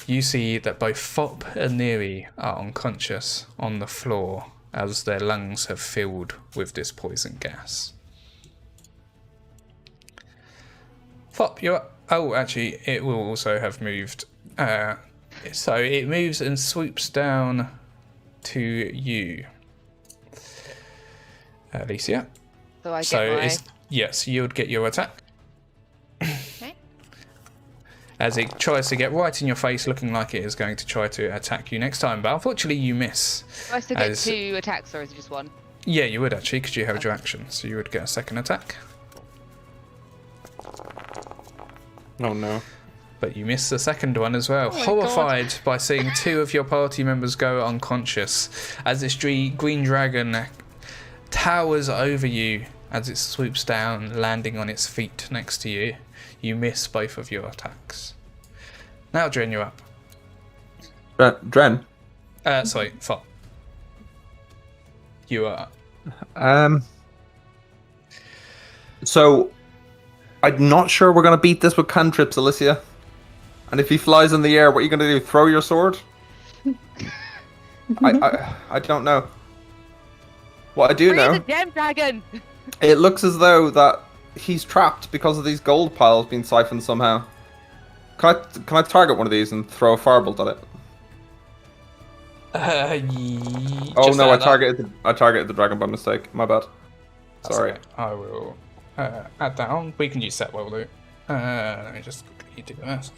you see that both Fop and Neri are unconscious on the floor as their lungs have filled with this poison gas. Fop, you're up. Oh, actually, it will also have moved. So it moves and swoops down to you, Alicia. So I So get my... it's, yes, you would get your attack. Okay. As it tries to get right in your face, looking like it is going to try to attack you next time. But unfortunately, you miss. Do I still get As- 2 attacks, or is it just 1? Yeah, you would actually, because you held your action. So you would get a second attack. Oh no. But you miss the second one as well. Oh my Horrified by seeing 2 of your party members go unconscious as this green dragon towers over you as it swoops down, landing on its feet next to you. You miss both of your attacks. Now, Dren, you're up. Dren. Sorry, Fop. You are up. So, I'm not sure we're gonna beat this with cantrips, Alicia. And if he flies in the air, what are you gonna do? Throw your sword? I don't know. What I do Free know, the gem dragon! it looks as though that he's trapped because of these gold piles being siphoned somehow. Can I target one of these and throw a firebolt at it? Oh no, I targeted the dragon by mistake. My bad. Sorry. Okay. I will add that on. We can use set will do. Let me just quickly do this.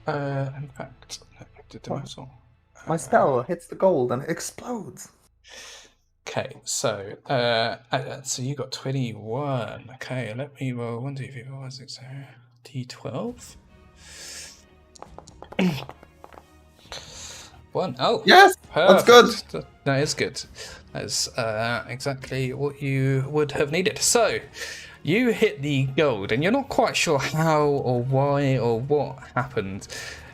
In fact, let me do the muscle. My spell hits the gold and it explodes. Okay, so so you got 21. Okay, let me roll 1, 2, 3, 4, 5, 6, 7, D12. 1. Oh, Yes, that's good. That is good. That's exactly what you would have needed. So, you hit the gold, and you're not quite sure how or why or what happened.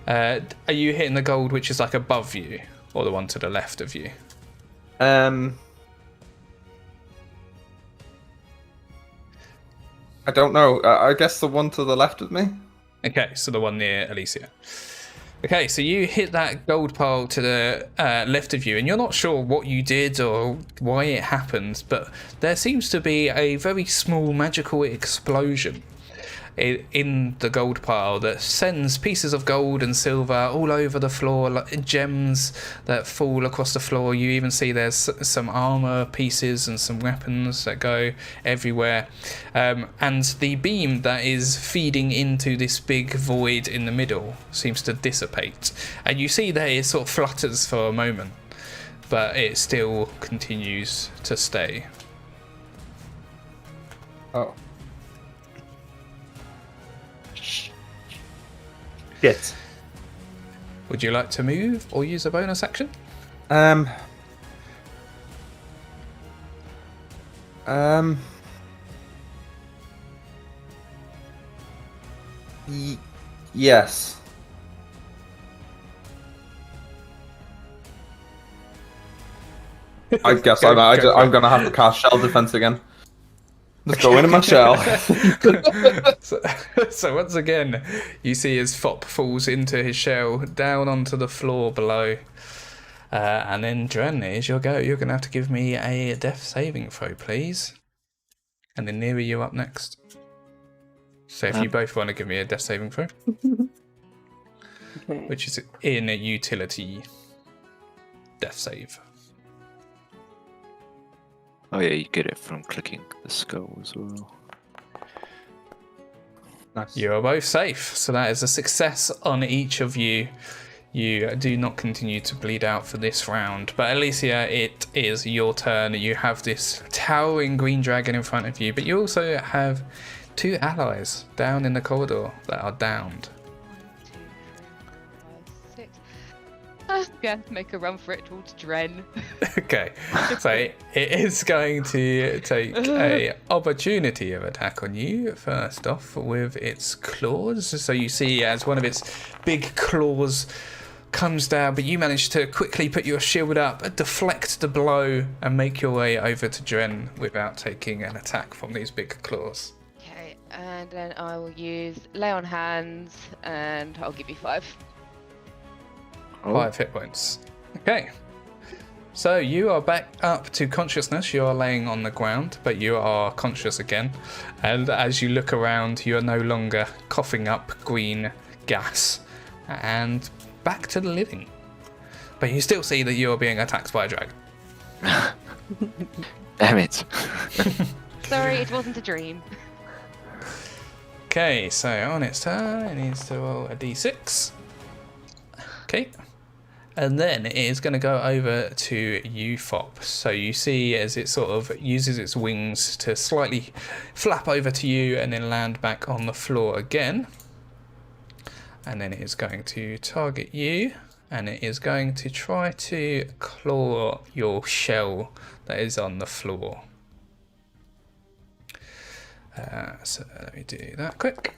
Are you hitting the gold which is like above you, or the one to the left of you? I don't know. I guess the one to the left of me. Okay, so the one near Alicia. Okay, so you hit that gold pile to the left of you, and you're not sure what you did or why it happened, but there seems to be a very small magical explosion in the gold pile that sends pieces of gold and silver all over the floor, like gems that fall across the floor. You even see there's some armor pieces and some weapons that go everywhere, and the beam that is feeding into this big void in the middle seems to dissipate, and you see that it sort of flutters for a moment, but it still continues to stay. Oh. Shit. Would you like to move or use a bonus action? Yes. I guess I'm gonna have to cast shell defense again. Let's go into my shell. So once again, you see as Fop falls into his shell down onto the floor below. And then Dren, is your go. You're going to have to give me a death saving throw, please. And then Neri, you up next. So if you both want to give me a death saving throw. Okay. Which is in a utility death save. Oh yeah, you get it from clicking the skull as well. Nice. You are both safe, so that is a success on each of you. You do not continue to bleed out for this round. But Alicia, it is your turn. You have this towering green dragon in front of you, but you also have 2 allies down in the corridor that are downed. 1, 2, 3, 4, 5, 6. Yeah, make a run for it towards Dren. Okay, so it is going to take a opportunity of attack on you, first off, with its claws. So you see as one of its big claws comes down, but you manage to quickly put your shield up, deflect the blow, and make your way over to Dren without taking an attack from these big claws. Okay, and then I will use lay on hands, and I'll give you 5. 5 hit points. Okay. So you are back up to consciousness. You are laying on the ground, but you are conscious again. And as you look around, you are no longer coughing up green gas. And back to the living. But you still see that you are being attacked by a dragon. Damn it. Sorry, it wasn't a dream. Okay, so on its turn, it needs to roll a d6. Okay. And then it is going to go over to you, Fop. So you see as it sort of uses its wings to slightly flap over to you and then land back on the floor again. And then it is going to target you, and it is going to try to claw your shell that is on the floor. So let me do that quick.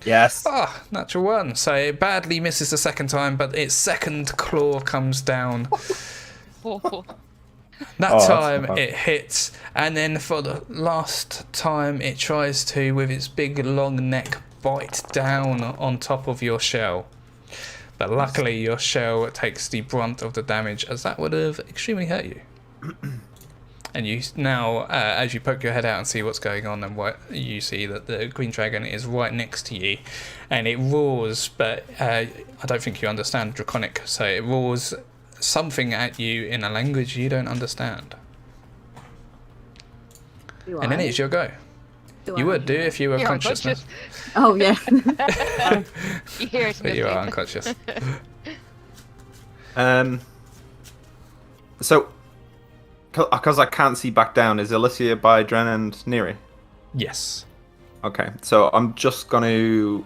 Yes. Ah, natural one. So it badly misses the second time, but its second claw comes down. That Oh, time that's not bad. it hits, and then for the last time it tries to, with its big long neck, bite down on top of your shell. But luckily your shell takes the brunt of the damage, as that would have extremely hurt you. And you now, as you poke your head out and see what's going on, and what you see that the green dragon is right next to you, and it roars, but I don't think you understand Draconic, so it roars something at you in a language you don't understand. Do And then I? it's your go. Do You I? would do if you were You're conscious. unconscious. Oh yeah. You hear it. But you are missing. unconscious. So, because I can't see back down, is Alicia by Dren and Neri? Yes. Okay, so I'm just gonna.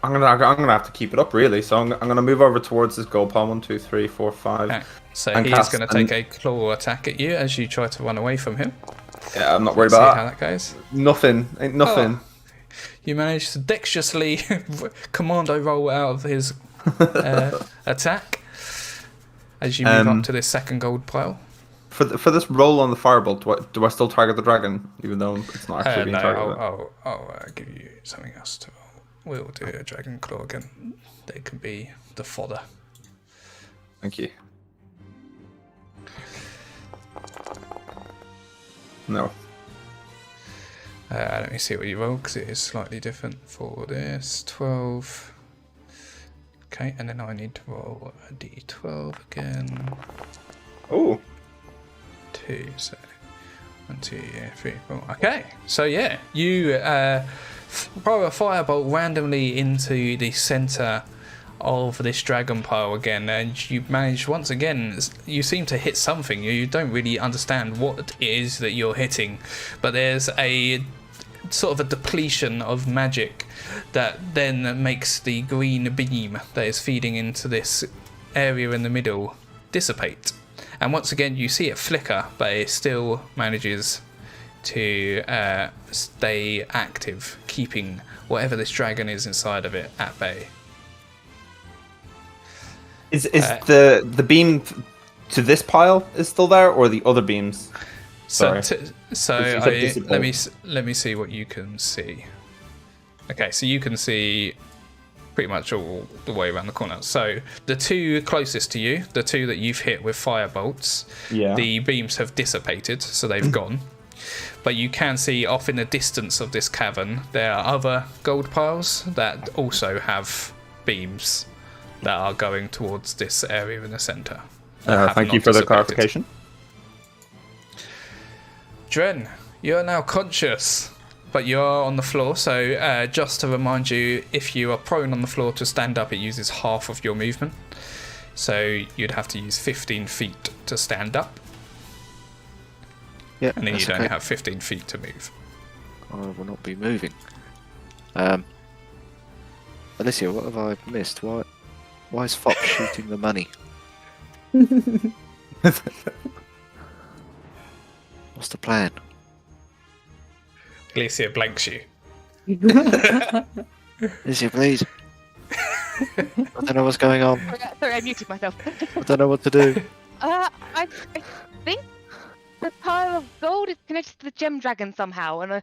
I'm gonna have to keep it up, really. So I'm gonna move over towards this gold pile. 1, 2, 3, 4, 5. Okay. So And he is cast going to take a claw attack at you as you try to run away from him. Yeah, I'm not worried See about how that. that goes. Nothing. Ain't nothing. You manage to dexterously commando roll out of his attack as you move up to this second gold pile. For this roll on the firebolt, do I still target the dragon, even though it's not actually being No, targeted? I'll give you something else to roll. We'll do a dragon claw again. They can be the fodder. Thank you. No. Let me see what you roll, because it is slightly different for this. 12. Okay, and then I need to roll a d12 again. Oh. 2, so 1, 2, 3, 4. Okay, so yeah, you throw a firebolt randomly into the center of this dragon pile again, and you manage once again. You seem to hit something. You don't really understand what it is that you're hitting, but there's a sort of a depletion of magic that then makes the green beam that is feeding into this area in the middle dissipate. And once again, you see it flicker, but it still manages to stay active, keeping whatever this dragon is inside of it at bay. Is the beam to this pile is still there, or the other beams? So, Sorry. let me see what you can see. Okay, so you can see pretty much all the way around the corner. So the two closest to you, the two that you've hit with firebolts, Yeah. the beams have dissipated, so they've gone. But you can see off in the distance of this cavern, there are other gold piles that also have beams that are going towards this area in the centre. Thank you for the clarification. Dren, you're now conscious, but you are on the floor, so just to remind you, if you are prone on the floor to stand up, it uses half of your movement. So you'd have to use 15 feet to stand up, Yeah, and then that's you'd only okay. have 15 feet to move. I will not be moving. Alicia, what have I missed? Why is Fox shooting the money? What's the plan? Alicia blanks you. Alicia, please. I don't know what's going on. Sorry, I muted myself. I don't know what to do. I think the pile of gold is connected to the gem dragon somehow, and I'm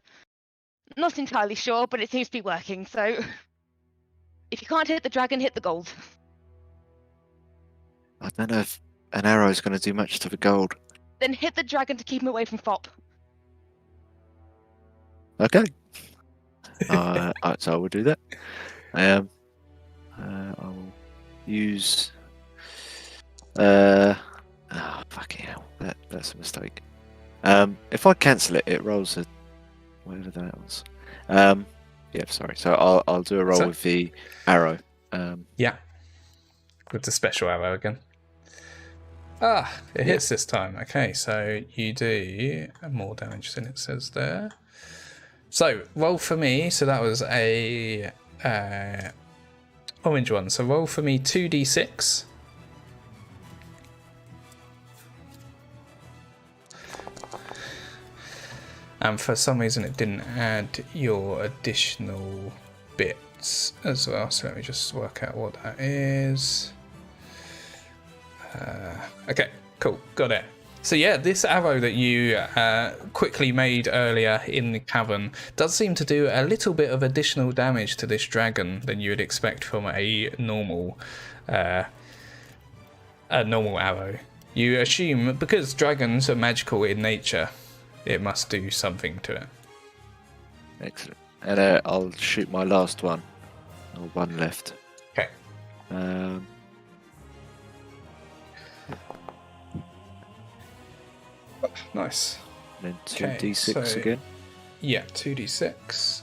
not entirely sure, but it seems to be working. So, if you can't hit the dragon, hit the gold. I don't know if an arrow is going to do much to the gold. Then hit the dragon to keep him away from Fop. Okay. So I will do that. I will use. Fucking hell! That's a mistake. If I cancel it, it rolls a whatever that was. Yeah, sorry. So I'll do a roll So- with the arrow. Yeah. With the special arrow again. Ah, it hits this time. Okay, so you do more damage than it says there. So roll for me. So that was a orange one. So roll for me 2d6. And for some reason it didn't add your additional bits as well. So let me just work out what that is. Okay, cool, got it. So yeah, this arrow that you quickly made earlier in the cavern does seem to do a little bit of additional damage to this dragon than you would expect from a normal arrow. You assume because dragons are magical in nature, it must do something to it. Excellent. And I'll shoot my last one. Or one left. Okay. Nice. Then Okay, 2d6 so- again. Yeah, 2d6.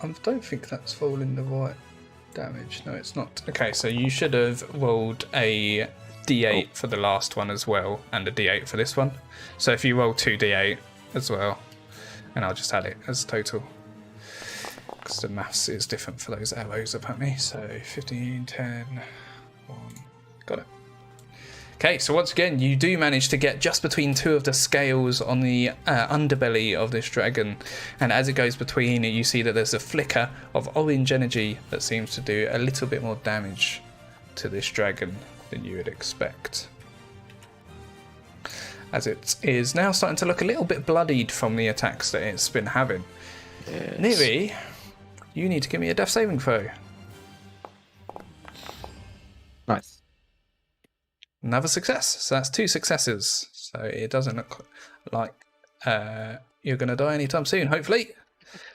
I don't think that's rolling the right damage. No, it's not. Okay, so you should have rolled a d8 for the last one as well, and a d8 for this one. So if you roll 2d8 as well, and I'll just add it as total. Because the maths is different for those arrows apparently. So 15, 10, 1. Got it. Okay, so once again, you do manage to get just between two of the scales on the underbelly of this dragon, and as it goes between, you see that there's a flicker of orange energy that seems to do a little bit more damage to this dragon than you would expect. As it is now starting to look a little bit bloodied from the attacks that it's been having. Yes. Neri, you need to give me a death saving throw. Nice. Another success. So that's 2 successes. So it doesn't look like you're going to die anytime soon, hopefully.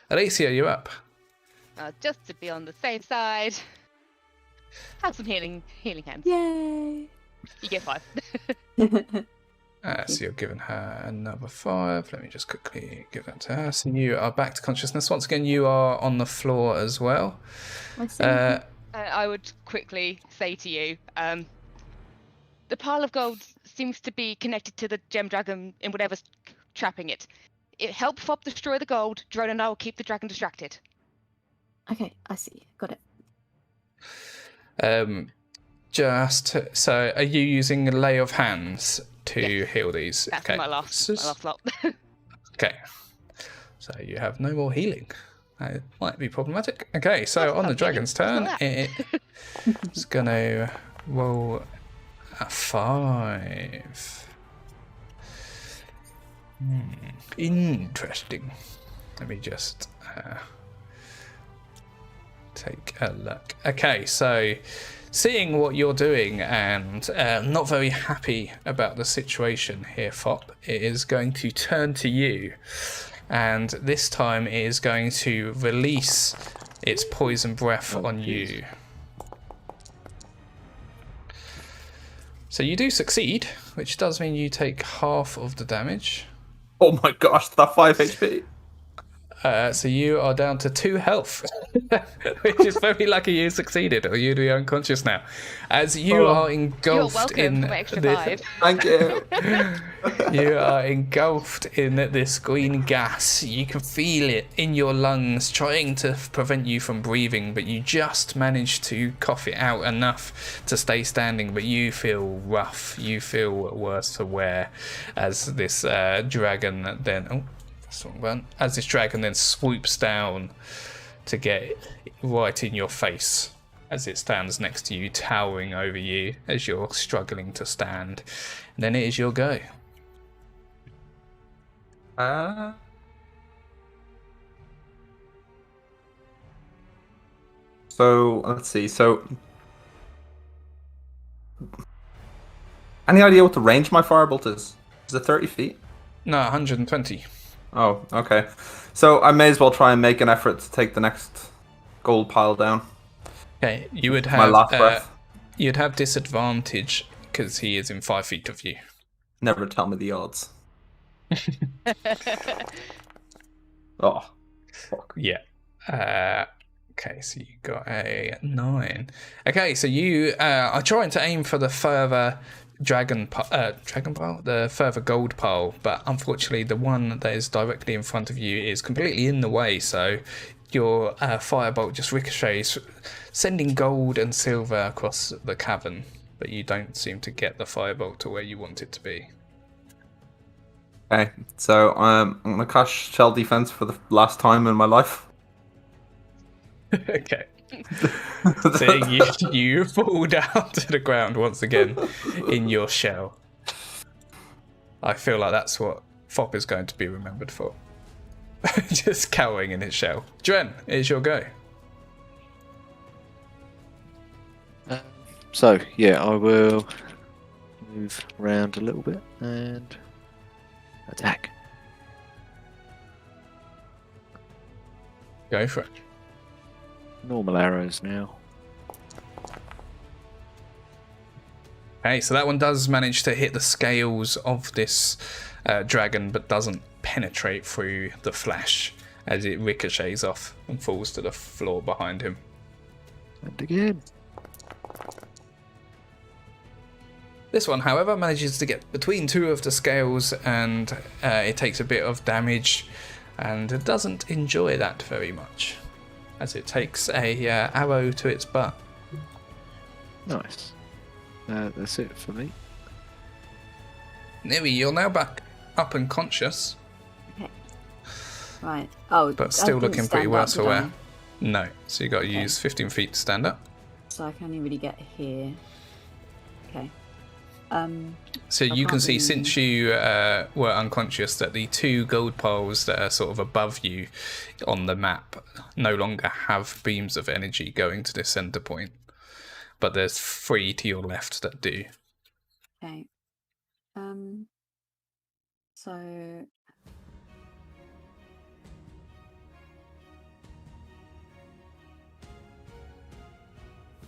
Alicia, you're up. Just to be on the safe side. Have some healing hands. Yay! You get 5. So you're giving her another 5. Let me just quickly give that to her. So you are back to consciousness. Once again, you are on the floor as well. I would quickly say to you, the pile of gold seems to be connected to the gem dragon in whatever's trapping it. Help Fob destroy the gold. Drone and I will keep the dragon distracted. Okay, I see. Got it. So are you using a lay of hands to Yes. heal these? That's Okay. my last slot. Okay. So you have no more healing. That might be problematic. Okay, so on the dragon's turn, it's going to roll a 5. Interesting. Let me just take a look. Okay, so seeing what you're doing and not very happy about the situation here, Fop, it is going to turn to you. And this time it is going to release its poison breath on you. So you do succeed, which does mean you take half of the damage. Oh my gosh, that 5 HP. So you are down to 2 health, which is very lucky you succeeded, or you'd be unconscious now. As you are engulfed You're welcome in for my extra the- 5. Thank you. You are engulfed in this green gas. You can feel it in your lungs, trying to prevent you from breathing, but you just manage to cough it out enough to stay standing. But you feel rough. You feel worse for wear as this dragon then... as this dragon then swoops down to get right in your face as it stands next to you, towering over you as you're struggling to stand. And then it is your go. So let's see. So, any idea what the range of my firebolt is? Is it 30 feet? No, 120. Oh, okay. So I may as well try and make an effort to take the next gold pile down. Okay, you would have My last breath. you'd have disadvantage because he is in 5 feet of you. Never tell me the odds. Oh, fuck. Yeah. Okay, so you got a 9. Okay, so you are trying to aim for the further dragon pile, the further gold pile, but unfortunately the one that is directly in front of you is completely in the way, so your firebolt just ricochets, sending gold and silver across the cavern, but you don't seem to get the firebolt to where you want it to be. Okay, so I'm gonna cast Shell Defense for the last time in my life. Okay. So you fall down to the ground once again in your shell. I feel like that's what Fop is going to be remembered for. Just cowering in his shell. Dren, it's your go. So, yeah, I will move around a little bit and attack. Go for it. Normal arrows now. Okay, so that one does manage to hit the scales of this dragon, but doesn't penetrate through the flesh as it ricochets off and falls to the floor behind him. And again. This one, however, manages to get between two of the scales, and it takes a bit of damage, and it doesn't enjoy that very much, as it takes a arrow to its butt. Nice. That's it for me. Neri, you're now back up and conscious, Right. Oh, but I still didn't looking pretty stand worse up, for did I? wear. No, so you got to Okay. use 15 feet to stand up. So I can only really get here. Okay. So I you can can't see, really- since you were unconscious, that the two gold piles that are sort of above you on the map no longer have beams of energy going to the center point, but there's 3 to your left that do. Okay. So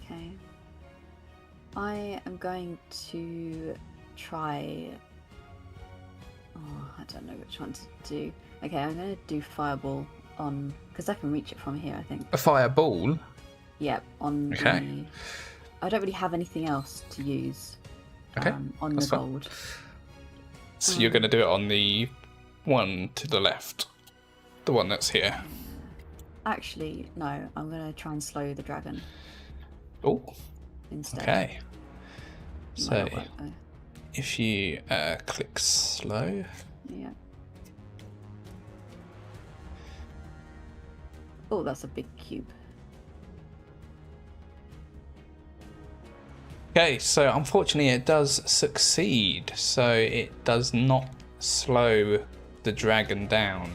okay. I am going to try. Oh, I don't know which one to do. Okay, I'm going to do fireball on, because I can reach it from here, I think. A fireball? Yep, on Okay. the. I don't really have anything else to use. Okay, On the that's fine. gold. So you're going to do it on the one to the left, the one that's here. Actually, no. I'm going to try and slow the dragon Oh, instead. okay. Might So not work, though. if you click slow, Yeah. Oh, that's a big cube. okay, so unfortunately it does succeed, so it does not slow the dragon down.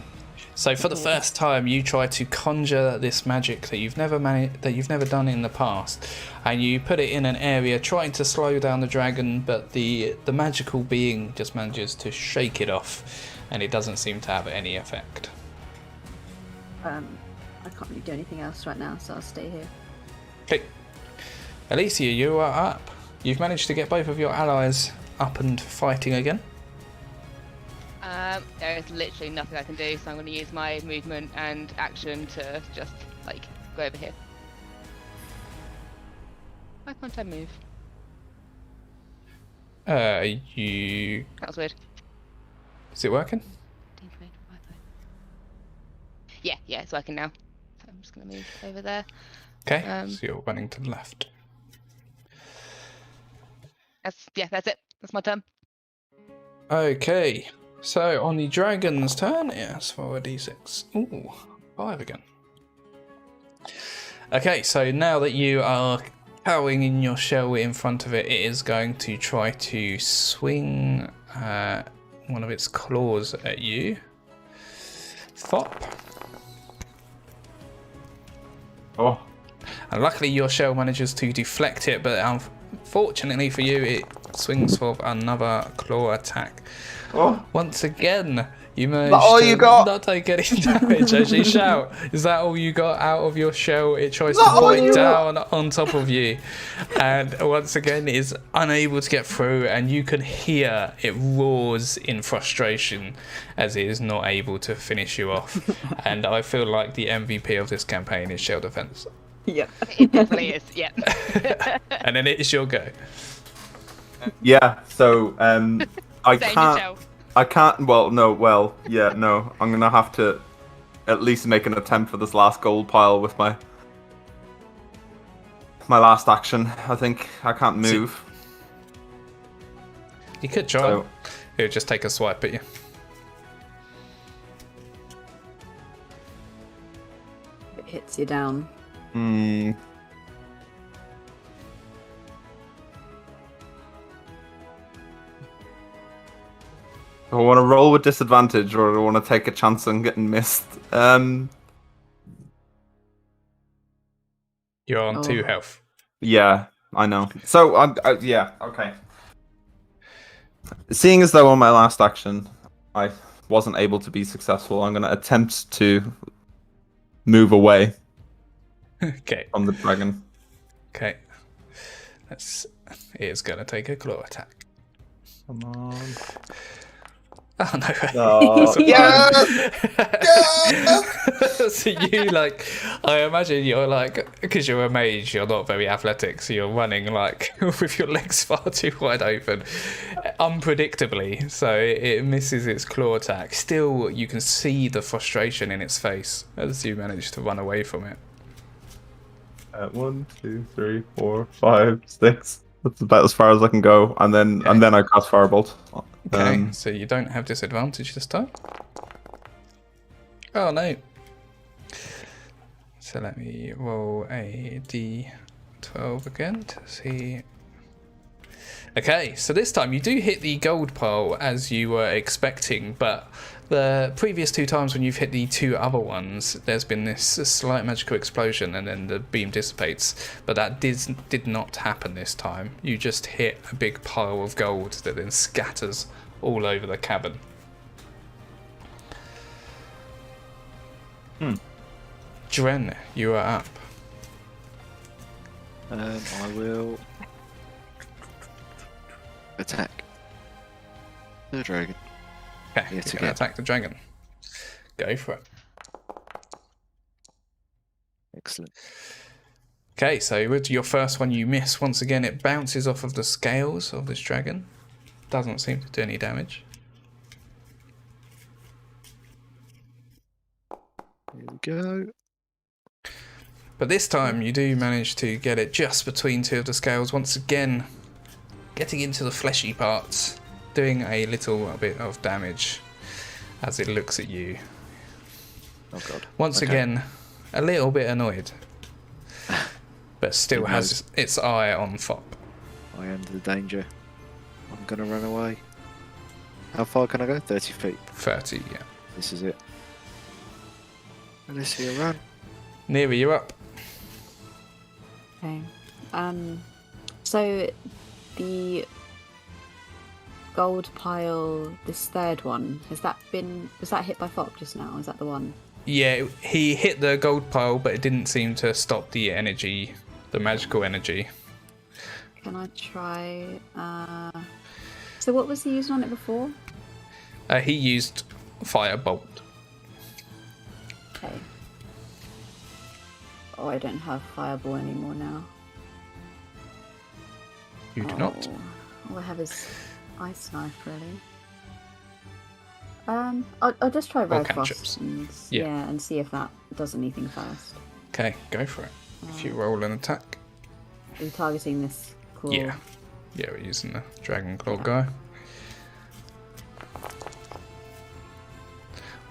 So for the Okay. first time you try to conjure this magic that you've never done in the past, and you put it in an area trying to slow down the dragon, but the magical being just manages to shake it off, and it doesn't seem to have any effect. I can't really do anything else right now, so I'll stay here. Okay. Alicia, you are up. You've managed to get both of your allies up and fighting again. There is literally nothing I can do, so I'm going to use my movement and action to just, like, go over here. Why can't I move? You... That was weird. Is it working? Yeah, it's working now. So I'm just going to move over there. Okay, Um, so you're running to the left. That's it. That's my turn. Okay, so on the dragon's turn, yes, for a d6. Ooh, 5 again. Okay, so now that you are cowering in your shell in front of it, it is going to try to swing one of its claws at you. Fop. Oh, And luckily your shell manages to deflect it, but unfortunately for you, it swings for another claw attack. oh, Once again, You managed all to you got? not take any damage as you shout. Is that all you got out of your shell? It tries Not to all bite you down on top of you. And once again is unable to get through, and you can hear it roars in frustration as it is not able to finish you off. And I feel like the MVP of this campaign is shell defense. Yep. It definitely is. Yeah. And then it is your go. Yeah. So I Stay in your can't. shell. I can't. Well, no. Well, yeah. No. I'm gonna have to at least make an attempt for this last gold pile with my last action. I think I can't move. You could try. So- It would just take a swipe at you. It hits you down. Hmm. Do I want to roll with disadvantage, or do I want to take a chance on getting missed? You're on 2 Oh. health. Yeah, I know. So, yeah, okay. Seeing as though on my last action I wasn't able to be successful, I'm going to attempt to move away Okay. from the dragon. Okay. It is going to take a claw attack. Come on. Oh no. Oh, So you I imagine you're because you're a mage, you're not very athletic, so you're running with your legs far too wide open, unpredictably. So it misses its claw attack. Still, you can see the frustration in its face as you manage to run away from it. 1, 2, 3, 4, 5, 6. That's about as far as I can go, and then I cast Firebolt. Okay, so you don't have disadvantage this time. Oh no. So let me roll a d12 again to see. Okay, so this time you do hit the gold pile as you were expecting, but the previous 2 times when you've hit the 2 other ones, there's been this slight magical explosion and then the beam dissipates, but that did not happen this time. You just hit a big pile of gold that then scatters all over the cabin. Dren, you are up. I will attack the dragon. Okay, Yet you're again. going to attack the dragon. Go for it. Excellent. Okay, so with your first one you miss. Once again, it bounces off of the scales of this dragon. Doesn't seem to do any damage. Here we go. But this time you do manage to get it just between 2 of the scales. Once again, getting into the fleshy parts, doing a little bit of damage as it looks at you. Oh god. Once Okay. again, a little bit annoyed, but still It has its eye on Fop. I am the danger. I'm gonna run away. How far can I go? 30 feet. 30, yeah. This is it. And let's see a run. Nearer, you're up. Okay. So the gold pile, this third one, was that hit by Fop just now? Is that the one? Yeah, he hit the gold pile, but it didn't seem to stop the energy, the magical energy. Can I try? So what was he using on it before? He used Firebolt. Okay. Oh, I don't have Fireball anymore now. You do not. All I have is Ice Knife, really. I'll just try Red cantrips. Frost and Yeah. and see if that does anything first. Okay, go for it. If you roll an attack. Are you targeting this claw? Yeah. Yeah, we're using the Dragon Claw guy.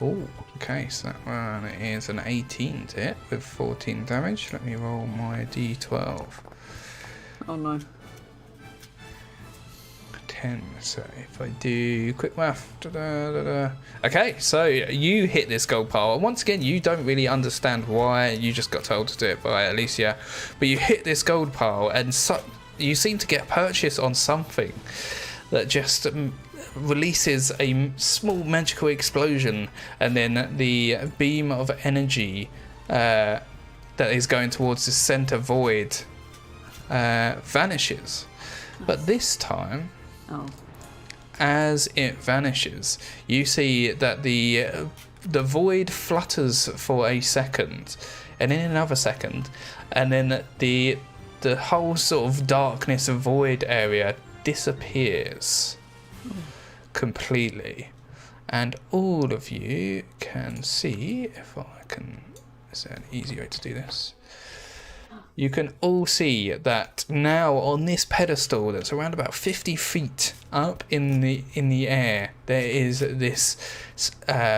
Oh, okay, so that one is an 18 to hit with 14 damage. Let me roll my d12. Oh no. 10, so if I do quick math, okay, so you hit this gold pile. Once again, you don't really understand why, you just got told to do it by Alicia, but you hit this gold pile and you seem to get purchase on something that just releases a small magical explosion, and then the beam of energy that is going towards the center void vanishes. But this time, as it vanishes, you see that the void flutters for a second, and in another second, and then the whole sort of darkness of void area disappears completely, and all of you can see, if I can, is there an easy way to do this? You can all see that now on this pedestal that's around about 50 feet up in the air, there is this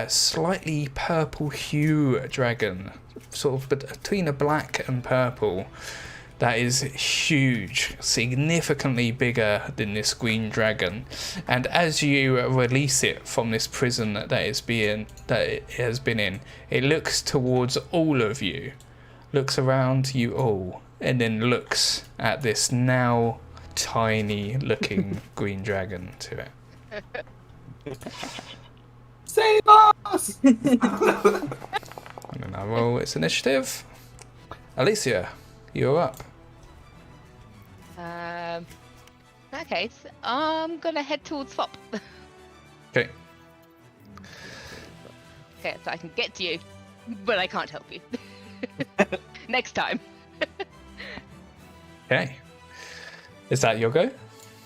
slightly purple hue dragon, sort of between a black and purple, that is huge, significantly bigger than this green dragon. And as you release it from this prison that it has been in, it looks towards all of you, looks around you all, and then looks at this now tiny looking green dragon to it. Save us! And then I roll its initiative. Alicia, you're up. In that case, I'm gonna head towards Fop. Okay. Okay, so I can get to you, but I can't help you. Next time. Okay. Is that your go?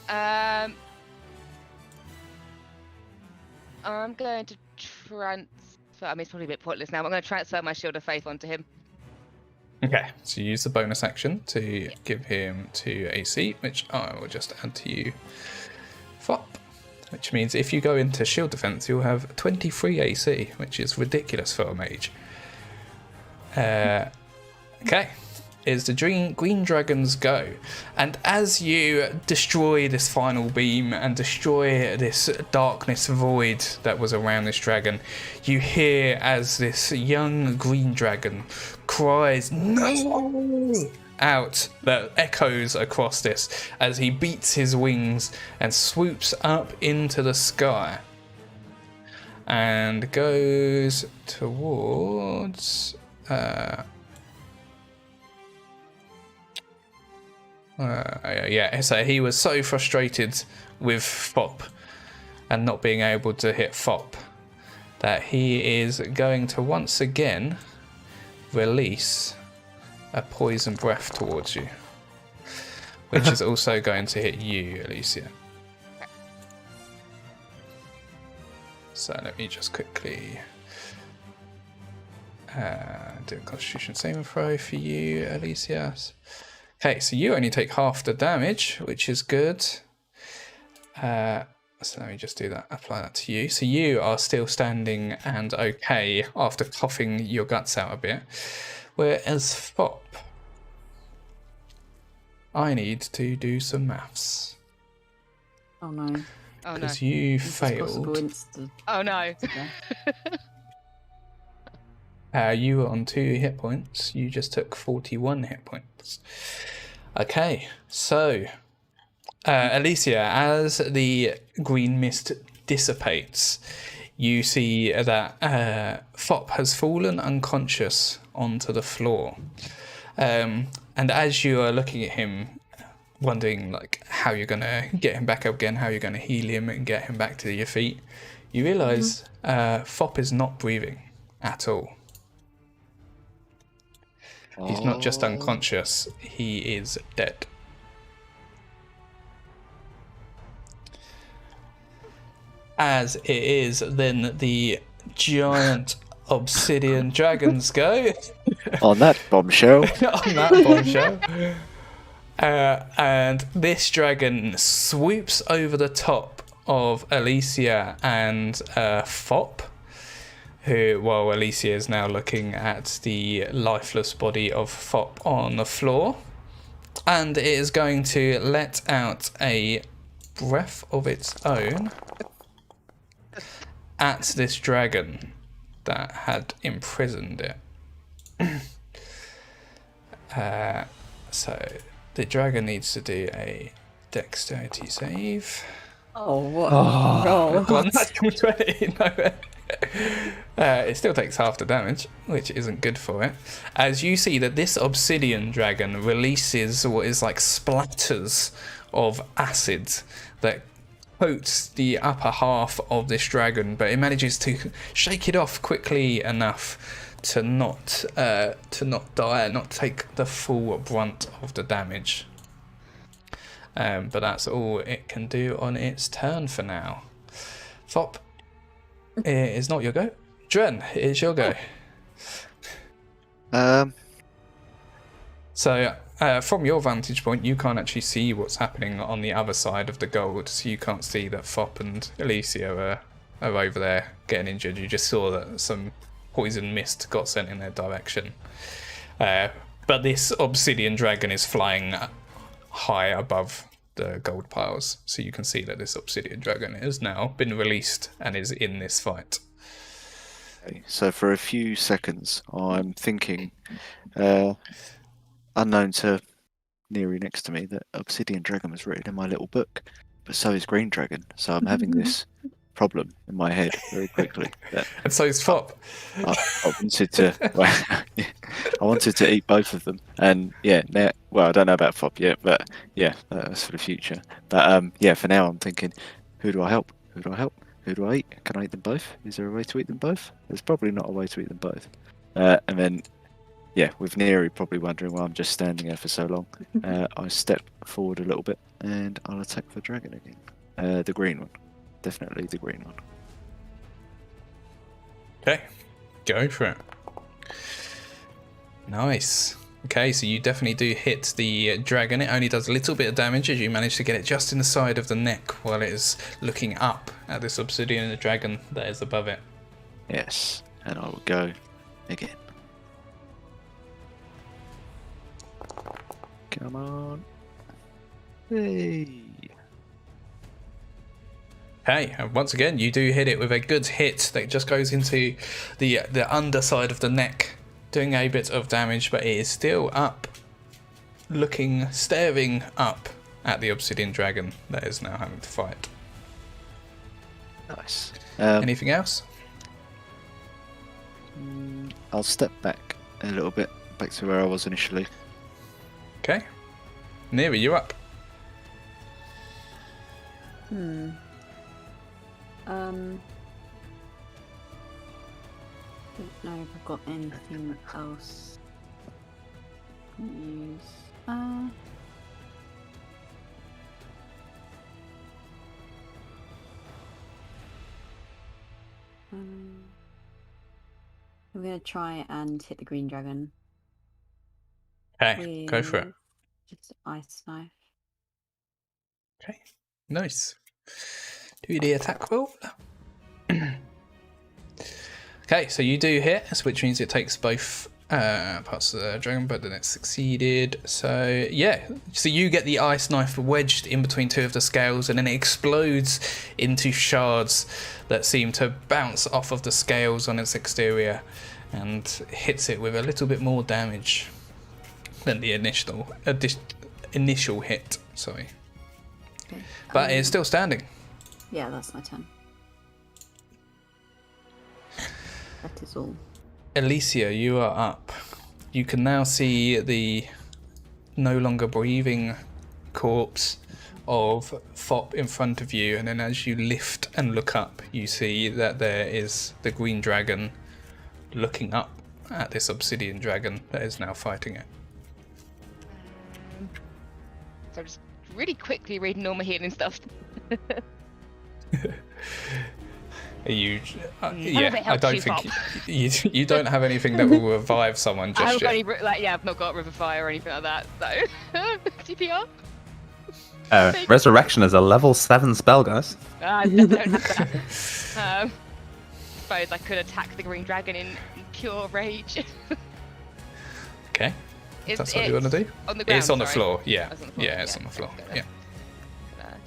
I'm going to transfer. I mean, it's probably a bit pointless now. But I'm going to transfer my Shield of Faith onto him. Okay, so use the bonus action to give him 2 AC, which I will just add to you. Fop. Which means if you go into shield defense, you'll have 23 AC, which is ridiculous for a mage. Okay, is the green dragon's go. And as you destroy this final beam and destroy this darkness void that was around this dragon, you hear as this young green dragon cries "No!" out that echoes across this as he beats his wings and swoops up into the sky and goes towards so he was so frustrated with Fop and not being able to hit Fop that he is going to once again release a poison breath towards you, which is also going to hit you, Alicia. So let me just quickly do a Constitution saving throw for you, Alicia. Okay, so you only take half the damage, which is good. So let me just do that, apply that to you. So you are still standing and okay after coughing your guts out a bit. Whereas Fop, I need to do some maths. Oh no. Oh no. Because you This is possible failed. Oh no. You were on 2 hit points. You just took 41 hit points. Okay, so Alicia, as the green mist dissipates, you see that Fop has fallen unconscious onto the floor. And as you are looking at him, wondering like how you're going to get him back up again, how you're going to heal him and get him back to your feet, you realise Fop is not breathing at all. He's not just unconscious, he is dead. As it is then the giant obsidian dragons go. On that bombshell. On that bombshell. And this dragon swoops over the top of Alicia and Fop, who, while Alicia is now looking at the lifeless body of Fop on the floor, and it is going to let out a breath of its own at this dragon that had imprisoned it. So the dragon needs to do a dexterity save. Oh, what Oh, roll. One natural 20. No. It still takes half the damage, which isn't good for it. As you see that this obsidian dragon releases what is like splatters of acid that coats the upper half of this dragon, but it manages to shake it off quickly enough to not die, not take the full brunt of the damage. But that's all it can do on its turn for now. Fop, it's not your go. Dren, it's your go. So, from your vantage point, you can't actually see what's happening on the other side of the gold, so you can't see that Fop and Alicia are over there getting injured. You just saw that some poison mist got sent in their direction. But this obsidian dragon is flying high above the gold piles, so you can see that this obsidian dragon has now been released and is in this fight. Okay, so for a few seconds, I'm thinking, unknown to Neri next to me, that Obsidian Dragon was written in my little book, but so is Green Dragon. So I'm having this problem in my head very quickly. That And so is Fop. I wanted to, I wanted to eat both of them, and yeah, now, well, I don't know about Fop yet, but yeah, that's for the future. But yeah, for now, I'm thinking, who do I help? Who do I help? Who do I eat? Can I eat them both? Is there a way to eat them both? There's probably not a way to eat them both. And then, yeah, with Neri probably wondering why I'm just standing there for so long, I step forward a little bit and I'll attack the dragon again. The green one. Definitely the green one. Okay, go for it. Nice. Okay, so you definitely do hit the dragon. It only does a little bit of damage as you manage to get it just in the side of the neck while it is looking up at this obsidian dragon that is above it. Yes, and I will go again. Come on. Hey. Okay, and once again, you do hit it with a good hit that just goes into the underside of the neck, doing a bit of damage, but it is still up, staring up at the obsidian dragon that is now having to fight. Nice. Anything else? I'll step back a little bit, back to where I was initially. Okay. Neri, you're up. Don't know if I've got anything else to use. I'm gonna try and hit the green dragon. Okay, go for it. Just ice knife. Okay, nice. Do the attack roll. Okay, so you do hit, which means it takes both parts of the dragon, but then it's succeeded. So yeah, so you get the ice knife wedged in between two of the scales, and then it explodes into shards that seem to bounce off of the scales on its exterior and hits it with a little bit more damage than the initial hit. Sorry, Okay. but it's still standing. Yeah, that's my turn. That is all. Alicia, you are up. You can now see the no longer breathing corpse of Fop in front of you, and then as you lift and look up, you see that there is the green dragon looking up at this obsidian dragon that is now fighting it. So I'm just really quickly reading all my healing stuff. Are you? None of it Yeah, I helps don't you, think Fop. you don't have anything that will revive someone I just haven't got yet. any, I've not got River Fire or anything like that. So TPR. Resurrection is a level 7 spell, guys. I don't have that. Suppose I could attack the green dragon in pure rage. Okay, Is that's what you want to do. On the ground. It's on the sorry. floor. Yeah, It's on the floor, yeah, it's yeah, on the floor. okay, Yeah.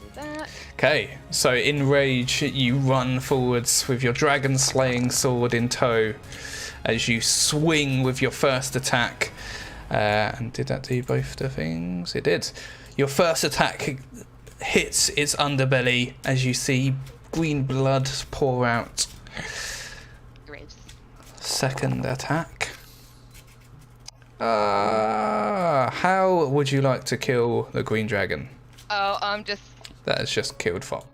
Do that. Okay, so in rage, you run forwards with your dragon slaying sword in tow as you swing with your first attack. And did that do both the things? It did. Your first attack hits its underbelly as you see green blood pour out. Gross. Second attack. How would you like to kill the green dragon? Oh, I'm just That has just killed Fop.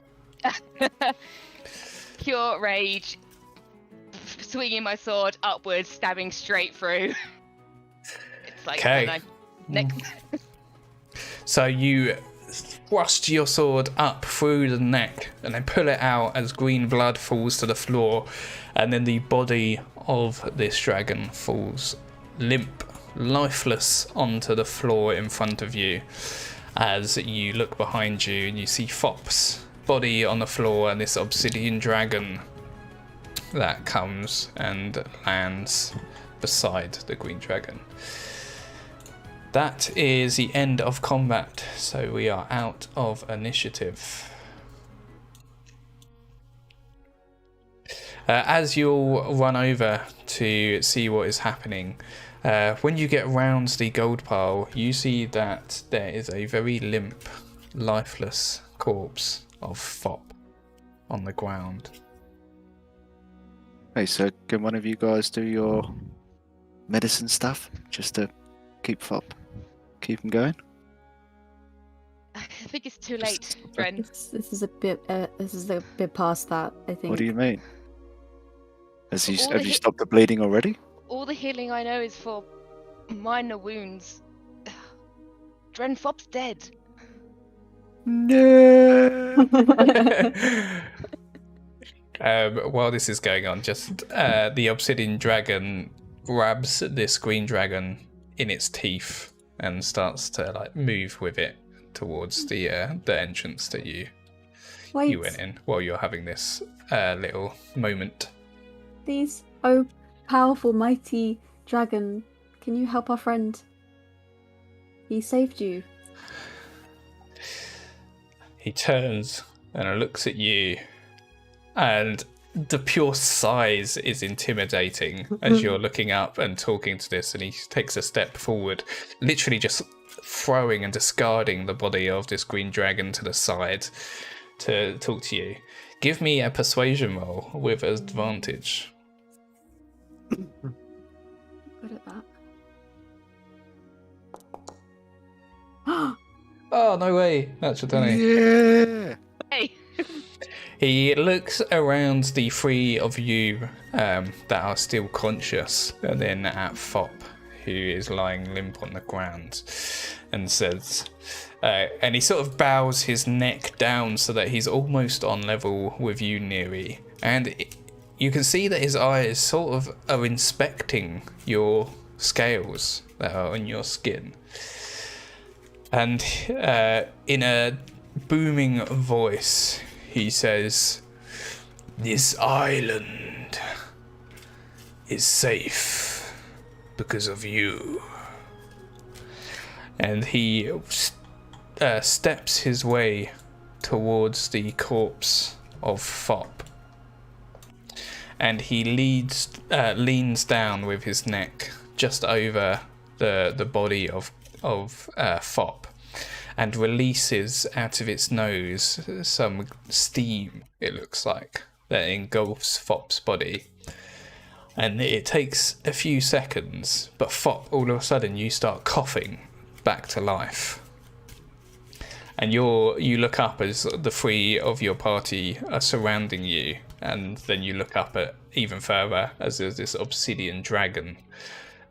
pure rage, swinging my sword upwards, stabbing straight through. It's like, Okay. I don't know. Next. So you thrust your sword up through the neck and then pull it out as green blood falls to the floor, and then the body of this dragon falls limp, lifeless onto the floor in front of you. As you look behind you and you see Fop's body on the floor and this obsidian dragon that comes and lands beside the green dragon. That is the end of combat, so we are out of initiative. As you'll run over to see what is happening, when you get round the gold pile, you see that there is a very limp, lifeless corpse of Fop on the ground. Hey, so can one of you guys do your medicine stuff just to keep him going? I think it's too late, Dren. This is a bit past that, I think. What do you mean? Have you All the stopped the bleeding already? All the healing I know is for minor wounds. Dren Fop's dead. No. While this is going on, just the obsidian dragon grabs this green dragon in its teeth and starts to move with it towards the entrance that you went in while you're having this little moment. Please, oh powerful, mighty dragon, can you help our friend? He saved you. He turns and looks at you, and the pure size is intimidating as you're looking up and talking to this, and he takes a step forward, literally just throwing and discarding the body of this green dragon to the side to talk to you. Give me a persuasion roll with advantage. Good at that. Oh, no way. That's a 20. Yeah. Hey. He looks around the three of you that are still conscious, and then at Fop, who is lying limp on the ground, and says, and he sort of bows his neck down so that he's almost on level with you, Neri. And you can see that his eyes sort of are inspecting your scales that are on your skin. And in a booming voice, he says, "This island is safe because of you." And he steps his way towards the corpse of Fop. And he leans down with his neck just over the body of Fop, and releases out of its nose some steam, it looks like, that engulfs Fop's body. And it takes a few seconds, but Fop, all of a sudden, you start coughing back to life. And you look up as the three of your party are surrounding you, and then you look up at even further as there's this obsidian dragon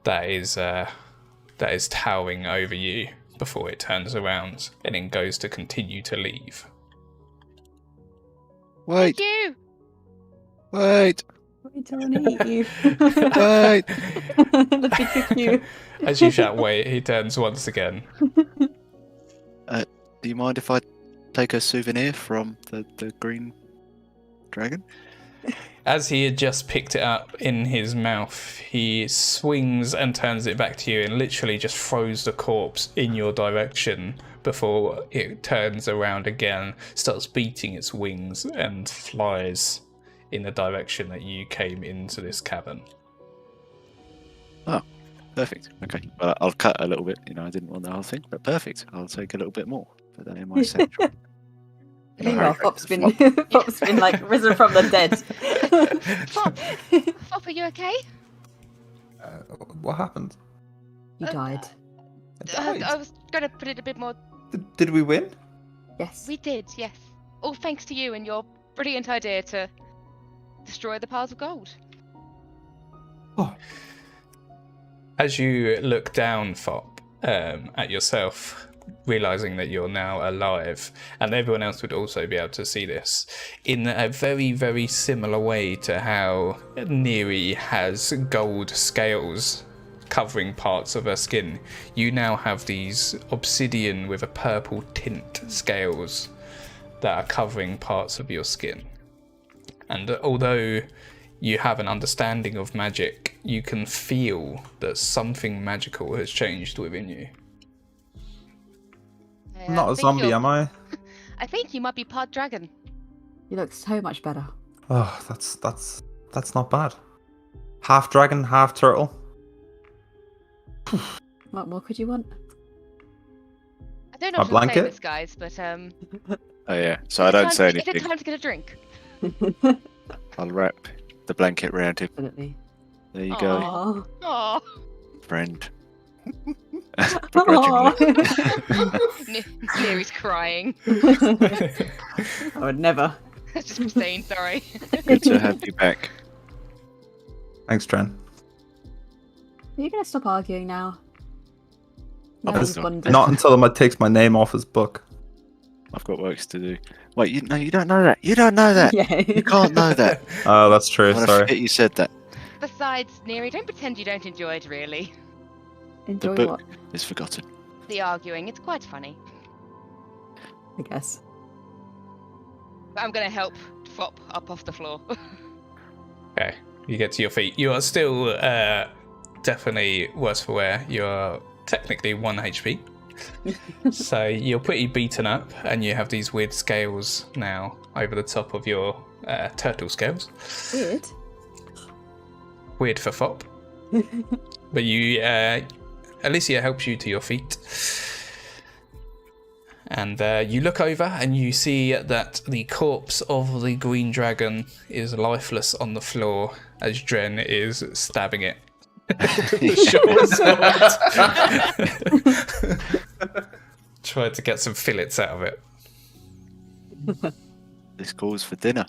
that is towering over you before it turns around and then goes to continue to leave. Wait. Thank you. Wait. I don't want to eat you. Wait. Let me cook you. As you shout wait, he turns once again. Do you mind if I take a souvenir from the green dragon? As he had just picked it up in his mouth, he swings and turns it back to you and literally just throws the corpse in your direction before it turns around again, starts beating its wings, and flies in the direction that you came into this cavern. Oh, perfect. Okay. Well, I'll cut a little bit. I didn't want the whole thing, but perfect. I'll take a little bit more. Put that in my satchel. Meanwhile, Fop's been Fop's been like risen from the dead. Fop, are you okay? What happened? You died. I was going to put it a bit more. Did we win? Yes. We did, yes. All thanks to you and your brilliant idea to destroy the piles of gold. Oh, As you look down, Fop, at yourself, realizing that you're now alive, and everyone else would also be able to see this, in a very, very similar way to how Neri has gold scales covering parts of her skin, you now have these obsidian with a purple tint scales that are covering parts of your skin. And although you have an understanding of magic, you can feel that something magical has changed within you. I'm not a zombie, am I? I think you might be part dragon. You look so much better. Oh, that's not bad. Half dragon, half turtle. What more could you want? I don't know A what to say blanket? this, guys, but Oh yeah, so I don't say is it anything. time to get a drink? I'll wrap the blanket round him. Definitely. There you go, Aww. Oh, friend. Begrudgingly. Neri's crying. I would never. Just insane, sorry. Good to have you back. Thanks, Tren. Are you gonna stop arguing now? Now Obviously you've not. bonded. Not until Emma takes my name off his book. I've got works to do. Wait, you don't know that. You don't know that. Yeah. You can't know that. Oh, that's true. I Sorry. forget you said that. Besides, Neri, don't pretend you don't enjoy it, really. Enjoy book. what? It's forgotten. The arguing, it's quite funny. I guess. But I'm going to help Fop up off the floor. Okay, you get to your feet. You are still definitely worse for wear. You're technically 1 HP. So you're pretty beaten up, and you have these weird scales now over the top of your turtle scales. Weird. Weird for Fop. But you, Alicia helps you to your feet. And you look over and you see that the corpse of the green dragon is lifeless on the floor as Dren is stabbing it. Tried to get some fillets out of it. This calls for dinner.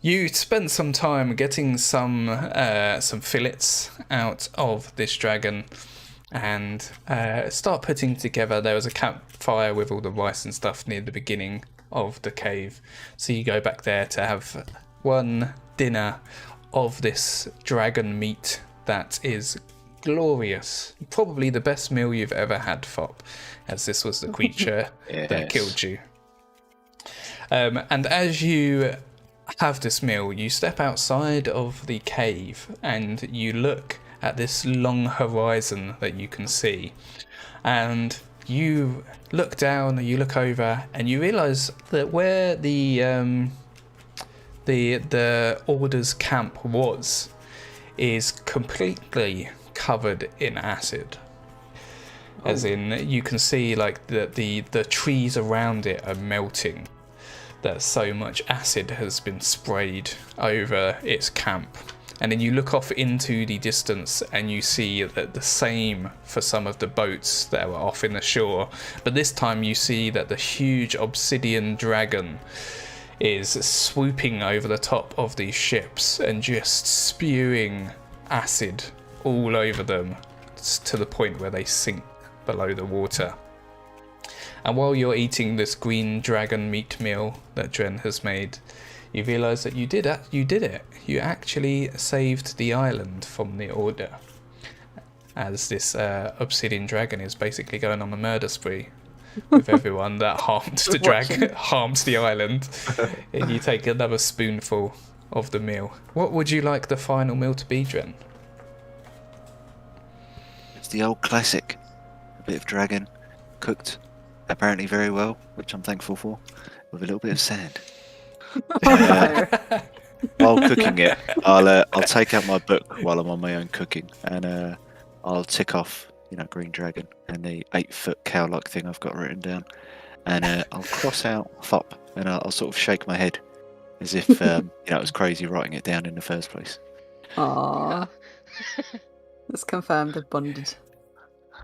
You spent some time getting some fillets out of this dragon, and start putting together. There was a campfire with all the rice and stuff near the beginning of the cave, so you go back there to have one dinner of this dragon meat that is glorious. Probably the best meal you've ever had, Fop, as this was the creature that Yes. killed you. And as you have this meal, you step outside of the cave and you look at this long horizon that you can see, and you look down, you look over, and you realize that where the Order's camp was is completely covered in acid. As in, you can see like the trees around it are melting. That so much acid has been sprayed over its camp. And then you look off into the distance and you see that the same for some of the boats that were off in the shore. But this time you see that the huge obsidian dragon is swooping over the top of these ships and just spewing acid all over them to the point where they sink below the water. And while you're eating this green dragon meat meal that Dren has made, you realise that you did it. You actually saved the island from the Order, as this obsidian dragon is basically going on a murder spree with everyone that harmed the dragon, harms the island. And you take another spoonful of the meal. What would you like the final meal to be, Dren? It's the old classic. A bit of dragon, cooked apparently very well, which I'm thankful for, with a little bit of sand. While cooking it, I'll take out my book while I'm on my own cooking, and I'll tick off green dragon, and the 8-foot cow-like thing I've got written down. And I'll cross out Fop, and I'll sort of shake my head as if it was crazy writing it down in the first place. Aww. It's confirmed they've bonded.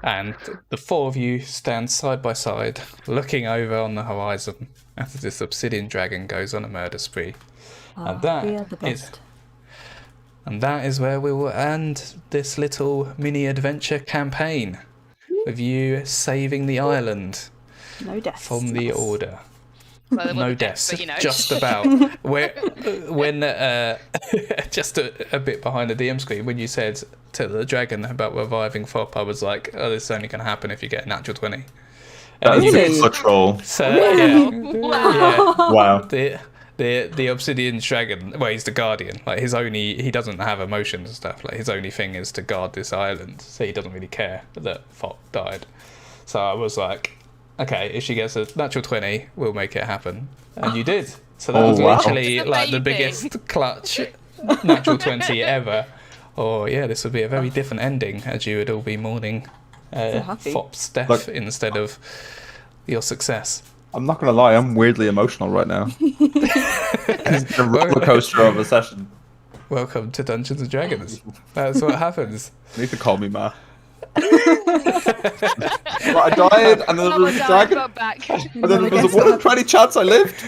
And the four of you stand side by side, looking over on the horizon as this obsidian dragon goes on a murder spree. And that we are the is- best. And that is where we will end this little mini adventure campaign with you saving the island No deaths. from the Order. Well, there No wasn't deaths, but, you know. just about. When just a bit behind the DM screen, when you said to the dragon about reviving Fop, I was like, oh, this is only going to happen if you get a natural 20. That And is you- Really? a troll. So, yeah. Wow. The obsidian dragon, well, he's the guardian. Like he doesn't have emotions and stuff. Like his only thing is to guard this island, so he doesn't really care that Fop died. So I was like, okay, if she gets a natural 20, we'll make it happen, and you did. So that Oh, was wow. literally It's like the amazing. biggest clutch natural 20 ever. Oh yeah, this would be a very different ending, as you would all be mourning So happy. Fop's death Look. instead of your success. I'm not gonna lie, I'm weirdly emotional right now. It's been a roller coaster of a session. Welcome to Dungeons and Dragons. That's what happens. You need to call me Ma. I died, and then there Mama was a died, dragon, got back. and then there was a 1 in 20 chance I lived.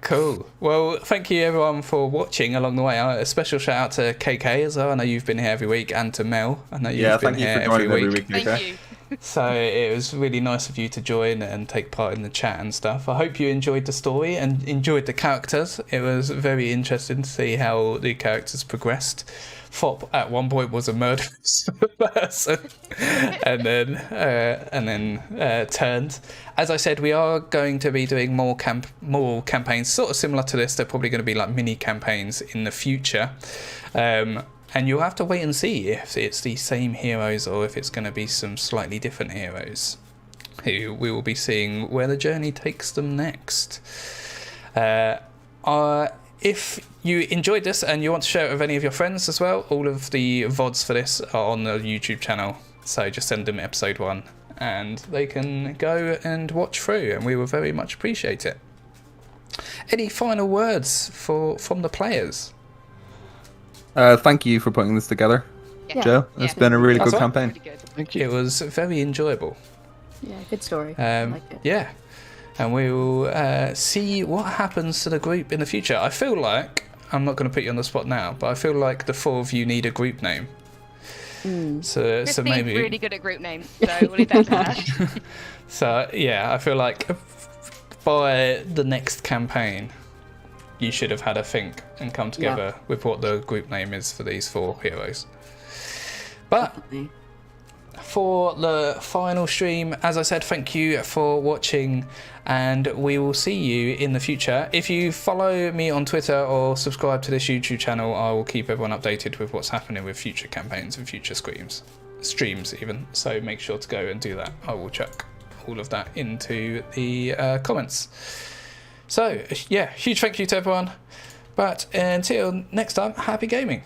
Cool. Well, thank you everyone for watching along the way. A special shout out to KK as well. I know you've been here every week, and to Mel. I know you've Yeah, been thank you here for joining every week, Thank okay? you. So it was really nice of you to join and take part in the chat and stuff. I hope you enjoyed the story and enjoyed the characters. It was very interesting to see how the characters progressed. Fop at one point was a murderous person, and then turned. As I said, we are going to be doing more campaigns, sort of similar to this. They're probably going to be like mini campaigns in the future. And you'll have to wait and see if it's the same heroes or if it's going to be some slightly different heroes who we will be seeing where the journey takes them next. If you enjoyed this and you want to share it with any of your friends as well, all of the VODs for this are on the YouTube channel. So just send them episode 1 and they can go and watch through, and we will very much appreciate it. Any final words from the players? Thank you for putting this together, Yeah. Joe. It's Yeah. been a really That's good all right. campaign. Really good. Thank you. It was very enjoyable. Yeah, good story. I like it. Yeah, and we will see what happens to the group in the future. I feel like, I'm not going to put you on the spot now, but I feel like the 4 of you need a group name. So Christine's maybe really good at group names, so we'll leave that to her. So yeah, I feel like by the next campaign, you should have had a think and come together with what the group name is for these 4 heroes. But Definitely. for the final stream, as I said, thank you for watching, and we will see you in the future. If you follow me on Twitter or subscribe to this YouTube channel, I will keep everyone updated with what's happening with future campaigns and future streams even. So make sure to go and do that. I will chuck all of that into the comments. So yeah, huge thank you to everyone. But until next time, happy gaming.